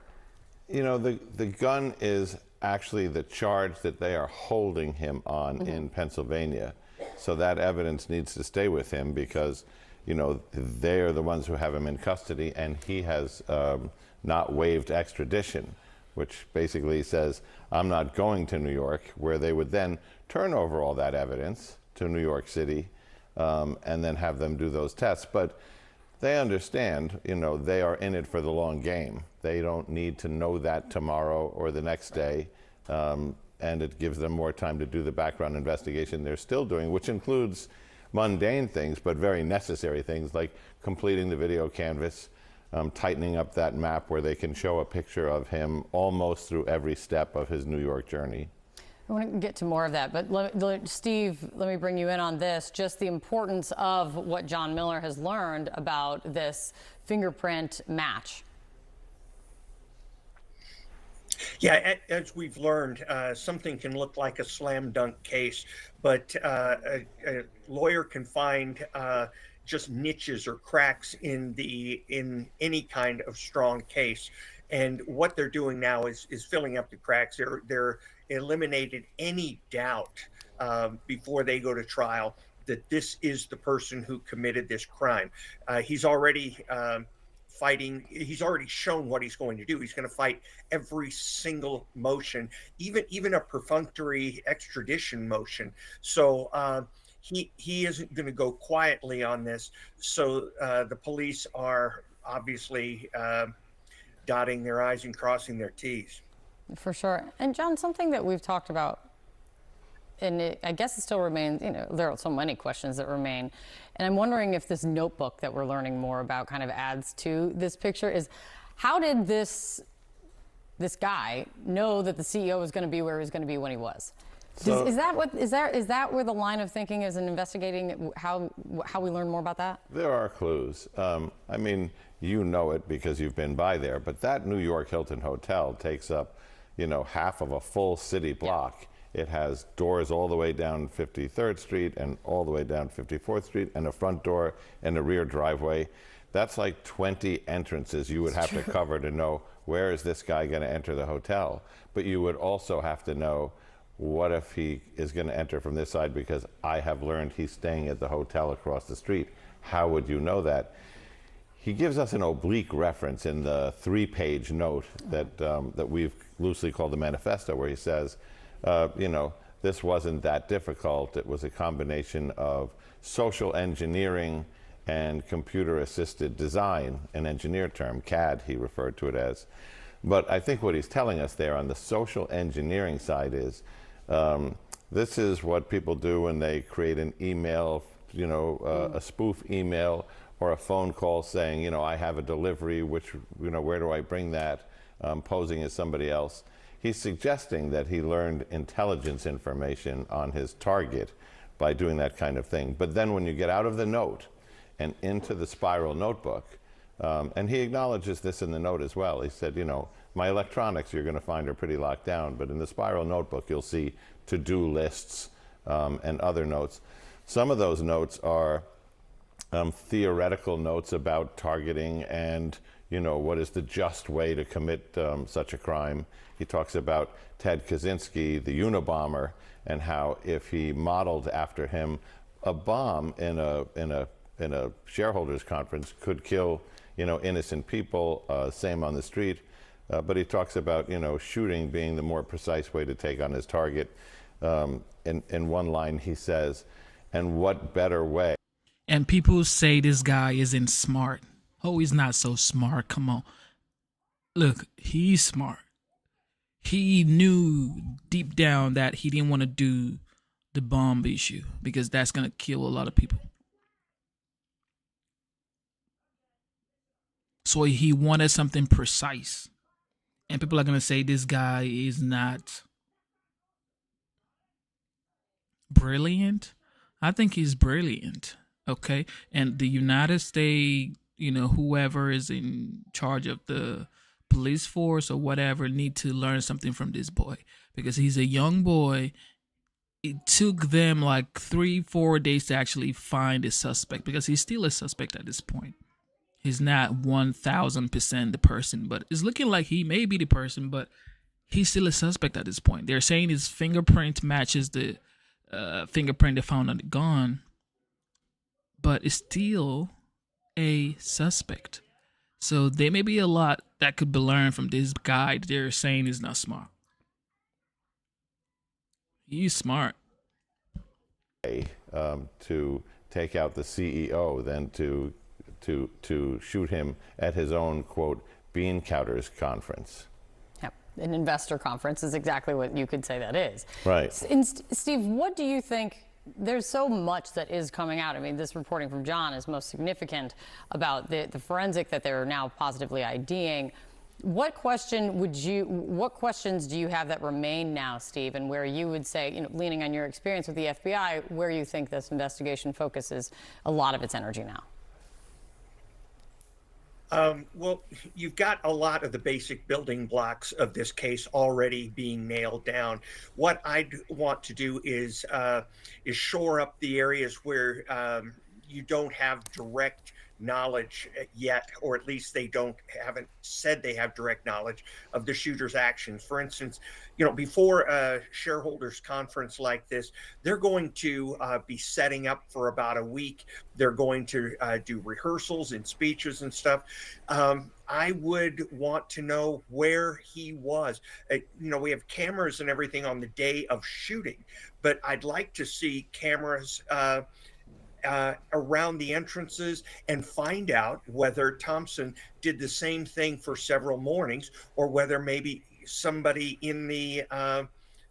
you know, the gun is actually the charge that they are holding him on in Pennsylvania. So that evidence needs to stay with him because, you know, they are the ones who have him in custody, and he has not waived extradition, which basically says, I'm not going to New York, where they would then turn over all that evidence to New York City and then have them do those tests. But they understand, you know, they are in it for the long game. They don't need to know that tomorrow or the next day, and it gives them more time to do the background investigation they're still doing, which includes mundane things, but very necessary things like completing the video canvas, tightening up that map where they can show a picture of him almost through every step of his New York journey. I want to get to more of that, but Steve, let me bring you in on this, just the importance of what John Miller has learned about this fingerprint match. Yeah, as we've learned, something can look like a slam dunk case, but a lawyer can find just niches or cracks in any kind of strong case. And what they're doing now is filling up the cracks. They're eliminated any doubt before they go to trial that this is the person who committed this crime. He's already fighting. He's already shown what he's going to do. He's going to fight every single motion, even a perfunctory extradition motion. So he isn't going to go quietly on this. So the police are obviously dotting their I's and crossing their T's. For sure. And John, something that we've talked about, and I guess it still remains, there are so many questions that remain. And I'm wondering if this notebook that we're learning more about kind of adds to this picture is, how did this guy know that the CEO was going to be where he was going to be when he was? So, is that where the line of thinking is in investigating how we learn more about that? There are clues. I mean, you know it because you've been by there, but that New York Hilton Hotel takes up, half of a full city block. Yeah. It has doors all the way down 53rd Street and all the way down 54th Street, and a front door and a rear driveway. That's like 20 entrances you would have to cover to know where is this guy going to enter the hotel. But you would also have to know, what if he is going to enter from this side because I have learned he's staying at the hotel across the street? How would you know that? He gives us an oblique reference in the 3-page note that we've loosely called the manifesto, where he says, this wasn't that difficult. It was a combination of social engineering and computer-assisted design, an engineer term, CAD he referred to it as. But I think what he's telling us there on the social engineering side is, this is what people do when they create an email, a spoof email or a phone call saying, I have a delivery, which, where do I bring that, posing as somebody else. He's suggesting that he learned intelligence information on his target by doing that kind of thing. But then when you get out of the note and into the spiral notebook, and he acknowledges this in the note as well. He said, my electronics you're going to find are pretty locked down, but in the spiral notebook you'll see to-do lists and other notes. Some of those notes are theoretical notes about targeting and what is the just way to commit such a crime. He talks about Ted Kaczynski, the Unabomber, and how if he modeled after him, a bomb in a shareholders conference could kill innocent people. Same on the street. But he talks about shooting being the more precise way to take on his target. In one line he says, and what better way? And people say this guy isn't smart. Oh, he's not so smart. Come on. Look, he's smart. He knew deep down that he didn't want to do the bomb issue because that's going to kill a lot of people. So he wanted something precise. And people are going to say this guy is not brilliant. I think he's brilliant. Okay. And the United States, whoever is in charge of the police force or whatever, need to learn something from this boy because he's a young boy. It took them like 3-4 days to actually find a suspect because he's still a suspect at this point. He's not 1000% the person, but it's looking like he may be the person, but he's still a suspect at this point. They're saying his fingerprint matches the fingerprint they found on the gun, but it's still a suspect. So there may be a lot that could be learned from this guy that they're saying is not smart. He's smart. To take out the CEO than to shoot him at his own, quote, bean counters conference. Yep. An investor conference is exactly what you could say that is. Right. And Steve, what do you think? There's so much that is coming out. I mean, this reporting from John is most significant about the forensic that they're now positively IDing. What questions do you have that remain now, Steve, and where you would say, leaning on your experience with the FBI, where you think this investigation focuses a lot of its energy now? Well, you've got a lot of the basic building blocks of this case already being nailed down. What I'd want to do is shore up the areas where you don't have direct knowledge yet, or at least they haven't said they have direct knowledge of the shooter's actions. For instance, before a shareholders conference like this, they're going to be setting up for about a week. They're going to do rehearsals and speeches and stuff. I would want to know where he was. We have cameras and everything on the day of shooting, but I'd like to see cameras around the entrances and find out whether Thompson did the same thing for several mornings, or whether maybe somebody in the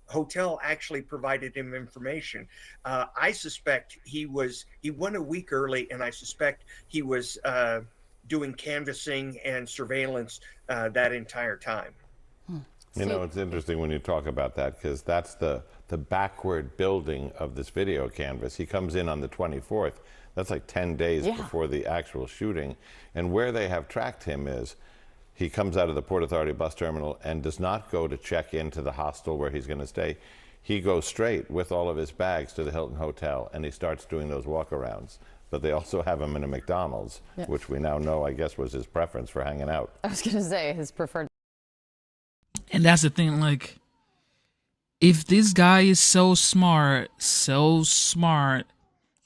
hotel actually provided him information. I suspect he went a week early, and I suspect he was doing canvassing and surveillance that entire time. It's interesting when you talk about that, because that's the backward building of this video canvas. He comes in on the 24th. That's like 10 days before the actual shooting. And where they have tracked him is he comes out of the Port Authority bus terminal and does not go to check into the hostel where he's going to stay. He goes straight with all of his bags to the Hilton Hotel, and he starts doing those walkarounds. But they also have him in a McDonald's, which we now know, I guess, was his preference for hanging out. I was going to say his preferred. And that's the thing, like, if this guy is so smart,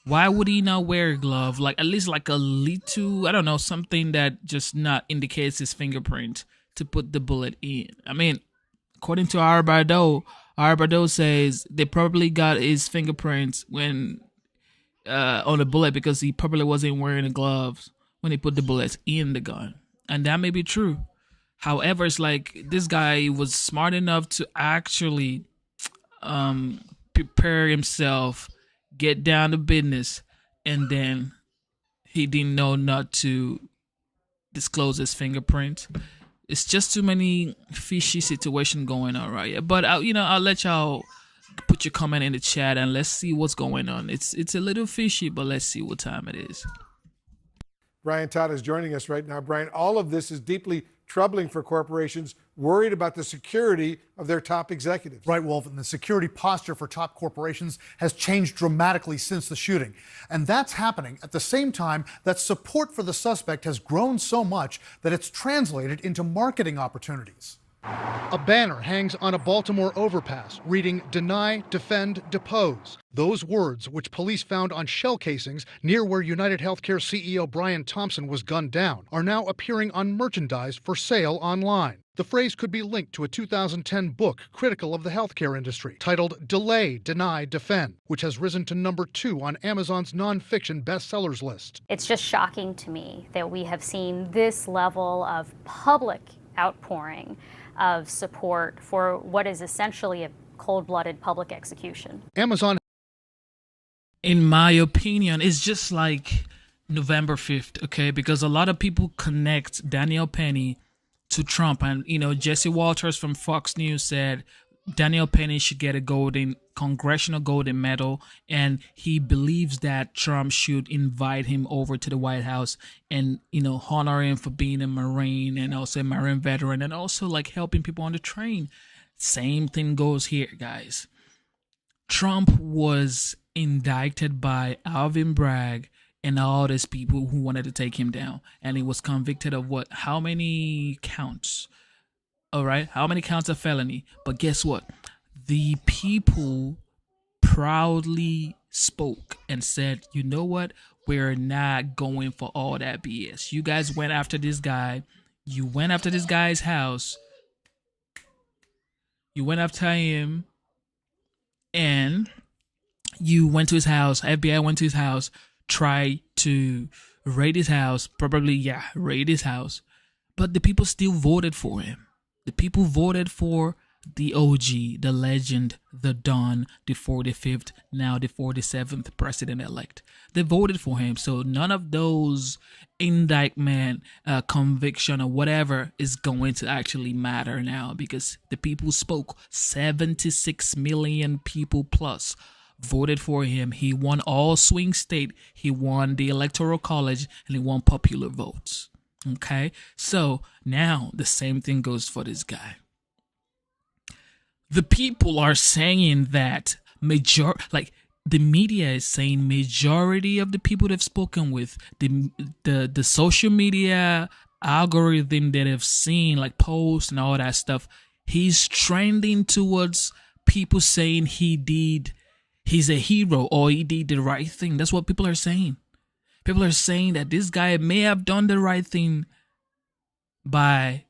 why would he not wear a glove? Like, at least like a little, I don't know, something that just not indicates his fingerprint to put the bullet in. I mean, according to Arbardo says they probably got his fingerprints when on the bullet because he probably wasn't wearing the gloves when he put the bullets in the gun. And that may be true. However, it's like this guy was smart enough to actually prepare himself, get down to business, and then he didn't know not to disclose his fingerprint. It's just too many fishy situation going on right here. But I'll let y'all put your comment in the chat and let's see what's going on. It's a little fishy, but let's see what time it is. Brian Todd is joining us right now. Brian, all of this is deeply troubling for corporations worried about the security of their top executives. Right, Wolf, and the security posture for top corporations has changed dramatically since the shooting. And that's happening at the same time that support for the suspect has grown so much that it's translated into marketing opportunities. A banner hangs on a Baltimore overpass reading "Deny, Defend, Depose." Those words, which police found on shell casings near where United Healthcare CEO Brian Thompson was gunned down, are now appearing on merchandise for sale online. The phrase could be linked to a 2010 book critical of the healthcare industry titled "Delay, Deny, Defend," which has risen to #2 on Amazon's nonfiction bestsellers list. It's just shocking to me that we have seen this level of public outpouring of support for what is essentially a cold-blooded public execution. Amazon, in my opinion, is just like November 5th, okay? Because a lot of people connect Daniel Penny to Trump. And, Jesse Walters from Fox News said Daniel Penny should get a congressional golden medal. And he believes that Trump should invite him over to the White House and, honor him for being a Marine and also a Marine veteran and also like helping people on the train. Same thing goes here, guys. Trump was indicted by Alvin Bragg and all these people who wanted to take him down. And he was convicted of what? How many counts? All right. How many counts of felony? But guess what? The people proudly spoke and said, you know what? We're not going for all that BS. You guys went after this guy. You went after this guy's house. You went after him. And you went to his house. FBI went to his house. Tried to raid his house. Probably, raid his house. But the people still voted for him. The people voted for the OG, the legend, the Don, the 45th, now the 47th president-elect. They voted for him. So none of those indictment, conviction, or whatever is going to actually matter now because the people spoke. 76 million people plus voted for him. He won all swing state. He won the Electoral College, and he won popular votes. Okay, so now the same thing goes for this guy. The people are saying that the media is saying majority of the people they've spoken with, the social media algorithm that have seen, like posts and all that stuff, he's trending towards people saying he's a hero or he did the right thing. That's what people are saying. People are saying that this guy may have done the right thing by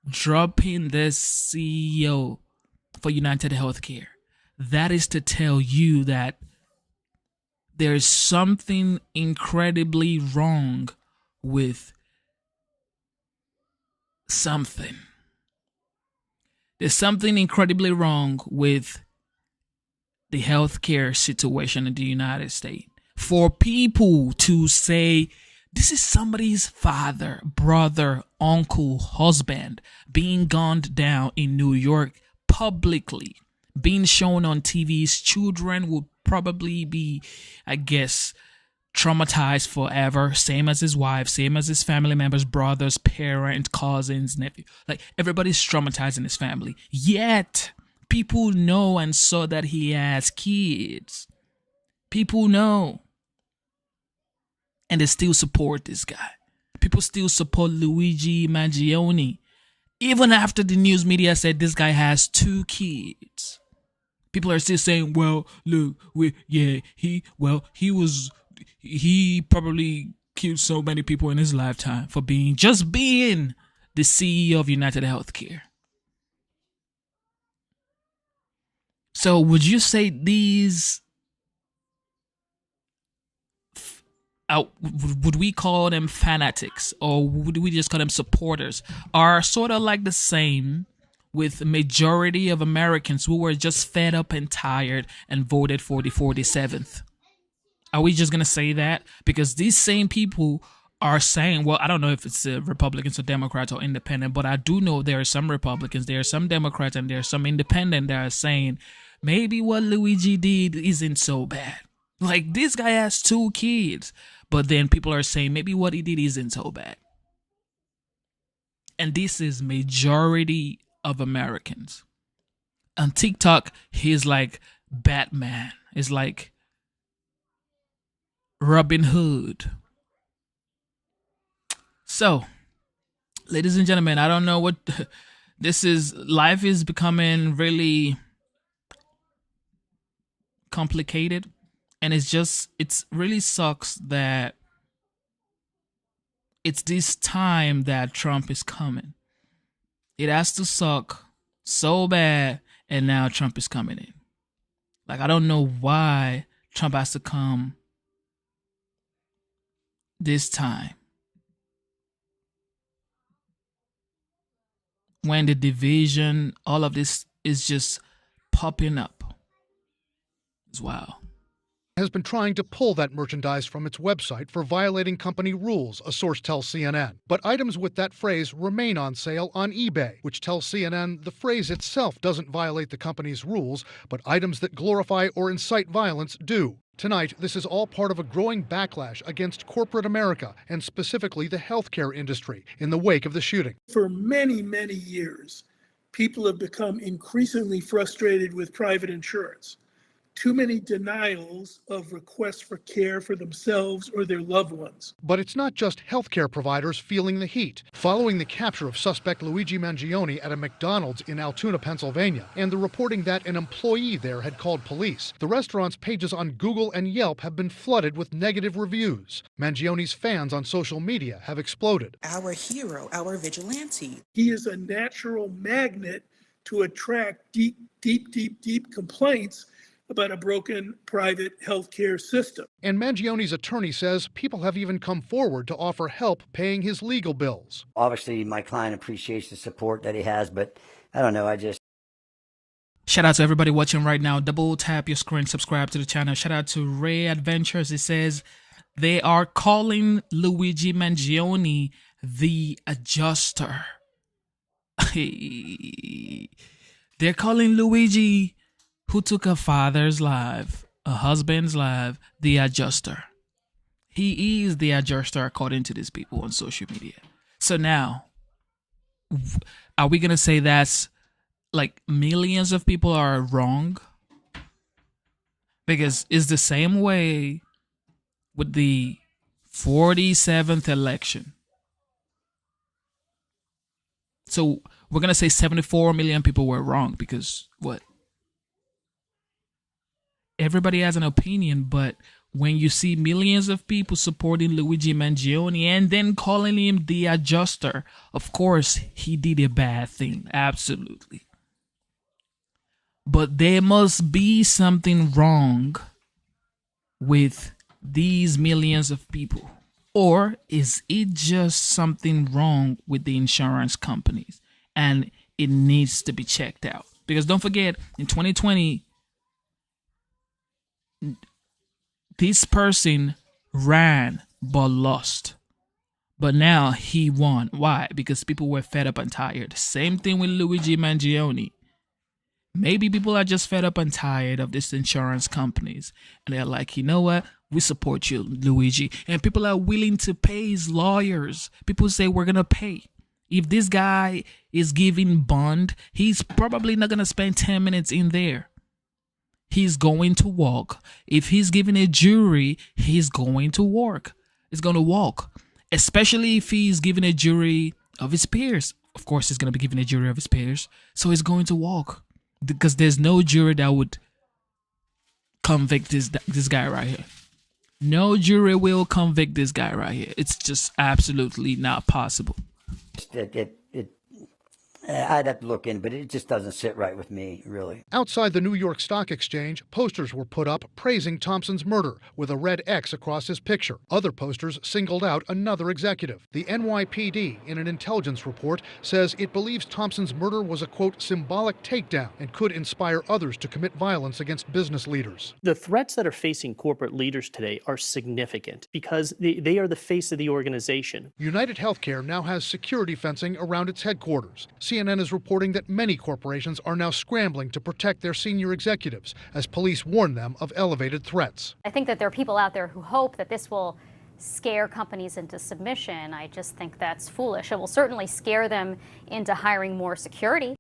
dropping the CEO for United Healthcare. That is to tell you that there's something incredibly wrong with something. There's something incredibly wrong with the healthcare situation in the United States. For people to say this is somebody's father, brother, uncle, husband being gunned down in New York publicly, being shown on TV's children will probably be, I guess, traumatized forever. Same as his wife, same as his family members, brothers, parents, cousins, nephew. Like, everybody's traumatized in his family. Yet, people know and saw that he has kids. People know. And they still support this guy. People still support Luigi Mangione. Even after the news media said this guy has 2 kids. People are still saying, well, look, he probably killed so many people in his lifetime for being the CEO of United Healthcare. So would you say these, would we call them fanatics, or would we just call them supporters, are sort of like the same with the majority of Americans who were just fed up and tired and voted for the 47th? Are we just going to say that? Because these same people are saying, well, I don't know if it's Republicans or Democrats or independent, but I do know there are some Republicans, there are some Democrats, and there are some independent that are saying maybe what Luigi did isn't so bad. Like, this guy has 2 kids, but then people are saying maybe what he did isn't so bad. And this is majority of Americans. On TikTok, he's like Batman. It's like Robin Hood. So, ladies and gentlemen, I don't know what this is. Life is becoming really complicated. And it's really sucks that it's this time that Trump is coming. It has to suck so bad, and now Trump is coming in. Like, I don't know why Trump has to come this time, when the division, all of this is just popping up. It's wild. Has been trying to pull that merchandise from its website for violating company rules, a source tells CNN. But items with that phrase remain on sale on eBay, which tells CNN the phrase itself doesn't violate the company's rules, but items that glorify or incite violence do. Tonight, this is all part of a growing backlash against corporate America, and specifically the healthcare industry, in the wake of the shooting. For many, many years, people have become increasingly frustrated with private insurance. Too many denials of requests for care for themselves or their loved ones. But it's not just healthcare providers feeling the heat. Following the capture of suspect Luigi Mangione at a McDonald's in Altoona, Pennsylvania, and the reporting that an employee there had called police, the restaurant's pages on Google and Yelp have been flooded with negative reviews. Mangione's fans on social media have exploded. Our hero, our vigilante. He is a natural magnet to attract deep complaints about a broken private healthcare system. And Mangione's attorney says people have even come forward to offer help paying his legal bills. Obviously, my client appreciates the support that he has, but I don't know, Shout out to everybody watching right now. Double tap your screen, subscribe to the channel. Shout out to Ray Adventures. It says they are calling Luigi Mangione the adjuster. They're calling Luigi, who took a father's life, a husband's life, the adjuster. He is the adjuster according to these people on social media. So now, are we going to say that's like millions of people are wrong? Because it's the same way with the 47th election. So we're going to say 74 million people were wrong because what? Everybody has an opinion, but when you see millions of people supporting Luigi Mangione and then calling him the adjuster, of course he did a bad thing. Absolutely. But there must be something wrong with these millions of people. Or is it just something wrong with the insurance companies and it needs to be checked out? Because don't forget, in 2020, this person ran but lost. But now he won. Why? Because people were fed up and tired. Same thing with Luigi Mangione. Maybe people are just fed up and tired of these insurance companies. And they're like, you know what? We support you, Luigi. And people are willing to pay his lawyers. People say, we're going to pay. If this guy is giving bond, he's probably not going to spend 10 minutes in there. He's going to walk. If he's giving a jury, he's going to work. He's going to walk. Especially if he's giving a jury of his peers. Of course, he's going to be giving a jury of his peers. So he's going to walk. Because there's no jury that would convict this guy right here. No jury will convict this guy right here. It's just absolutely not possible. I'd have to look in, but it just doesn't sit right with me, really. Outside the New York Stock Exchange, posters were put up praising Thompson's murder with a red X across his picture. Other posters singled out another executive. The NYPD, in an intelligence report, says it believes Thompson's murder was a, quote, symbolic takedown and could inspire others to commit violence against business leaders. The threats that are facing corporate leaders today are significant because they are the face of the organization. United Healthcare now has security fencing around its headquarters. CNN is reporting that many corporations are now scrambling to protect their senior executives as police warn them of elevated threats. I think that there are people out there who hope that this will scare companies into submission. I just think that's foolish. It will certainly scare them into hiring more security.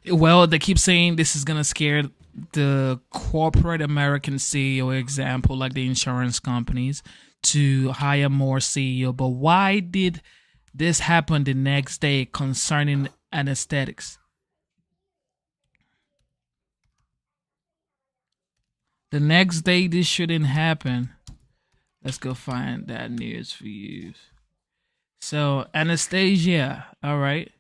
Well, they keep saying this is going to scare the corporate American CEO, example, like the insurance companies, to hire more CEO. But why did this happened the next day concerning anesthetics? The next day this shouldn't happen. Let's go find that news for you. So Anastasia, all right.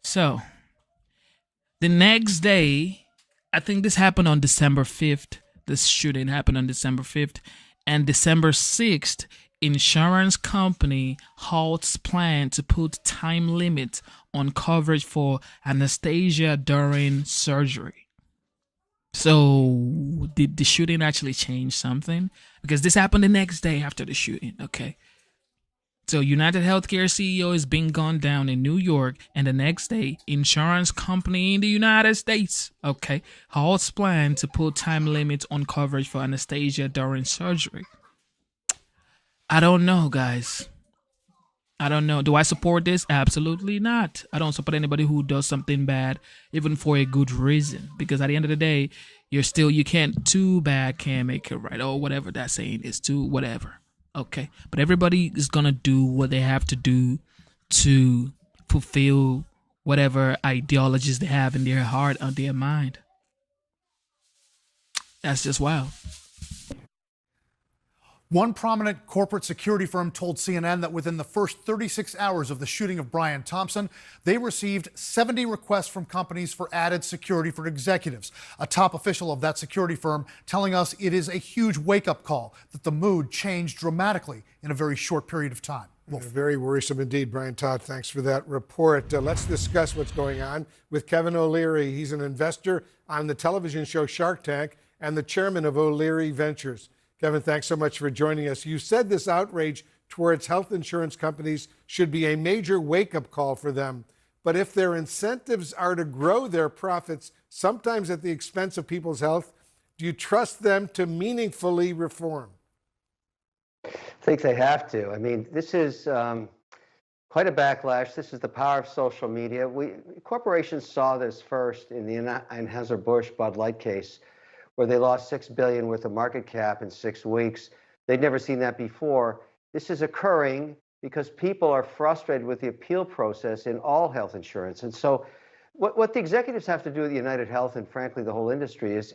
So the next day, I think this happened on December 5th. This shooting happened on December 5th. And December 6th, insurance company halts plan to put time limit on coverage for anesthesia during surgery. So did the shooting actually change something? Because this happened the next day after the shooting, okay? So United Healthcare CEO is being gunned down in New York, and the next day, insurance company in the United States, okay, halts plan to put time limits on coverage for anesthesia during surgery. I don't know, guys. I don't know. Do I support this? Absolutely not. I don't support anybody who does something bad, even for a good reason. Because at the end of the day, you can't, too bad can't make it right. Or whatever that saying is, too, whatever. Okay. But everybody is going to do what they have to do to fulfill whatever ideologies they have in their heart or their mind. That's just wild. One prominent corporate security firm told CNN that within the first 36 hours of the shooting of Brian Thompson, they received 70 requests from companies for added security for executives. A top official of that security firm telling us it is a huge wake-up call, that the mood changed dramatically in a very short period of time. Very worrisome indeed, Brian Todd. Thanks for that report. Let's discuss what's going on with Kevin O'Leary. He's an investor on the television show Shark Tank and the chairman of O'Leary Ventures. Kevin, thanks so much for joining us. You said this outrage towards health insurance companies should be a major wake-up call for them. But if their incentives are to grow their profits, sometimes at the expense of people's health, do you trust them to meaningfully reform? I think they have to. I mean, this is quite a backlash. This is the power of social media. Corporations saw this first in the Anheuser-Busch Bud Light case, where they lost $6 billion worth of market cap in 6 weeks. They'd never seen that before. This is occurring because people are frustrated with the appeal process in all health insurance. And so what the executives have to do at United Health, and frankly the whole industry, is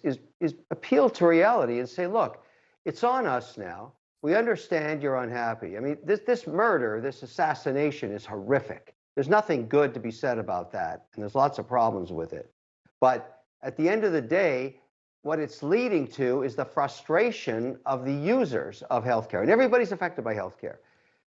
appeal to reality and say, look, it's on us now. We understand you're unhappy. I mean, this murder, this assassination is horrific. There's nothing good to be said about that, and there's lots of problems with it. But at the end of the day, what it's leading to is the frustration of the users of healthcare, and everybody's affected by healthcare.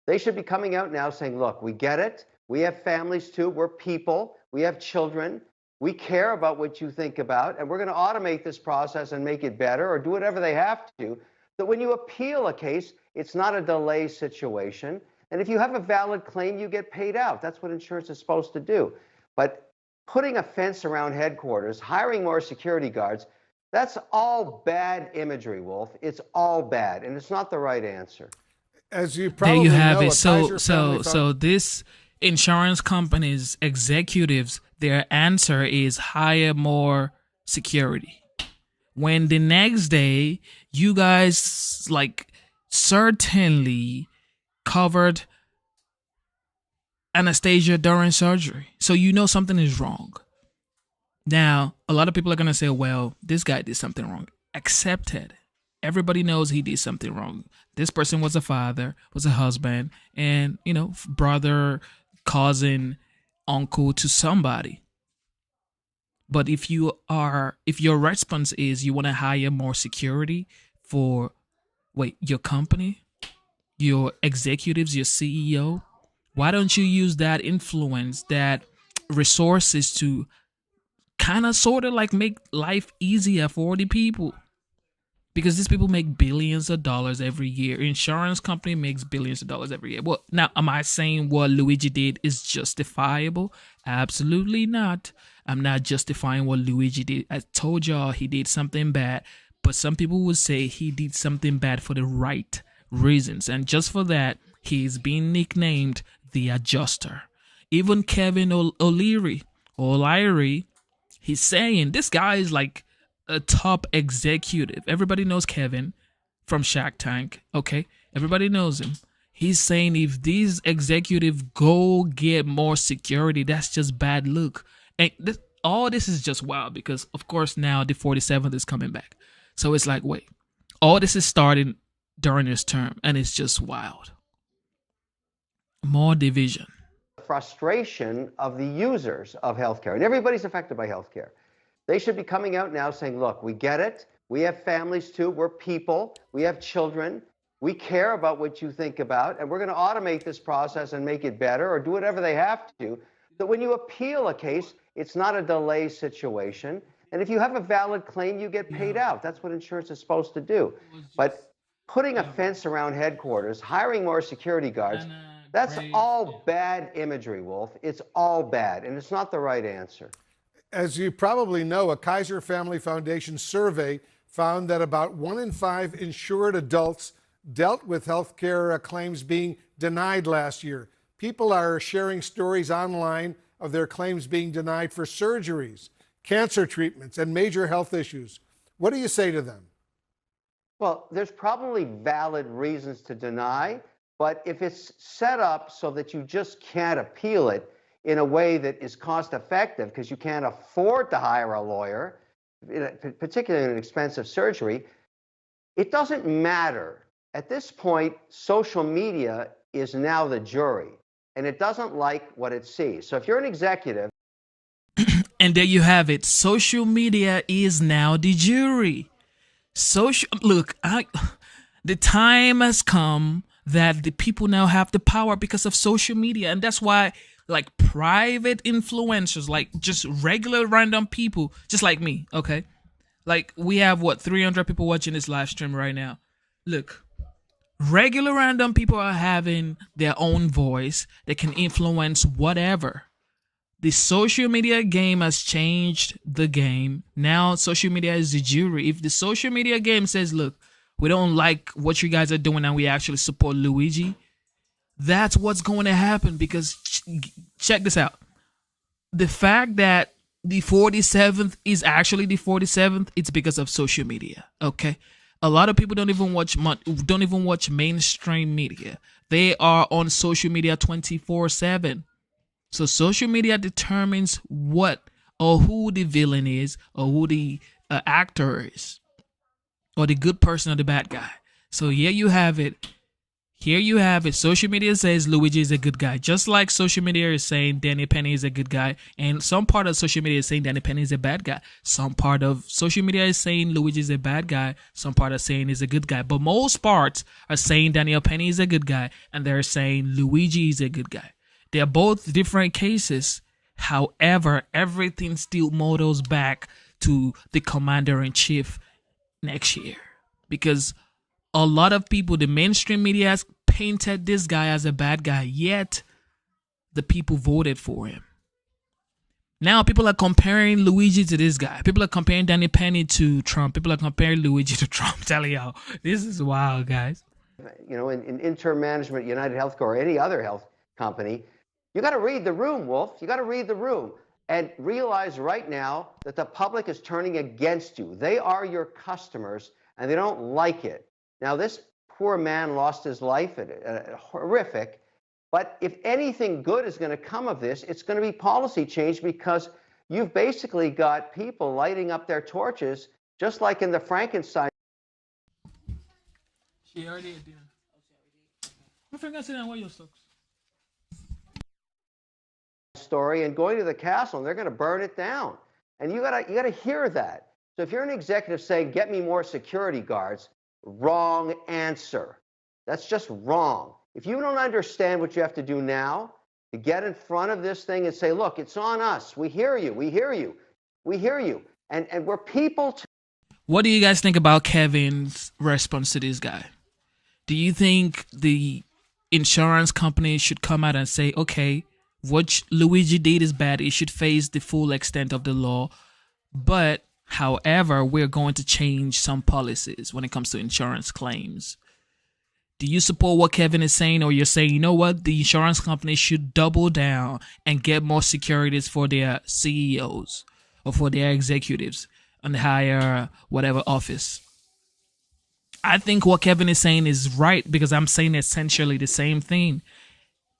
They should be coming out now saying, look, we get it. We have families too. We're people. We have children. We care about what you think about, and we're going to automate this process and make it better or do whatever they have to. That when you appeal a case, it's not a delay situation. And if you have a valid claim, you get paid out. That's what insurance is supposed to do. But putting a fence around headquarters, hiring more security guards, that's all bad imagery, Wolf. It's all bad, and it's not the right answer. As you There probably you have know, it. a Kaiser family So this insurance company's executives, their answer is hire more security. When the next day, you guys like certainly covered Anastasia during surgery. So you know something is wrong. Now, a lot of people are going to say, well, this guy did something wrong. Accepted. Everybody knows he did something wrong. This person was a father, was a husband, and, brother, cousin, uncle to somebody. But if your response is you want to hire more security for your company, your executives, your CEO, why don't you use that influence, that resources to kind of sort of like make life easier for the people? Because these people make billions of dollars every year. Insurance company makes billions of dollars every year. Well, now, am I saying what Luigi did is justifiable? Absolutely not. I'm not justifying what Luigi did. I told y'all he did something bad, but some people would say he did something bad for the right reasons. And just for that, he's being nicknamed the Adjuster. Even Kevin O'Leary, he's saying this guy is like a top executive. Everybody knows Kevin from Shark Tank. Okay, everybody knows him. He's saying if these executives go get more security, that's just bad look. And all this is just wild because, of course, now the 47th is coming back. So it's like, wait, all this is starting during his term, and it's just wild. More division. Frustration of the users of healthcare, and everybody's affected by healthcare. They should be coming out now saying, look, we get it. We have families too. We're people. We have children. We care about what you think about, and we're going to automate this process and make it better or do whatever they have to. That when you appeal a case, it's not a delay situation. And if you have a valid claim, you get paid out. That's what insurance is supposed to do. But putting a fence around headquarters, hiring more security guards, that's all bad imagery, Wolf. It's all bad, and it's not the right answer. As you probably know, a Kaiser Family Foundation survey found that about 1 in 5 insured adults dealt with healthcare claims being denied last year. People are sharing stories online of their claims being denied for surgeries, cancer treatments, and major health issues. What do you say to them? Well, there's probably valid reasons to deny, but if it's set up so that you just can't appeal it in a way that is cost effective because you can't afford to hire a lawyer, particularly in an expensive surgery, it doesn't matter. At this point, social media is now the jury, and it doesn't like what it sees. So if you're an executive... And there you have it. Social media is now the jury. Look, the time has come that the people now have the power because of social media. And that's why, like, private influencers, like just regular random people, just like me, okay? Like, we have, 300 people watching this live stream right now. Look, regular random people are having their own voice. They can influence whatever. The social media game has changed the game. Now social media is the jury. If the social media game says, look, we don't like what you guys are doing, and we actually support Luigi, that's what's going to happen. Because check this out. The fact that the 47th is actually the 47th, it's because of social media. Okay, a lot of people don't even watch mainstream media. They are on social media 24/7. So social media determines what or who the villain is, or who the actor is, or the good person or the bad guy. So here you have it. Here you have it. Social media says Luigi is a good guy, just like social media is saying Danny Penny is a good guy, and some part of social media is saying Danny Penny is a bad guy. Some part of social media is saying Luigi is a bad guy. Some part are saying he's a good guy, but most parts are saying Daniel Penny is a good guy, and they're saying Luigi is a good guy. They're both different cases. However, everything still models back to the commander-in-chief next year, because a lot of people, the mainstream media has painted this guy as a bad guy, yet the people voted for him. Now people are comparing Luigi to this guy. People are comparing Danny Penny to Trump. People are comparing Luigi to Trump. I'm telling y'all, this is wild, guys. You know, in interim management, United Healthcare, or any other health company, you got to read the room, Wolf. You got to read the room and realize right now that the public is turning against you. They are your customers, and they don't like it. Now, this poor man lost his life, horrific. But if anything good is going to come of this, it's going to be policy change, because you've basically got people lighting up their torches, just like in the Frankenstein. She already did. I forgot to say that. Where your socks? Story, and going to the castle, and they're going to burn it down. And you gotta hear that. So if you're an executive saying, "Get me more security guards," wrong answer. That's just wrong. If you don't understand what you have to do now to get in front of this thing and say, "Look, it's on us. We hear you. We hear you. We hear you," and we're people. What do you guys think about Kevin's response to this guy? Do you think the insurance company should come out and say, "Okay, what Luigi did is bad. It should face the full extent of the law. But, however, we're going to change some policies when it comes to insurance claims"? Do you support what Kevin is saying, or you're saying, you know what, the insurance company should double down and get more securities for their CEOs or for their executives and hire whatever office? I think what Kevin is saying is right, because I'm saying essentially the same thing.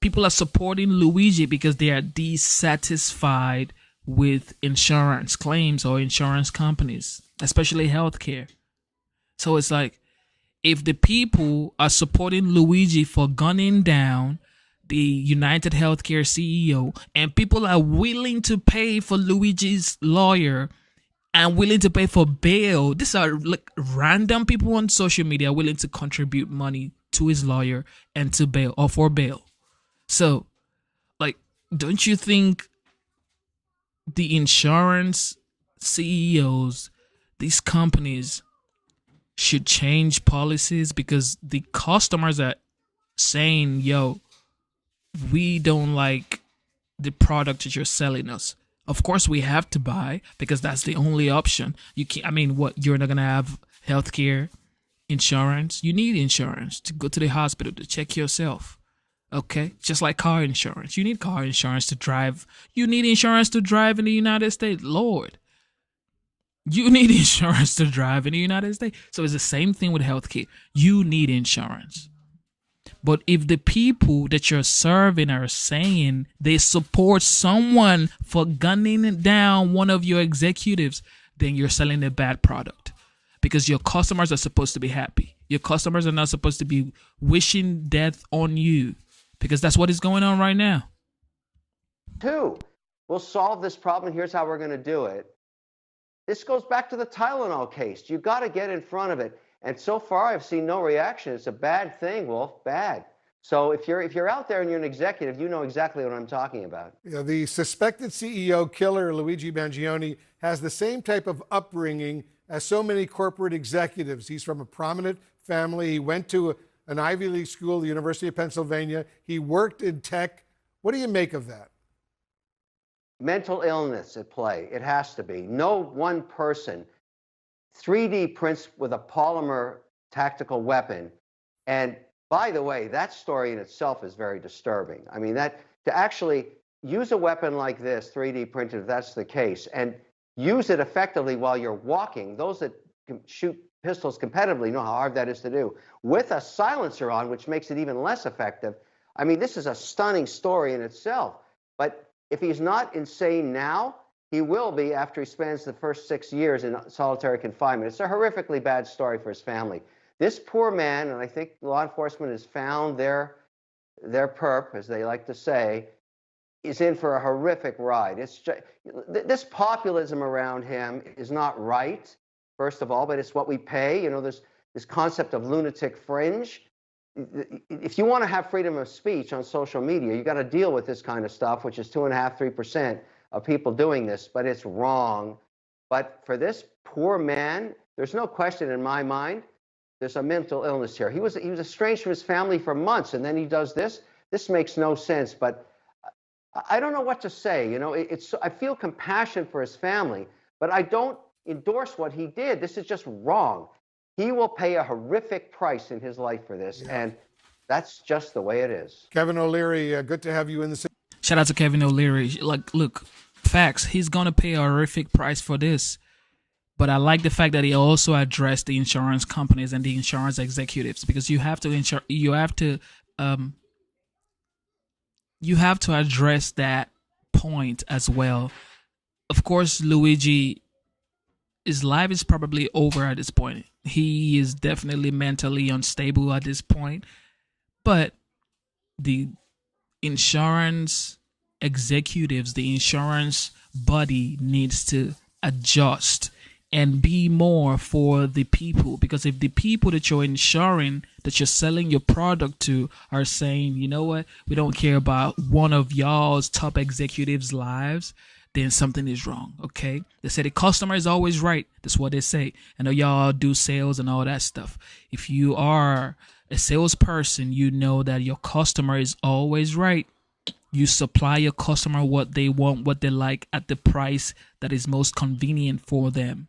People are supporting Luigi because they are dissatisfied with insurance claims or insurance companies, especially healthcare. So it's like, if the people are supporting Luigi for gunning down the United Healthcare CEO, and people are willing to pay for Luigi's lawyer and willing to pay for bail, these are like random people on social media willing to contribute money to his lawyer and to bail, or for bail. So, like, don't you think the insurance CEOs, these companies, should change policies? Because the customers are saying, "Yo, we don't like the product that you're selling us. Of course we have to buy, because that's the only option. You can't, I mean, what, you're not gonna have healthcare insurance? You need insurance to go to the hospital to check yourself. Okay, just like car insurance. You need car insurance to drive. You need insurance to drive in the United States. Lord, you need insurance to drive in the United States. So it's the same thing with healthcare. You need insurance. But if the people that you're serving are saying they support someone for gunning down one of your executives, then you're selling a bad product, because your customers are supposed to be happy. Your customers are not supposed to be wishing death on you, because that's what is going on right now. Two, we'll solve this problem. Here's how we're going to do it. This goes back to the Tylenol case. You got to get in front of it. And so far, I've seen no reaction. It's a bad thing, Wolf. Bad. So if you're out there and you're an executive, you know exactly what I'm talking about. Yeah, the suspected CEO killer, Luigi Mangione, has the same type of upbringing as so many corporate executives. He's from a prominent family. He went to an Ivy League school, the University of Pennsylvania. He worked in tech. What do you make of that? Mental illness at play. It has to be. No one person. 3D prints with a polymer tactical weapon. And by the way, that story in itself is very disturbing. I mean, that to actually use a weapon like this, 3D printed, if that's the case, and use it effectively while you're walking, those that shoot pistols competitively know how hard that is to do, with a silencer on, which makes it even less effective. I mean, this is a stunning story in itself. But if he's not insane now, he will be after he spends the first 6 years in solitary confinement. It's a horrifically bad story for his family. This poor man, and I think law enforcement has found their perp, as they like to say, is in for a horrific ride. It's just, this populism around him is not right, first of all, but it's what we pay. You know, there's this concept of lunatic fringe. If you want to have freedom of speech on social media, you got to deal with this kind of stuff, which is 2.5%, 3% of people doing this, but it's wrong. But for this poor man, there's no question in my mind, there's a mental illness here. He was estranged from his family for months, and then he does this. This makes no sense, but I don't know what to say. You know, I feel compassion for his family, but I don't endorse what he did. This is just wrong. He will pay a horrific price in his life for this, and that's just the way it is. Kevin O'Leary, good to have you in the. Shout out to Kevin O'Leary. Like, look, facts. He's gonna pay a horrific price for this. But I like the fact that he also addressed the insurance companies and the insurance executives, because you have to address that point as well. Of course, Luigi, his life is probably over at this point. He is definitely mentally unstable at this point. But the insurance executives, the insurance body needs to adjust and be more for the people. Because if the people that you're insuring, that you're selling your product to, are saying, you know what, we don't care about one of y'all's top executives' lives, then something is wrong, okay? They say the customer is always right. That's what they say. I know y'all do sales and all that stuff. If you are a salesperson, you know that your customer is always right. You supply your customer what they want, what they like, at the price that is most convenient for them.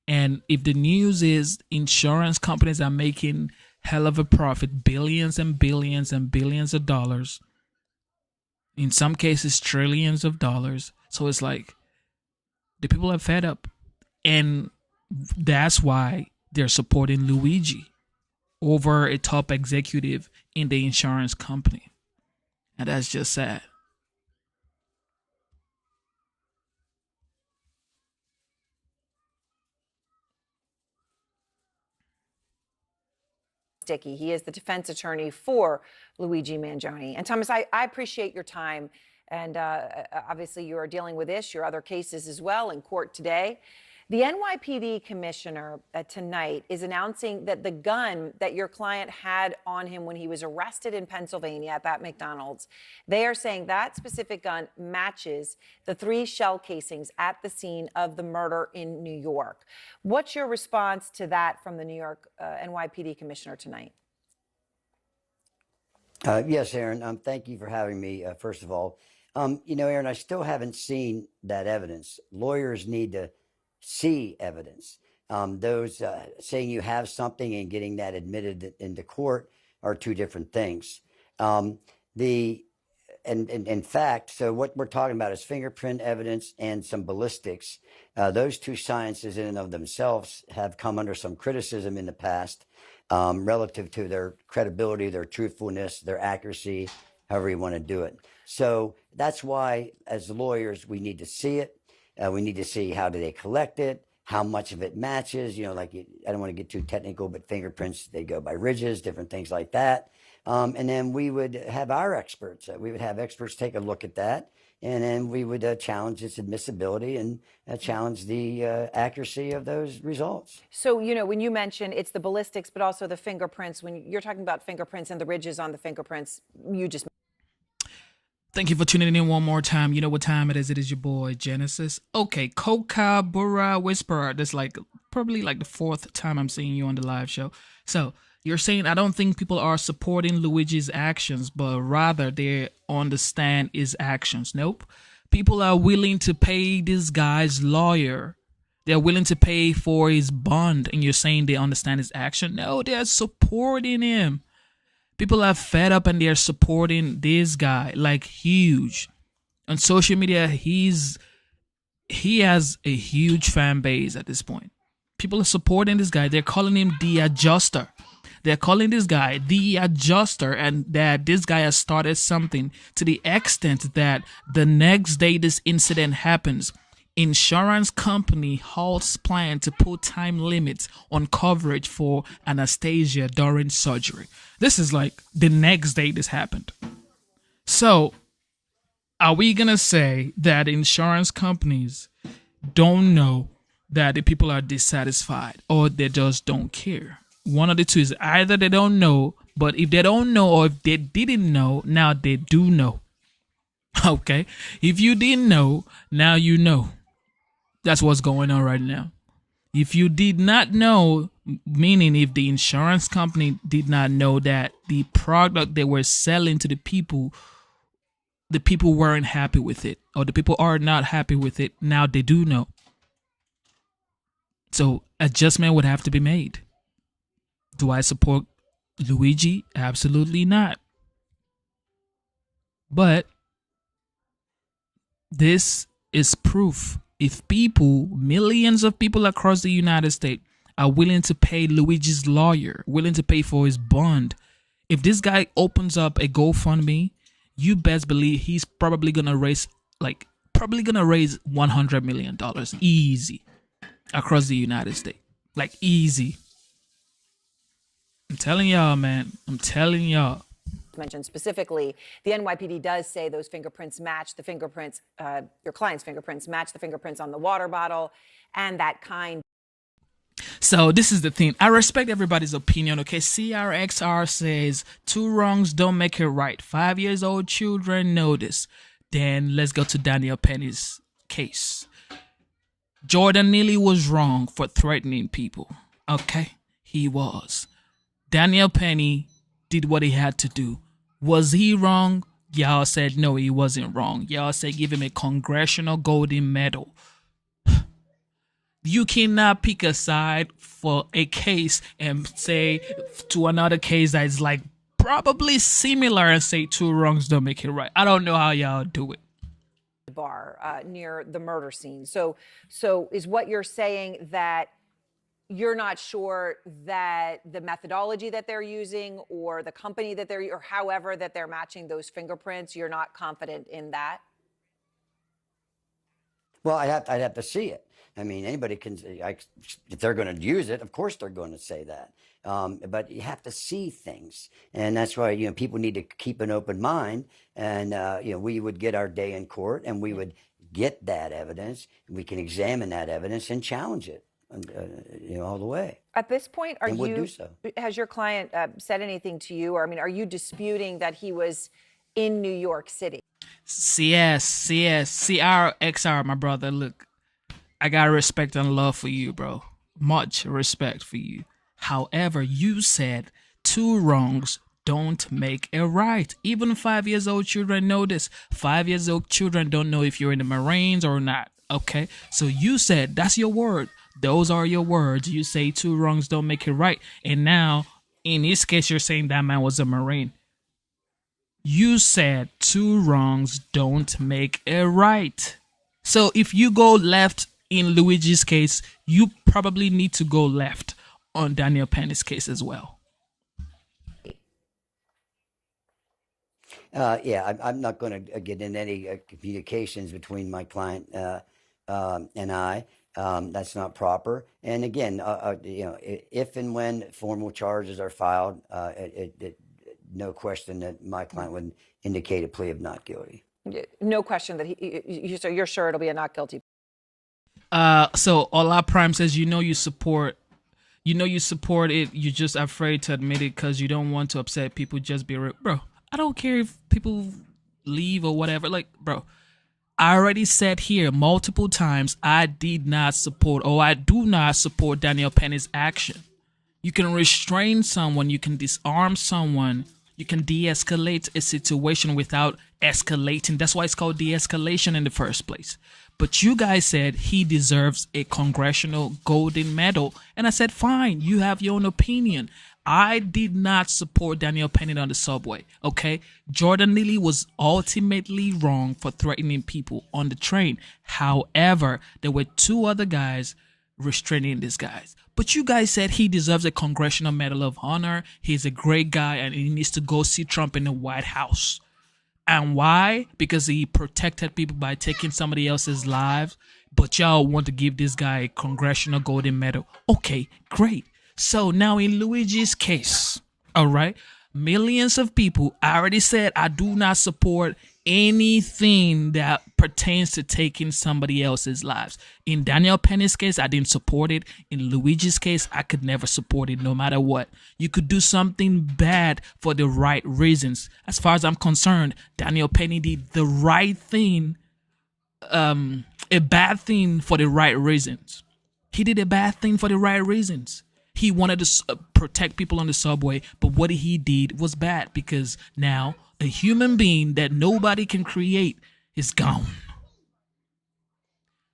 And if the news is insurance companies are making hell of a profit, billions and billions and billions of dollars, in some cases trillions of dollars, so it's like the people are fed up, and that's why they're supporting Luigi over a top executive in the insurance company, and that's just sad. Dickey. He is the defense attorney for Luigi Mangione. And Thomas, I appreciate your time. And obviously you are dealing with this, your other cases as well in court today. The NYPD commissioner tonight is announcing that the gun that your client had on him when he was arrested in Pennsylvania at that McDonald's, they are saying that specific gun matches the 3 shell casings at the scene of the murder in New York. What's your response to that from the New York NYPD commissioner tonight? Yes, Aaron, thank you for having me, first of all. You know, Aaron, I still haven't seen that evidence. Lawyers need to see evidence. Those saying you have something and getting that admitted into court are 2 different things. In fact, so what we're talking about is fingerprint evidence and some ballistics. Those 2 sciences in and of themselves have come under some criticism in the past relative to their credibility, their truthfulness, their accuracy, however you want to do it. So that's why, as lawyers, we need to see it. We need to see how do they collect it, how much of it matches. You know, like, I don't want to get too technical, but fingerprints, they go by ridges, different things like that. And then we would have our experts. We would have experts take a look at that, and then we would challenge its admissibility and challenge the accuracy of those results. So, you know, when you mention it's the ballistics, but also the fingerprints, when you're talking about fingerprints and the ridges on the fingerprints, you just... Thank you for tuning in one more time. You know what time it is. It is your boy, Genesis. Okay, Kookaburra Whisperer. That's like probably like the 4th time I'm seeing you on the live show. So you're saying I don't think people are supporting Luigi's actions, but rather they understand his actions. Nope. People are willing to pay this guy's lawyer They're willing to pay for his bond, and you're saying they understand his action? No, they're supporting him. People are fed up and they're supporting this guy like huge. On social media, he has a huge fan base at this point. People are supporting this guy. They're calling him the adjuster. They're calling this guy the adjuster, and that this guy has started something to the extent that the next day this incident happens, insurance company halts plan to put time limits on coverage for Anastasia during surgery. This is like the next day this happened. So, are we going to say that insurance companies don't know that the people are dissatisfied, or they just don't care? One of the two is either they don't know, but if they don't know, or if they didn't know, now they do know. Okay? If you didn't know, now you know. That's what's going on right now. If you did not know, meaning if the insurance company did not know that the product they were selling to the people weren't happy with it, or the people are not happy with it, now they do know. So adjustment would have to be made. Do I support Luigi? Absolutely not. But this is proof. If people, millions of people across the United States, are willing to pay Luigi's lawyer, willing to pay for his bond, if this guy opens up a GoFundMe, you best believe he's probably gonna raise $100 million easy across the United States. Like easy. I'm telling y'all, man. I'm telling y'all. Mentioned specifically, the NYPD does say those fingerprints match the fingerprints, your client's fingerprints match the fingerprints on the water bottle, and that kind. So this is the thing. I respect everybody's opinion, okay? CRXR says 2 wrongs don't make it right. 5 years old children know this. Then let's go to Daniel Penny's case. Jordan Neely was wrong for threatening people, okay? He was. Daniel Penny did what he had to do. Was he wrong? Y'all said no, he wasn't wrong. Y'all said give him a Congressional Golden Medal. You cannot pick a side for a case and say to another case that is like probably similar and say 2 wrongs don't make it right. I don't know how y'all do it. Bar near the murder scene. So is what you're saying that you're not sure that the methodology that they're using or the company that or however that they're matching those fingerprints, you're not confident in that? Well, I'd have to see it. I mean, anybody can, if they're going to use it, of course they're going to say that. But you have to see things. And that's why, people need to keep an open mind. And, we would get our day in court and we would get that evidence. We can examine that evidence and challenge it, all the way. At this point, would do so. Has your client said anything to you? Or, are you disputing that he was in New York City? CS, CRXR, my brother. Look, I got respect and love for you, bro. Much respect for you. However, you said 2 wrongs don't make it right. Even 5 years old children know this. 5 years old children don't know if you're in the Marines or not. Okay? So you said, that's your word. Those are your words. You say 2 wrongs don't make it right. And now, in this case, you're saying that man was a Marine. You said 2 wrongs don't make it right. So if you go left in Luigi's case, you probably need to go left on Daniel Penny's case as well. I'm not going to get in any communications between my client and I. That's not proper. And again, if and when formal charges are filed, no question that my client would indicate a plea of not guilty. No question that so you're sure it'll be a not guilty. So Ola Prime says, you support it. You're just afraid to admit it because you don't want to upset people. Just be real. Bro, I don't care if people leave or whatever. Like, bro, I already said here multiple times, I did not support, or I do not support Daniel Penny's action. You can restrain someone. You can disarm someone. You can de-escalate a situation without escalating. That's why it's called de-escalation in the first place. But you guys said he deserves a congressional golden medal. And I said, fine, you have your own opinion. I did not support Daniel Penny on the subway, okay? Jordan Neely was ultimately wrong for threatening people on the train. However, there were 2 other guys restraining these guys. But you guys said he deserves a Congressional Medal of Honor. He's a great guy and he needs to go see Trump in the White House. And why? Because he protected people by taking somebody else's lives. But y'all want to give this guy a Congressional Golden Medal. Okay, great. So now in Luigi's case, all right, millions of people, I already said I do not support anything that pertains to taking somebody else's lives. In Daniel Penny's case, I didn't support it. In Luigi's case, I could never support it no matter what. You could do something bad for the right reasons. As far as I'm concerned, Daniel Penny did the right thing, a bad thing for the right reasons. He did a bad thing for the right reasons. He wanted to protect people on the subway, but what he did was bad because now a human being that nobody can create is gone.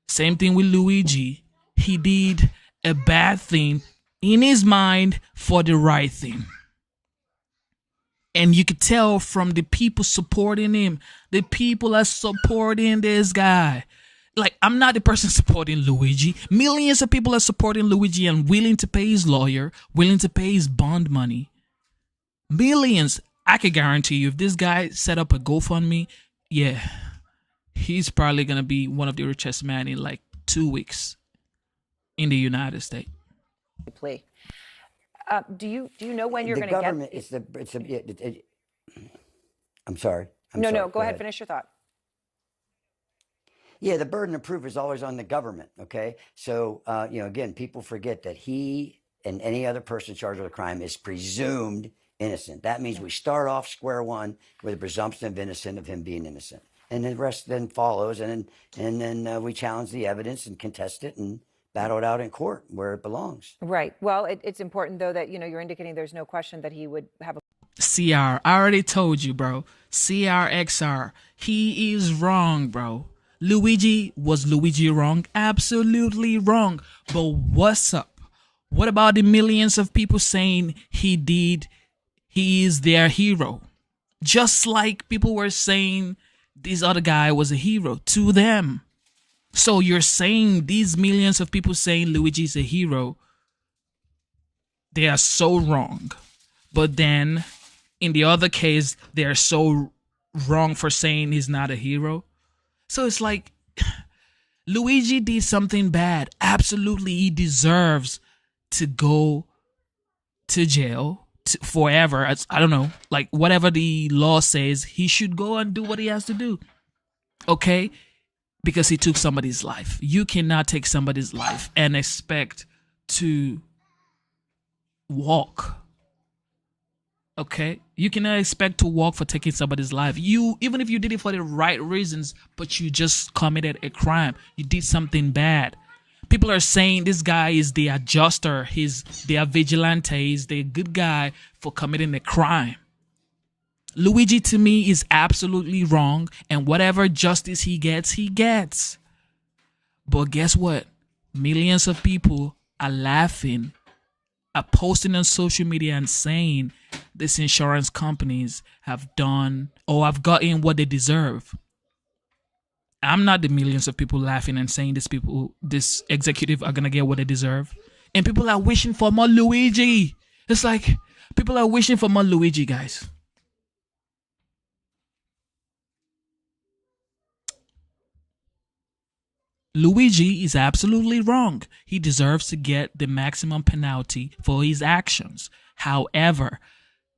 Same thing with Luigi. He did a bad thing in his mind for the right thing. And you could tell from the people supporting him, the people are supporting this guy. Like, I'm not the person supporting Luigi. Millions of people are supporting Luigi and willing to pay his lawyer, willing to pay his bond money. Millions. I can guarantee you, if this guy set up a GoFundMe, yeah, he's probably going to be one of the richest men in like 2 weeks in the United States. Plea. Do you know when you're The going to government, get? I'm sorry. No, go ahead. Finish your thought. Yeah, the burden of proof is always on the government, okay? So, again, people forget that he and any other person charged with a crime is presumed innocent. That means we start off square one with a presumption of innocence of him being innocent. And the rest then follows, and then we challenge the evidence and contest it and battle it out in court where it belongs. Right. Well, it's important, though, that, you're indicating there's no question that he would have a... CR, I already told you, bro. CRXR, he is wrong, bro. Luigi, was Luigi wrong? Absolutely wrong. But what's up? What about the millions of people saying he is their hero? Just like people were saying this other guy was a hero to them. So you're saying these millions of people saying Luigi's a hero, they are so wrong. But then in the other case, they're so wrong for saying he's not a hero. So it's like, Luigi did something bad. Absolutely, he deserves to go to jail forever. I don't know, like whatever the law says, he should go and do what he has to do. Okay? Because he took somebody's life. You cannot take somebody's life and expect to walk. Okay, you cannot expect to walk for taking somebody's life. Even if you did it for the right reasons, but you just committed a crime, you did something bad. People are saying this guy is the adjuster, they are vigilante, he's the good guy for committing a crime. Luigi, to me, is absolutely wrong, and whatever justice he gets. But guess what? Millions of people are laughing, are posting on social media and saying these insurance companies have done or have gotten what they deserve. I'm not the millions of people laughing and saying this executive are gonna get what they deserve. And people are wishing for more Luigi. It's like people are wishing for more Luigi, guys. Luigi is absolutely wrong. He deserves to get the maximum penalty for his actions. However,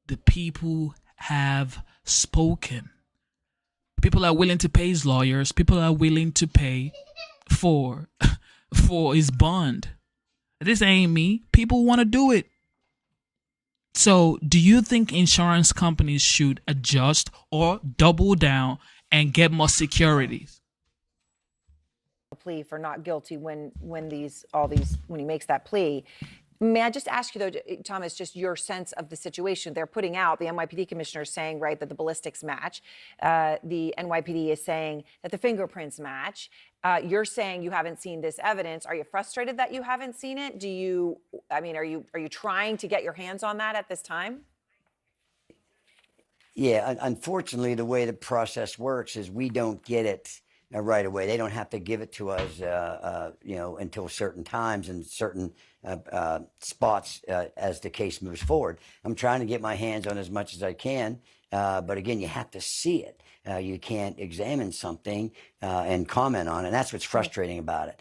the people have spoken. People are willing to pay his lawyers. People are willing to pay for his bond. This ain't me. People want to do it. So, do you think insurance companies should adjust or double down and get more securities? Plea for not guilty when he makes that plea. May I just ask you, though, Thomas, just your sense of the situation? They're putting out, the NYPD commissioner is saying, right, that the ballistics match. The NYPD is saying that the fingerprints match. You're saying you haven't seen this evidence. Are you frustrated that you haven't seen it? Are you trying to get your hands on that at this time? Yeah, unfortunately, the way the process works is we don't get it right away. They don't have to give it to us, until certain times and certain spots as the case moves forward. I'm trying to get my hands on as much as I can, but again, you have to see it. You can't examine something and comment on it. And that's what's frustrating about it,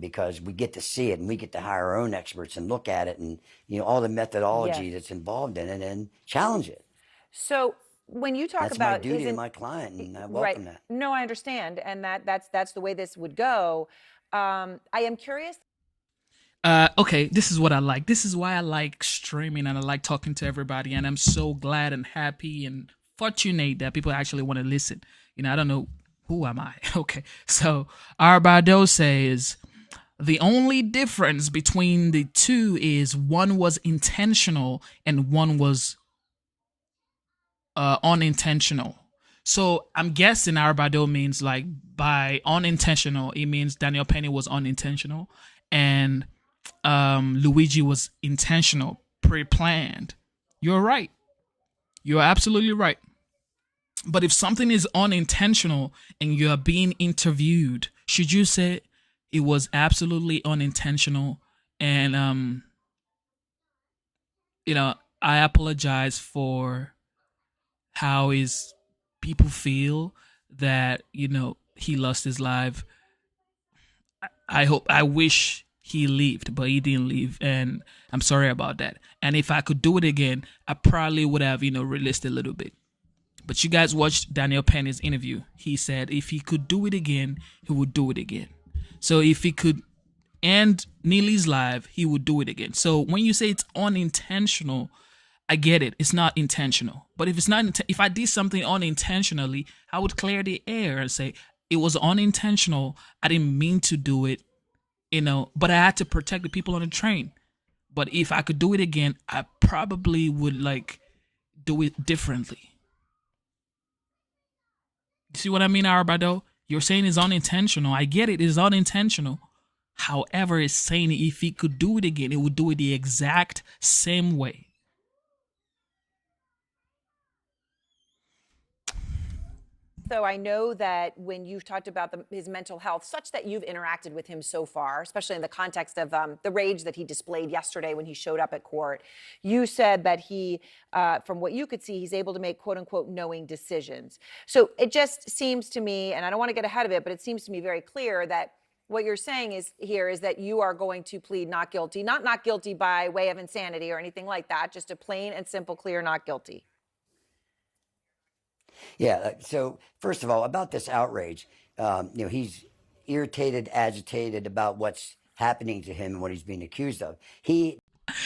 because we get to see it and we get to hire our own experts and look at it and all the methodology that's involved in it and challenge it. So when you talk That's about my duty to my client, and I welcome that. No, I understand, and that's the way this would go. I am curious. Okay, this is what I like. This is why I like streaming and I like talking to everybody. And I'm so glad and happy and fortunate that people actually want to listen. I don't know, who am I? Okay, so Arbado says the only difference between the two is one was intentional and one was unintentional. So I'm guessing Arbado means, like, by unintentional, it means Daniel Penny was unintentional and Luigi was intentional, pre-planned. You're right. You're absolutely right. But if something is unintentional and you're being interviewed, should you say it was absolutely unintentional? And I apologize for how his people feel that he lost his life. I wish he lived, but he didn't live, and I'm sorry about that. And if I could do it again, I probably would have released a little bit. But you guys watched Daniel Penny's interview. He said if he could do it again, he would do it again. So if he could end Neely's life, he would do it again. So when you say it's unintentional, I get it. It's not intentional. But if it's not, if I did something unintentionally, I would clear the air and say it was unintentional. I didn't mean to do it, but I had to protect the people on the train. But if I could do it again, I probably would do it differently. You see what I mean, Arbado? You're saying it's unintentional. I get it. It's unintentional. However, it's saying if he could do it again, it would do it the exact same way. So I know that when you've talked about his mental health, such that you've interacted with him so far, especially in the context of the rage that he displayed yesterday when he showed up at court, you said that he, from what you could see, he's able to make quote unquote knowing decisions. So it just seems to me, and I don't want to get ahead of it, but it seems to me very clear that what you're saying is that you are going to plead not guilty, not guilty by way of insanity or anything like that, just a plain and simple, clear not guilty. Yeah. So first of all, about this outrage, he's irritated, agitated about what's happening to him and what he's being accused of.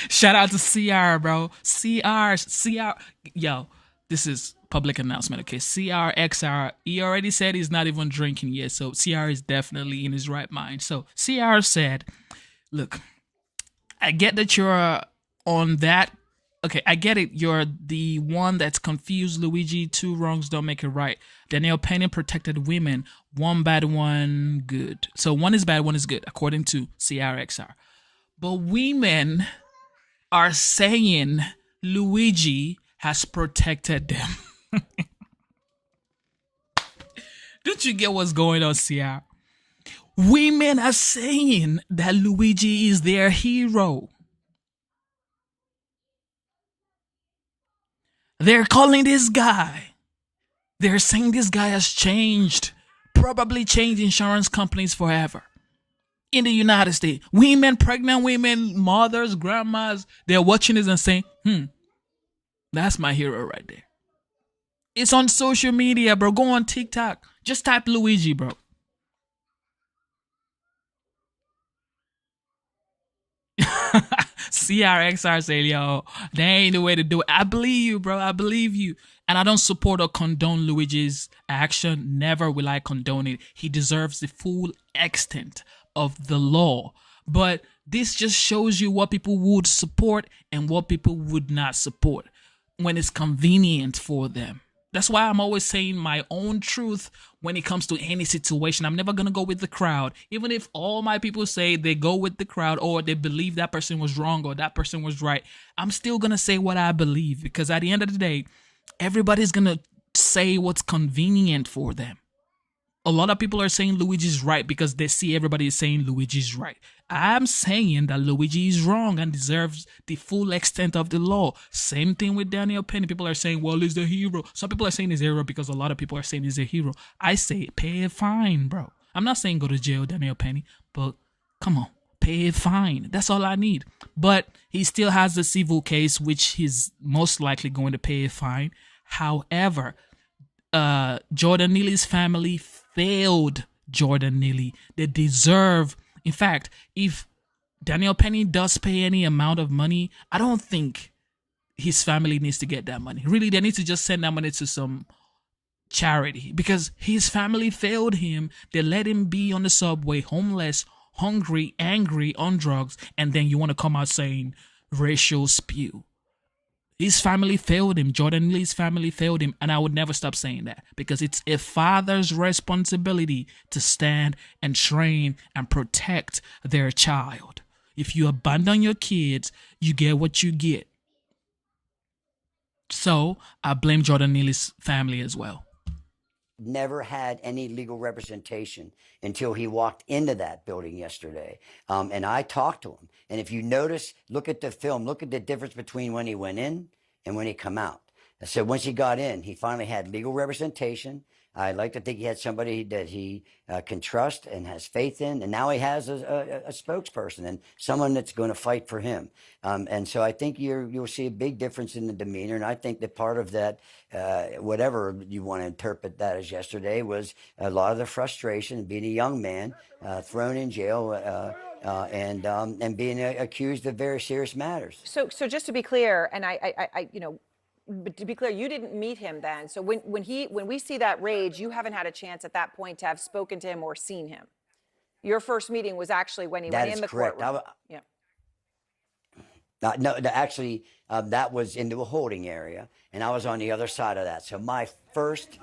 Shout out to CR, bro. CR. Yo, this is public announcement. Okay, CRXR. He already said he's not even drinking yet, so CR is definitely in his right mind. So CR said, "Look, I get that you're on that." Okay, I get it. You're the one that's confused, Luigi. Two wrongs don't make it right. Daniel Penny protected women. One bad, one good. So one is bad, one is good, according to CRXR. But women are saying Luigi has protected them. Don't you get what's going on, CR? Women are saying that Luigi is their hero. They're calling this guy. They're saying this guy has changed. Probably changed insurance companies forever. In the United States. Women, pregnant women, mothers, grandmas, they're watching this and saying, that's my hero right there. It's on social media, bro. Go on TikTok. Just type Luigi, bro. CRXR say, yo, that ain't the way to do it. I believe you, bro. I believe you. And I don't support or condone Luigi's action. Never will I condone it. He deserves the full extent of the law. But this just shows you what people would support and what people would not support when it's convenient for them. That's why I'm always saying my own truth when it comes to any situation. I'm never going to go with the crowd. Even if all my people say they go with the crowd or they believe that person was wrong or that person was right, I'm still going to say what I believe, because at the end of the day, everybody's going to say what's convenient for them. A lot of people are saying Luigi's right because they see everybody is saying Luigi's right. I'm saying that Luigi is wrong and deserves the full extent of the law. Same thing with Daniel Penny. People are saying, well, he's the hero. Some people are saying he's a hero because a lot of people are saying he's a hero. I say pay a fine, bro. I'm not saying go to jail, Daniel Penny, but come on, pay a fine. That's all I need. But he still has the civil case, which he's most likely going to pay a fine. However, Jordan Neely's family failed Jordan Neely. They deserve, in fact, if Daniel Penny does pay any amount of money, I don't think his family needs to get that money. Really, they need to just send that money to some charity, because his family failed him. They let him be on the subway, homeless, hungry, angry, on drugs, and then you want to come out saying racial spew. His family failed him. Jordan Lee's family failed him. And I would never stop saying that, because it's a father's responsibility to stand and train and protect their child. If you abandon your kids, you get what you get. So I blame Jordan Neely's family as well. Never had any legal representation until he walked into that building yesterday. And I talked to him. And if you notice, look at the film, look at the difference between when he went in and when he come out. So once he got in, he finally had legal representation. I like to think he had somebody that he can trust and has faith in. And now he has a spokesperson and someone that's going to fight for him. And so I think you'll see a big difference in the demeanor. And I think that part of that, whatever you want to interpret that as yesterday, was a lot of the frustration of being a young man thrown in jail and being accused of very serious matters. So just to be clear, and I but to be clear, you didn't meet him then. So when we see that rage, you haven't had a chance at that point to have spoken to him or seen him. Your first meeting was actually when he went in the courtroom. Yeah. No, actually, that was into a holding area, and I was on the other side of that. So my first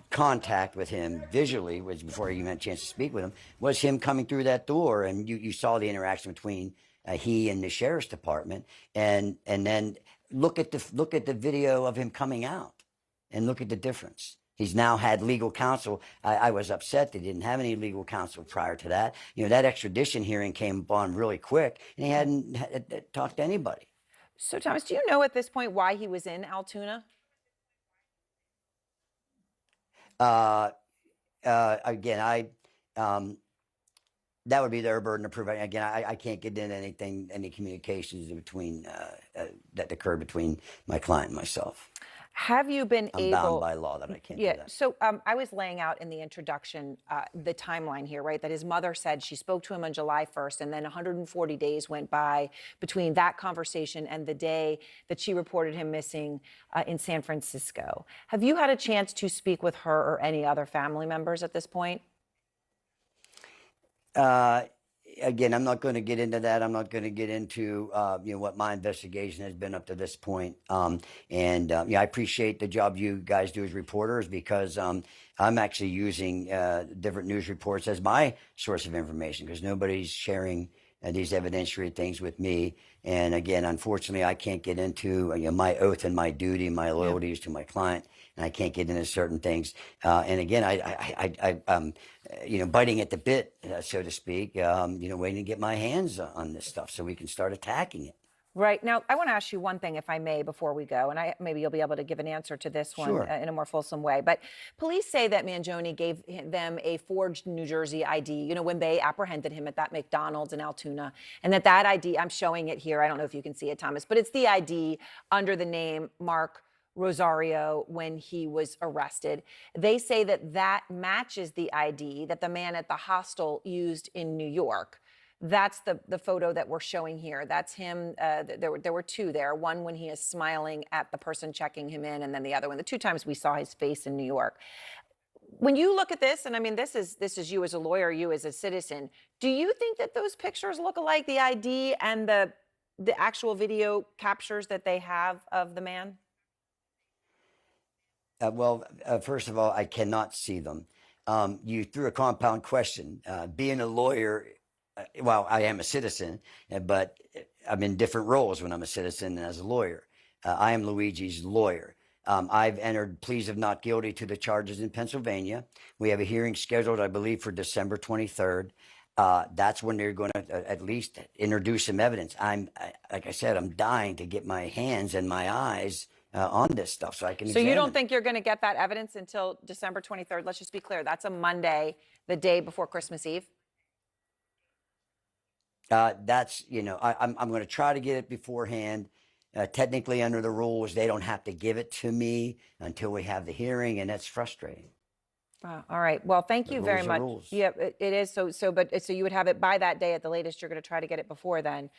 contact with him visually, was before you had a chance to speak with him, was him coming through that door, and you saw the interaction between he and the sheriff's department, and then look at the video of him coming out, and look at the difference. He's now had legal counsel. I was upset that he didn't have any legal counsel prior to that. That extradition hearing came upon really quick, and he hadn't talked to anybody. So Thomas, do you know at this point why he was in Altoona? Again, that would be their burden to prove. Again, I can't get into any communications between that occurred between my client and myself. Have you been I'm bound by law that I can't do that. So I was laying out in the introduction the timeline here, right? That his mother said she spoke to him on July 1st, and then 140 days went by between that conversation and the day that she reported him missing in San Francisco. Have you had a chance to speak with her or any other family members at this point? Again, I'm not going to get into that. I'm not going to get into what my investigation has been up to this point. I appreciate the job you guys do as reporters, because I'm actually using different news reports as my source of information, because nobody's sharing these evidentiary things with me. And again, unfortunately, I can't get into my oath and my duty, my loyalties to my client, and I can't get into certain things. And again, I'm biting at the bit, so to speak, waiting to get my hands on this stuff so we can start attacking it. Right. Now, I want to ask you one thing, if I may, before we go, and maybe you'll be able to give an answer to this one in a more fulsome way. But police say that Mangione gave them a forged New Jersey ID, when they apprehended him at that McDonald's in Altoona, and that ID, I'm showing it here, I don't know if you can see it, Thomas, but it's the ID under the name Mark Rosario when he was arrested. They say that matches the ID that the man at the hostel used in New York. That's the photo that we're showing here. That's him. There were two there. One when he is smiling at the person checking him in, and then the other one, the two times we saw his face in New York. When you look at this, and I mean, this is you as a lawyer, you as a citizen, do you think that those pictures look alike, the ID and the actual video captures that they have of the man? First of all, I cannot see them. You threw a compound question. Being a lawyer, well, I am a citizen, but I'm in different roles when I'm a citizen and as a lawyer. I am Luigi's lawyer. I've entered pleas of not guilty to the charges in Pennsylvania. We have a hearing scheduled, I believe, for December 23rd. That's when they're going to at least introduce some evidence. Like I said, I'm dying to get my hands and my eyes on this stuff so I can So examine. you don't think you're going to get that evidence until December 23rd? Let's just be clear. That's a Monday, the day before Christmas Eve. That's, I'm going to try to get it beforehand. Technically, under the rules, they don't have to give it to me until we have the hearing, and that's frustrating. All right. Well, thank you very rules are much. rules. Yeah, it is. So you would have it by that day at the latest. You're going to try to get it before then.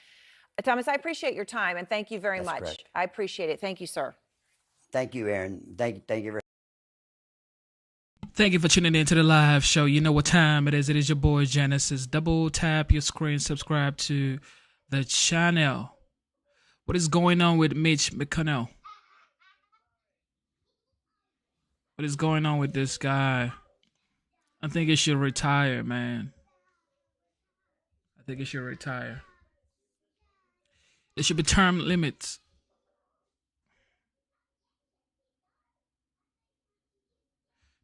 Thomas, I appreciate your time, and thank you very That's much. correct. I appreciate it. Thank you, sir. Thank you, Aaron. Thank you very Thank you for tuning in to the live show. You know what time it is. It is your boy Genesis. Double tap your screen, subscribe to the channel. What is going on with Mitch McConnell? What is going on with this guy? I think he should retire, man. I think he should retire. There should be term limits.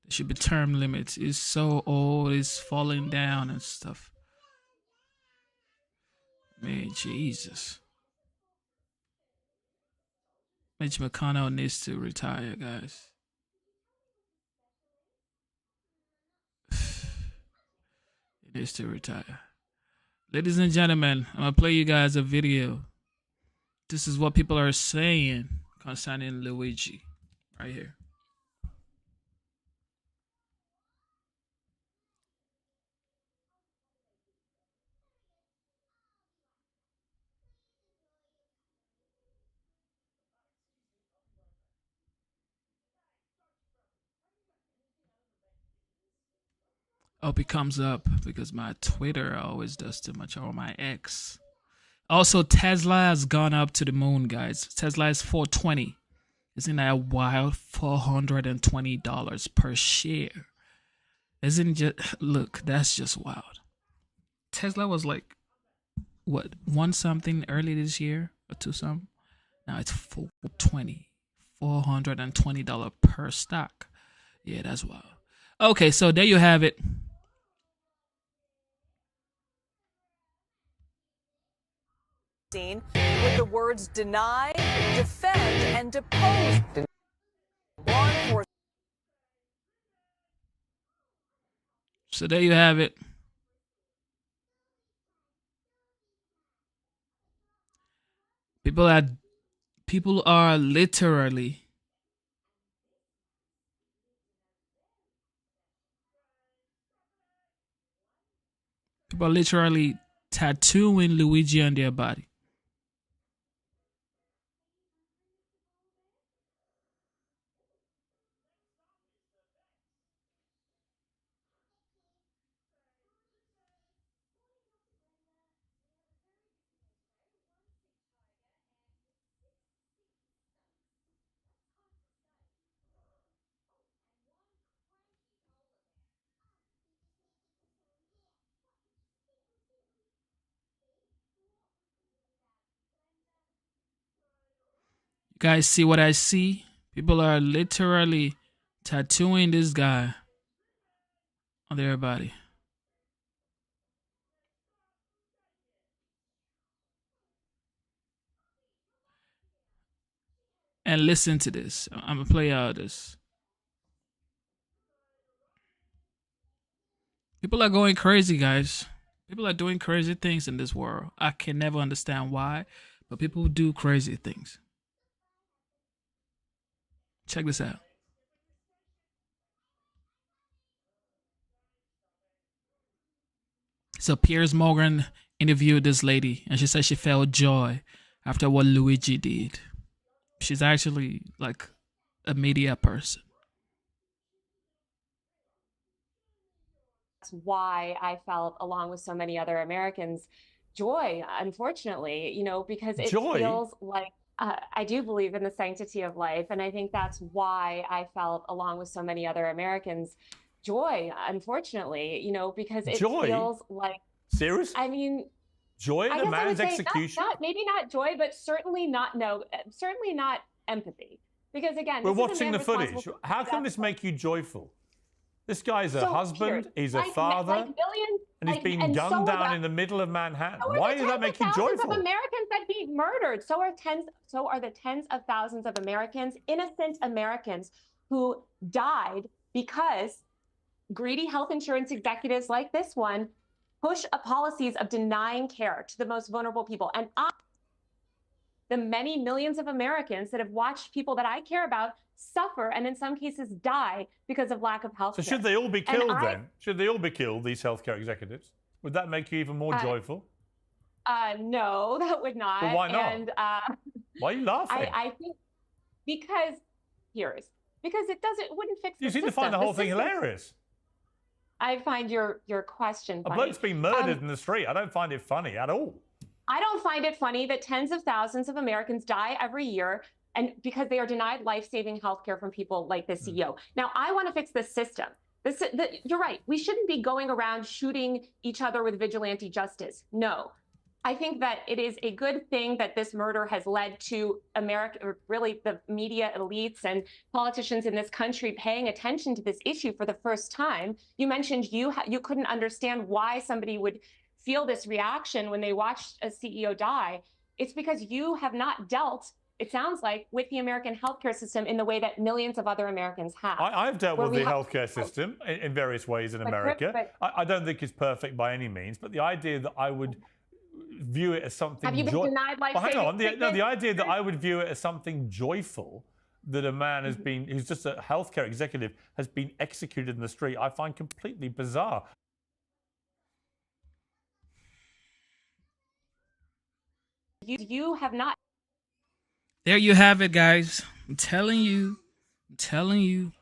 There should be term limits. He's so old, he's falling down and stuff. Man, Jesus. Mitch McConnell needs to retire, guys. He needs to retire. Ladies and gentlemen, I'm going to play you guys a video. This is what people are saying concerning Luigi. Right here. Hope it comes up because my Twitter always does too much, or my X. Also, Tesla has gone up to the moon, guys. Tesla is $420. Isn't that wild? $420 per share. Isn't just look? That's just wild. Tesla was like, what, one something early this year or two something. Now it's $420. $420 per stock. Yeah, that's wild. Okay, so there you have it. With the words deny, defend, and depose. Law enforcement. So there you have it. People are literally tattooing Luigi on their body. You guys see what I see? People are literally tattooing this guy on their body. And listen to this. I'm going to play out this. People are going crazy, guys. People are doing crazy things in this world. I can never understand why, but people do crazy things. Check this out. So Piers Morgan interviewed this lady, and she said she felt joy after what Luigi did. She's actually like a media person. why I felt, along with so many other Americans, joy, unfortunately, because it feels like I do believe in the sanctity of life. And I think that's why I felt, along with so many other Americans, joy, unfortunately, because it feels like. Serious? I mean, joy I at a guess I would man's say execution? maybe not joy, but certainly not empathy. Because again, We're this is a watching man the footage. responsible for How can death. this make you joyful? This guy's a So, husband, Piers, he's a like father, billions, and he's being and gunned so are down in the middle of Manhattan. so are Why the does that tens make of you thousands joyful? of Americans that he murdered. So are the tens of thousands of Americans, innocent Americans, who died because greedy health insurance executives like this one push policies of denying care to the most vulnerable people. And the many millions of Americans that have watched people that I care about suffer and in some cases die because of lack of health So care. should they all be killed then? Should they all be killed, these healthcare executives? Would that make you even more joyful? No, that would not. But why not? And Why are you laughing? I think because it wouldn't fix the You seem to system. find the whole thing system- hilarious. I find your question A funny. bloke's been murdered in the street. I don't find it funny at all. I don't find it funny that tens of thousands of Americans die every year and because they are denied life-saving health care from people like the CEO. Now, I want to fix the system. You're right. We shouldn't be going around shooting each other with vigilante justice. No. I think that it is a good thing that this murder has led to America, or really the media elites and politicians in this country paying attention to this issue for the first time. You mentioned you couldn't understand why somebody would feel this reaction when they watched a CEO die. It's because you have not dealt, it sounds like, with the American healthcare system in the way that millions of other Americans have. I've dealt with the healthcare system in various ways in America. I don't think it's perfect by any means, but the idea that I would view it as something. Have you been denied life-saving hang on. The treatment? idea that I would view it as something joyful that a man has been, who's just a healthcare executive, has been executed in the street, I find completely bizarre. You have not. There you have it, guys. I'm telling you.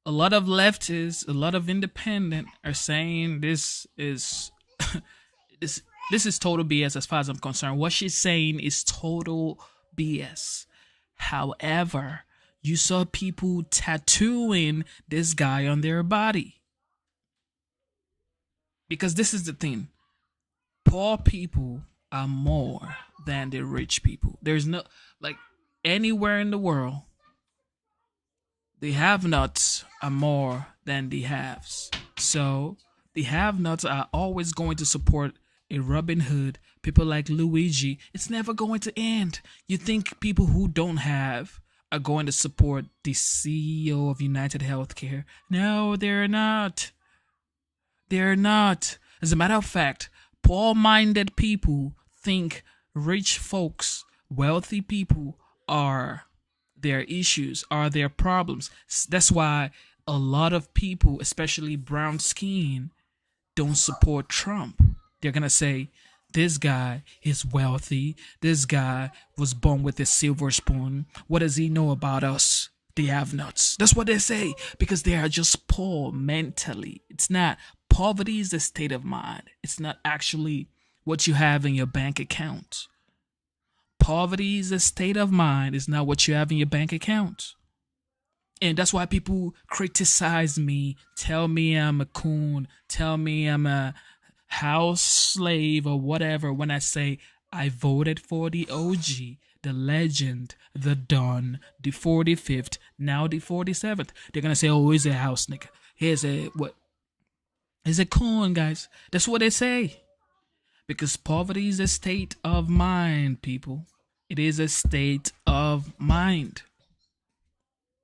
A lot of leftists, a lot of independent are saying this is this is total BS as far as I'm concerned. What she's saying is total BS. However, you saw people tattooing this guy on their body. Because this is the thing. Poor people are more than the rich people. There's no, like, anywhere in the world, the have-nots are more than the haves. So the have-nots are always going to support a Robin Hood, people like Luigi. It's never going to end. You think people who don't have are going to support the CEO of United Healthcare? No, they're not. They're not. As a matter of fact, poor-minded people think rich folks, wealthy people are their issues, are their problems. That's why a lot of people, especially brown skin, don't support Trump. They're going to say, this guy is wealthy. This guy was born with a silver spoon. What does he know about us, the have-nots? That's what they say, because they are just poor mentally. It's not. Poverty is a state of mind. It's not actually what you have in your bank account. Poverty is a state of mind. It's not what you have in your bank account. And that's why people criticize me, tell me I'm a coon, tell me I'm a house slave or whatever when I say I voted for the OG, the legend, the Don, the 45th, now the 47th. They're going to say, oh, he's a house nigga. Here's a what? He's a coon, guys. That's what they say. Because poverty is a state of mind, people. It is a state of mind.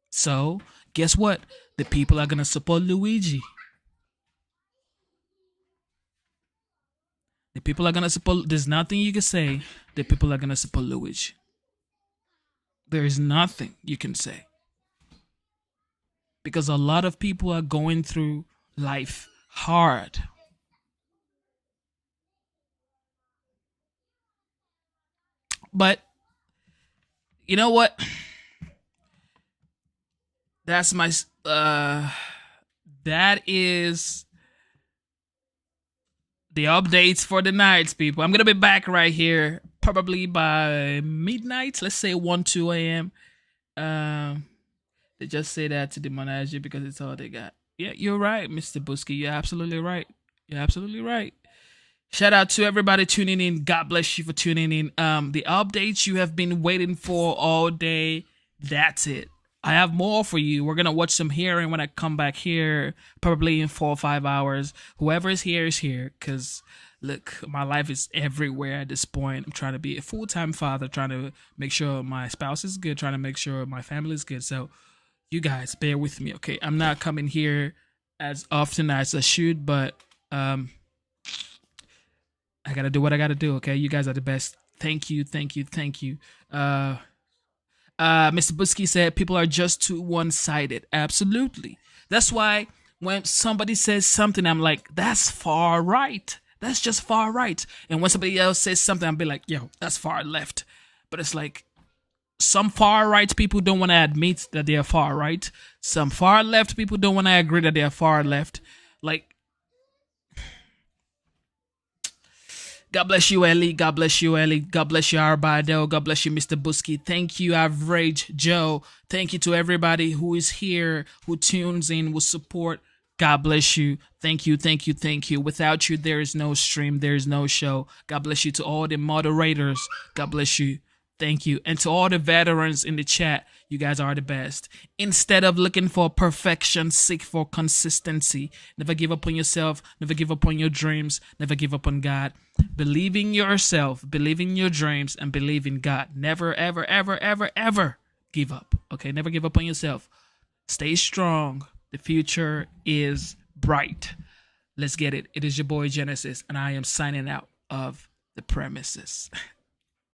So, guess what? The people are going to support Luigi. The people are going to support... There's nothing you can say. The people are going to support Luigi. There is nothing you can say. Because a lot of people are going through life hard. But you know what? That's my that is the updates for the nights, people. I'm gonna be back right here probably by midnight. Let's say 1-2 a.m. They just say that to demonize you because it's all they got. Yeah, you're right, Mr. Busky. You're absolutely right. You're absolutely right. Shout out to everybody tuning in. God bless you for tuning in. The updates you have been waiting for all day. That's it. I have more for you. We're gonna watch some hearing when I come back here, probably in 4 or 5 hours. Whoever is here, cause look, my life is everywhere at this point. I'm trying to be a full-time father, trying to make sure my spouse is good, trying to make sure my family is good. So you guys bear with me, okay? I'm not coming here as often as I should, but I gotta do what I gotta do, okay? You guys are the best. Thank you. Mr. Busky said people are just too one-sided. Absolutely. That's why when somebody says something, I'm like, that's far right. That's just far right. And when somebody else says something, I'll be like, yo, that's far left. But it's like some far right people don't want to admit that they are far right. Some far left people don't want to agree that they are far left. Like, God bless you, Ellie. God bless you, Ellie. God bless you, Arbado. God bless you, Mr. Busky. Thank you, Average Joe. Thank you to everybody who is here, who tunes in, will support. God bless you. Thank you. Without you, there is no stream. There is no show. God bless you to all the moderators. God bless you. Thank you. And to all the veterans in the chat, you guys are the best. Instead of looking for perfection, seek for consistency. Never give up on yourself. Never give up on your dreams. Never give up on God. Believe in yourself. Believe in your dreams. And believe in God. Never, ever, ever, ever, ever give up. Okay? Never give up on yourself. Stay strong. The future is bright. Let's get it. It is your boy Genesis, and I am signing out of the premises.